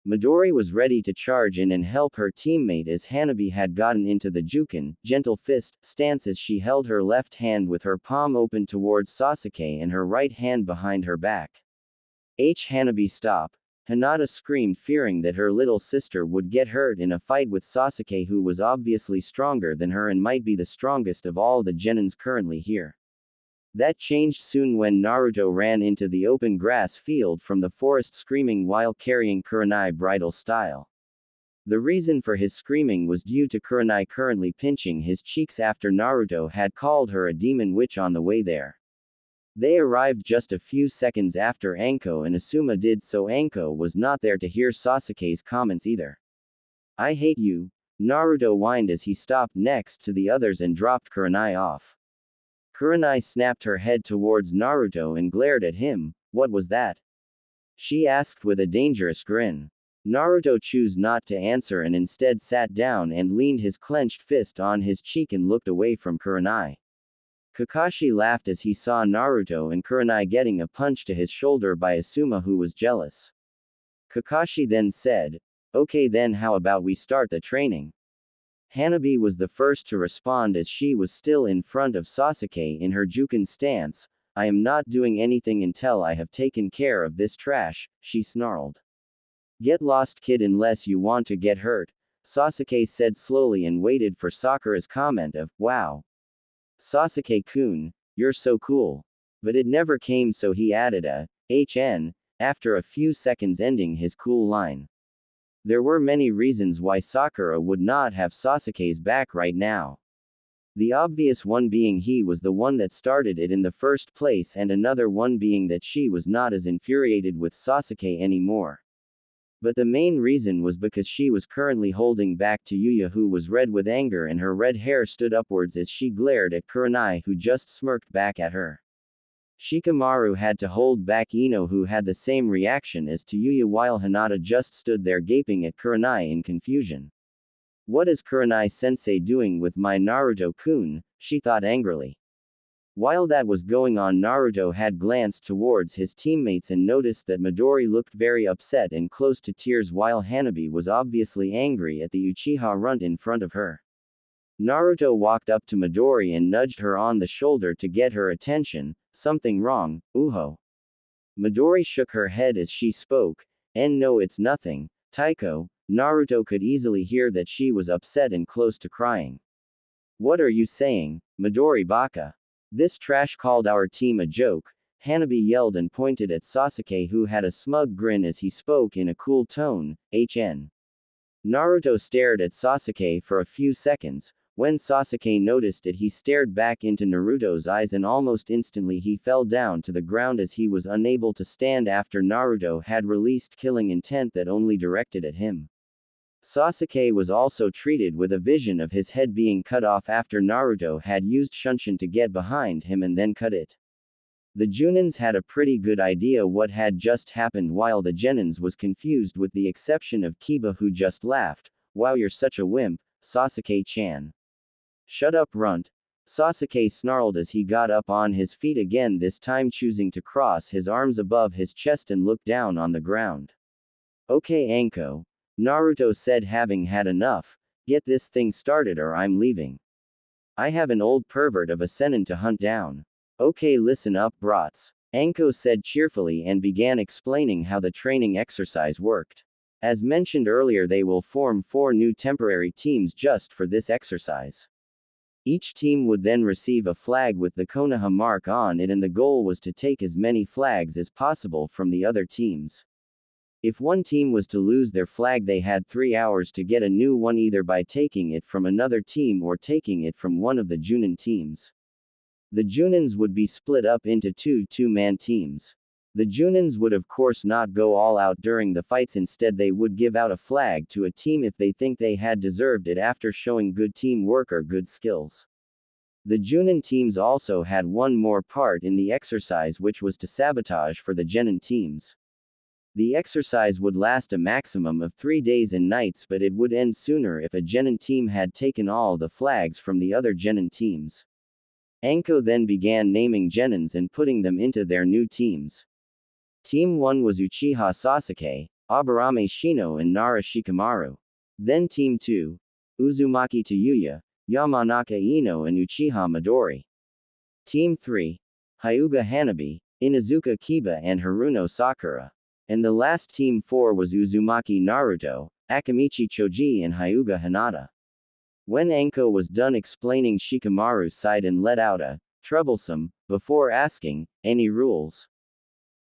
Midori was ready to charge in and help her teammate as Hanabi had gotten into the Juken, gentle fist, stance as she held her left hand with her palm open towards Sasuke and her right hand behind her back. Hanabi, stop. Hinata screamed, fearing that her little sister would get hurt in a fight with Sasuke, who was obviously stronger than her and might be the strongest of all the genins currently here. That changed soon when Naruto ran into the open grass field from the forest screaming while carrying Kurenai bridal style. The reason for his screaming was due to Kurenai currently pinching his cheeks after Naruto had called her a demon witch on the way there. They arrived just a few seconds after Anko and Asuma did, so Anko was not there to hear Sasuke's comments either. I hate you, Naruto whined as he stopped next to the others and dropped Kurenai off. Kurenai snapped her head towards Naruto and glared at him. What was that? She asked with a dangerous grin. Naruto chose not to answer and instead sat down and leaned his clenched fist on his cheek and looked away from Kurenai. Kakashi laughed as he saw Naruto and Kurenai getting a punch to his shoulder by Asuma, who was jealous. Kakashi then said, "Okay then, how about we start the training?" Hanabi was the first to respond as she was still in front of Sasuke in her Jukin stance. "I am not doing anything until I have taken care of this trash," she snarled. "Get lost, kid, unless you want to get hurt," Sasuke said slowly and waited for Sakura's comment of, "Wow. Sasuke-kun, you're so cool." But it never came, so he added a HN after a few seconds, ending his cool line. There were many reasons why Sakura would not have Sasuke's back right now. The obvious one being he was the one that started it in the first place, and another one being that she was not as infuriated with Sasuke anymore. But the main reason was because she was currently holding back to Yuya, who was red with anger and her red hair stood upwards as she glared at Kurenai, who just smirked back at her. Shikamaru had to hold back Ino, who had the same reaction as to Yuya, while Hinata just stood there gaping at Kurenai in confusion. "What is Kurenai-sensei doing with my Naruto-kun?" she thought angrily. While that was going on, Naruto had glanced towards his teammates and noticed that Midori looked very upset and close to tears, while Hanabi was obviously angry at the Uchiha runt in front of her. Naruto walked up to Midori and nudged her on the shoulder to get her attention. "Something wrong, Uho?" Midori shook her head as she spoke. "No, it's nothing, Taiko." Naruto could easily hear that she was upset and close to crying. "What are you saying, Midori baka? This trash called our team a joke." Hanabi yelled and pointed at Sasuke, who had a smug grin as he spoke in a cool tone. "HN." Naruto stared at Sasuke for a few seconds. When Sasuke noticed it, he stared back into Naruto's eyes and almost instantly he fell down to the ground as he was unable to stand after Naruto had released killing intent that only directed at him. Sasuke was also treated with a vision of his head being cut off after Naruto had used Shunshin to get behind him and then cut it. The Junins had a pretty good idea what had just happened, while the Genins was confused, with the exception of Kiba, who just laughed. "Wow, you're such a wimp, Sasuke-chan." "Shut up, runt." Sasuke snarled as he got up on his feet again, this time choosing to cross his arms above his chest and look down on the ground. "Okay, Anko," Naruto said, having had enough. "Get this thing started or I'm leaving. I have an old pervert of a Sennin to hunt down." "Okay, listen up, brats," Anko said cheerfully and began explaining how the training exercise worked. As mentioned earlier, they will form 4 new temporary teams just for this exercise. Each team would then receive a flag with the Konoha mark on it, and the goal was to take as many flags as possible from the other teams. If one team was to lose their flag, they had 3 hours to get a new one, either by taking it from another team or taking it from one of the Junin teams. The Junins would be split up into 2 two-man teams. The Junins would of course not go all out during the fights, instead they would give out a flag to a team if they think they had deserved it after showing good teamwork or good skills. The Junin teams also had one more part in the exercise, which was to sabotage for the Genin teams. The exercise would last a maximum of 3 days and nights, but it would end sooner if a Genin team had taken all the flags from the other Genin teams. Anko then began naming Genins and putting them into their new teams. Team 1 was Uchiha Sasuke, Aburame Shino and Nara Shikamaru. Then Team 2, Uzumaki Yuya, Yamanaka Ino and Uchiha Midori. Team 3, Hyuga Hanabi, Inuzuka Kiba and Haruno Sakura. And the last Team 4 was Uzumaki Naruto, Akamichi Choji and Hyuga Hinata. When Anko was done explaining, Shikamaru sighed and let out a troublesome before asking, "Any rules?"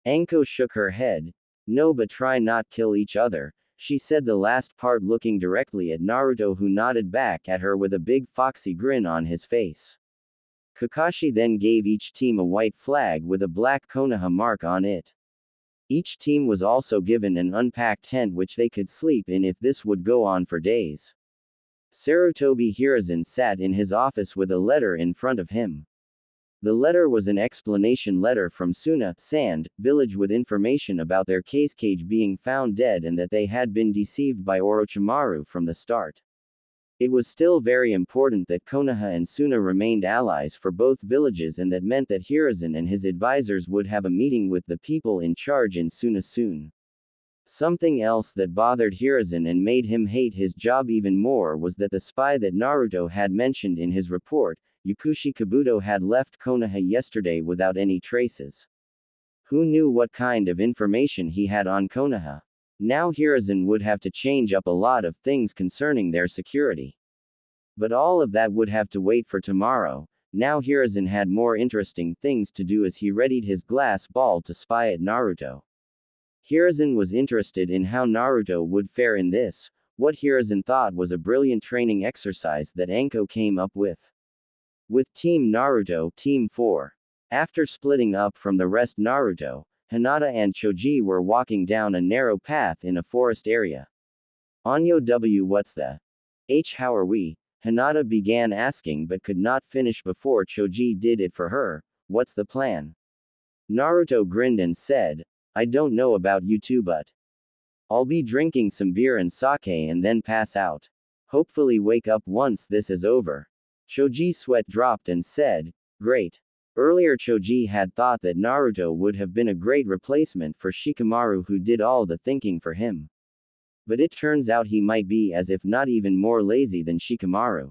Anko shook her head. "No, but try not kill each other," she said, the last part looking directly at Naruto, who nodded back at her with a big foxy grin on his face. Kakashi then gave each team a white flag with a black Konoha mark on it. Each team was also given an unpacked tent which they could sleep in if this would go on for days. Sarutobi Hiruzen sat in his office with a letter in front of him. The letter was an explanation letter from Suna, Sand, village with information about their cage being found dead and that they had been deceived by Orochimaru from the start. It was still very important that Konoha and Suna remained allies for both villages, and that meant that Hiruzen and his advisors would have a meeting with the people in charge in Suna soon. Something else that bothered Hiruzen and made him hate his job even more was that the spy that Naruto had mentioned in his report, Yukushi Kabuto, had left Konoha yesterday without any traces. Who knew what kind of information he had on Konoha? Now Hiruzen would have to change up a lot of things concerning their security. But all of that would have to wait for tomorrow. Now Hiruzen had more interesting things to do as he readied his glass ball to spy at Naruto. Hiruzen was interested in how Naruto would fare in this, what Hiruzen thought was a brilliant training exercise that Anko came up with. With Team Naruto, Team 4. After splitting up from the rest, Naruto, Hinata and Choji were walking down a narrow path in a forest area. Anyo W, what's the how are we? Hinata began asking but could not finish before Choji did it for her. What's the plan? Naruto grinned and said, I don't know about you two, but I'll be drinking some beer and sake and then pass out. Hopefully wake up once this is over. Choji's sweat dropped and said, great. Earlier Choji had thought that Naruto would have been a great replacement for Shikamaru, who did all the thinking for him. But it turns out he might be as if not even more lazy than Shikamaru.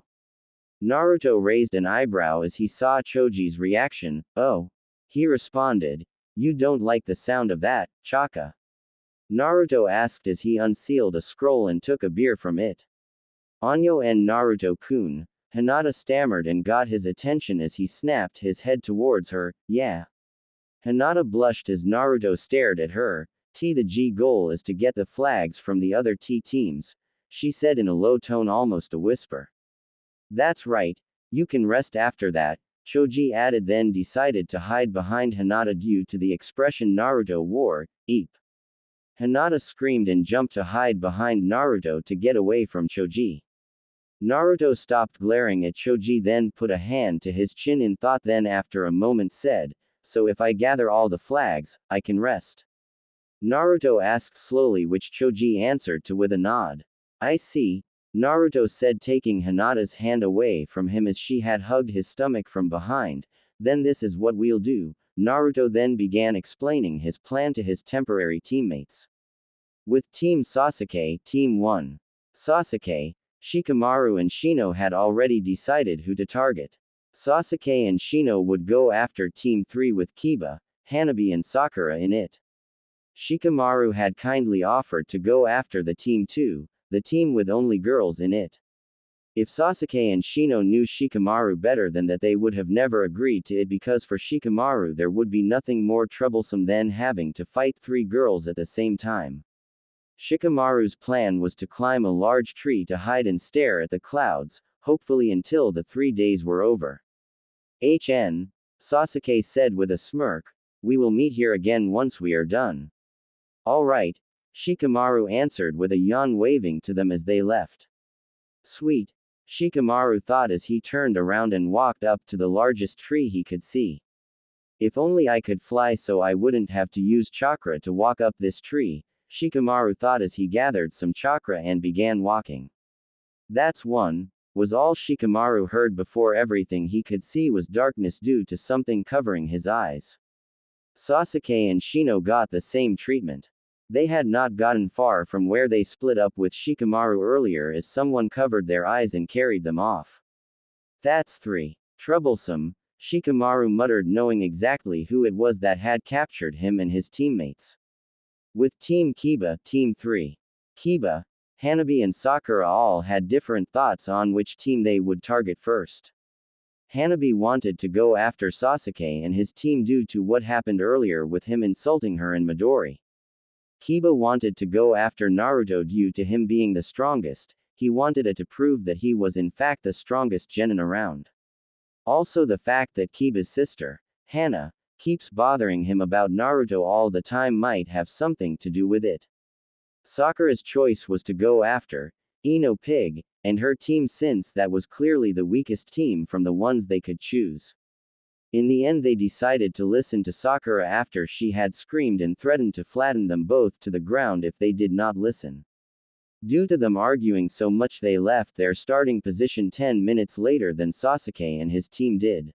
Naruto raised an eyebrow as he saw Choji's reaction. Oh. He responded, you don't like the sound of that, Chaka? Naruto asked as he unsealed a scroll and took a beer from it. Anyo and Naruto-kun, Hinata stammered and got his attention as he snapped his head towards her. Yeah. Hinata blushed as Naruto stared at her. The G goal is to get the flags from the other T teams, she said in a low tone, almost a whisper. That's right, you can rest after that, Choji added, then decided to hide behind Hinata due to the expression Naruto wore. Eep. Hinata screamed and jumped to hide behind Naruto to get away from Choji. Naruto stopped glaring at Choji, then put a hand to his chin in thought, then after a moment said, so if I gather all the flags, I can rest? Naruto asked slowly, which Choji answered to with a nod. I see, Naruto said, taking Hinata's hand away from him as she had hugged his stomach from behind. Then this is what we'll do. Naruto then began explaining his plan to his temporary teammates. With Team Sasuke, Team 1. Sasuke, Shikamaru and Shino had already decided who to target. Sasuke and Shino would go after Team 3 with Kiba, Hanabi and Sakura in it. Shikamaru had kindly offered to go after the Team 2, the team with only girls in it. If Sasuke and Shino knew Shikamaru better than that, they would have never agreed to it, because for Shikamaru there would be nothing more troublesome than having to fight 3 girls at the same time. Shikamaru's plan was to climb a large tree to hide and stare at the clouds, hopefully until the 3 days were over. Sasuke said with a smirk, we will meet here again once we are done. All right, Shikamaru answered with a yawn, waving to them as they left. Sweet, Shikamaru thought as he turned around and walked up to the largest tree he could see. If only I could fly so I wouldn't have to use chakra to walk up this tree, Shikamaru thought as he gathered some chakra and began walking. That's one, was all Shikamaru heard before everything he could see was darkness due to something covering his eyes. Sasuke and Shino got the same treatment. They had not gotten far from where they split up with Shikamaru earlier as someone covered their eyes and carried them off. That's 3. Troublesome, Shikamaru muttered, knowing exactly who it was that had captured him and his teammates. With Team Kiba, Team 3. Kiba, Hanabi and Sakura all had different thoughts on which team they would target first. Hanabi wanted to go after Sasuke and his team due to what happened earlier with him insulting her and Midori. Kiba wanted to go after Naruto due to him being the strongest. He wanted it to prove that he was in fact the strongest genin around. Also the fact that Kiba's sister, Hana, keeps bothering him about Naruto all the time might have something to do with it. Sakura's choice was to go after Ino Pig and her team, since that was clearly the weakest team from the ones they could choose. In the end, they decided to listen to Sakura after she had screamed and threatened to flatten them both to the ground if they did not listen. Due to them arguing so much, they left their starting position 10 minutes later than Sasuke and his team did.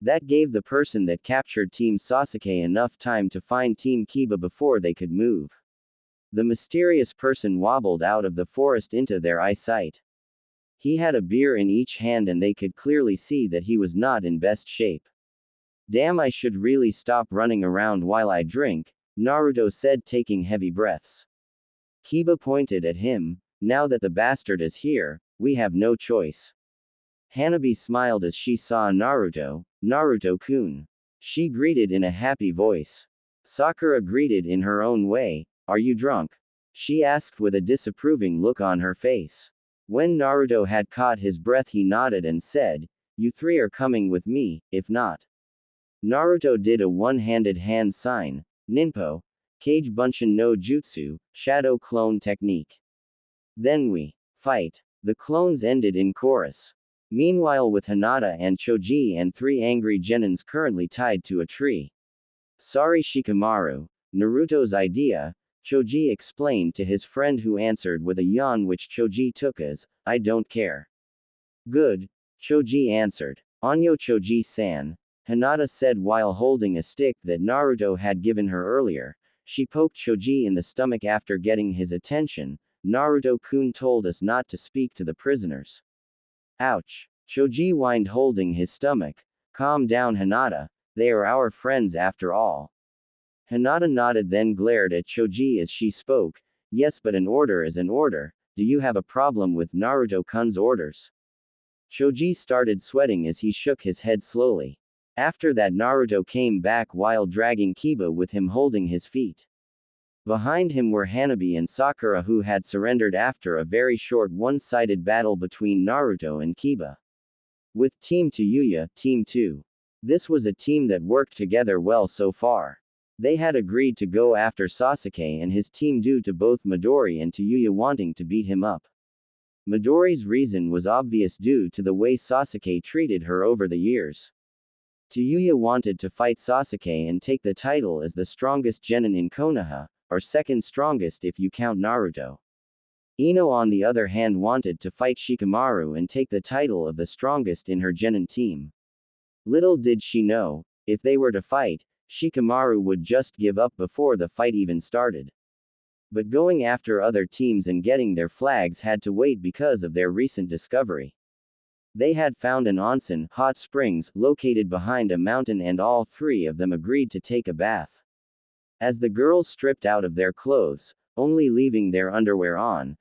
That gave the person that captured Team Sasuke enough time to find Team Kiba before they could move. The mysterious person wobbled out of the forest into their eyesight. He had a beer in each hand and they could clearly see that he was not in best shape. Damn, I should really stop running around while I drink, Naruto said, taking heavy breaths. Kiba pointed at him. Now that the bastard is here, we have no choice. Hanabi smiled as she saw Naruto. Naruto-kun. She greeted in a happy voice. Sakura greeted in her own way. Are you drunk? She asked with a disapproving look on her face. When Naruto had caught his breath, he nodded and said, "You three are coming with me, if not." Naruto did a one-handed hand sign. Ninpo. Kage Bunshin no Jutsu, Shadow Clone Technique. Then we fight. The clones ended in chorus. Meanwhile, with Hinata and Choji and 3 angry genins currently tied to a tree. Sorry, Shikamaru. Naruto's idea, Choji explained to his friend, who answered with a yawn which Choji took as, I don't care. Good, Choji answered. Anyo Choji-san, Hinata said while holding a stick that Naruto had given her earlier. She poked Choji in the stomach after getting his attention. Naruto-kun told us not to speak to the prisoners. Ouch. Choji whined, holding his stomach. Calm down, Hinata. They are our friends after all. Hinata nodded, then glared at Choji as she spoke. Yes, but an order is an order. Do you have a problem with Naruto-kun's orders? Choji started sweating as he shook his head slowly. After that, Naruto came back while dragging Kiba with him, holding his feet. Behind him were Hanabi and Sakura, who had surrendered after a very short one-sided battle between Naruto and Kiba. With Team Tayuya, Team 2. This was a team that worked together well so far. They had agreed to go after Sasuke and his team due to both Midori and Tayuya wanting to beat him up. Midori's reason was obvious due to the way Sasuke treated her over the years. Tayuya wanted to fight Sasuke and take the title as the strongest genin in Konoha, or second strongest if you count Naruto. Ino, on the other hand, wanted to fight Shikamaru and take the title of the strongest in her genin team. Little did she know, if they were to fight, Shikamaru would just give up before the fight even started. But going after other teams and getting their flags had to wait because of their recent discovery. They had found an onsen, hot springs, located behind a mountain, and all 3 of them agreed to take a bath. As the girls stripped out of their clothes, only leaving their underwear on,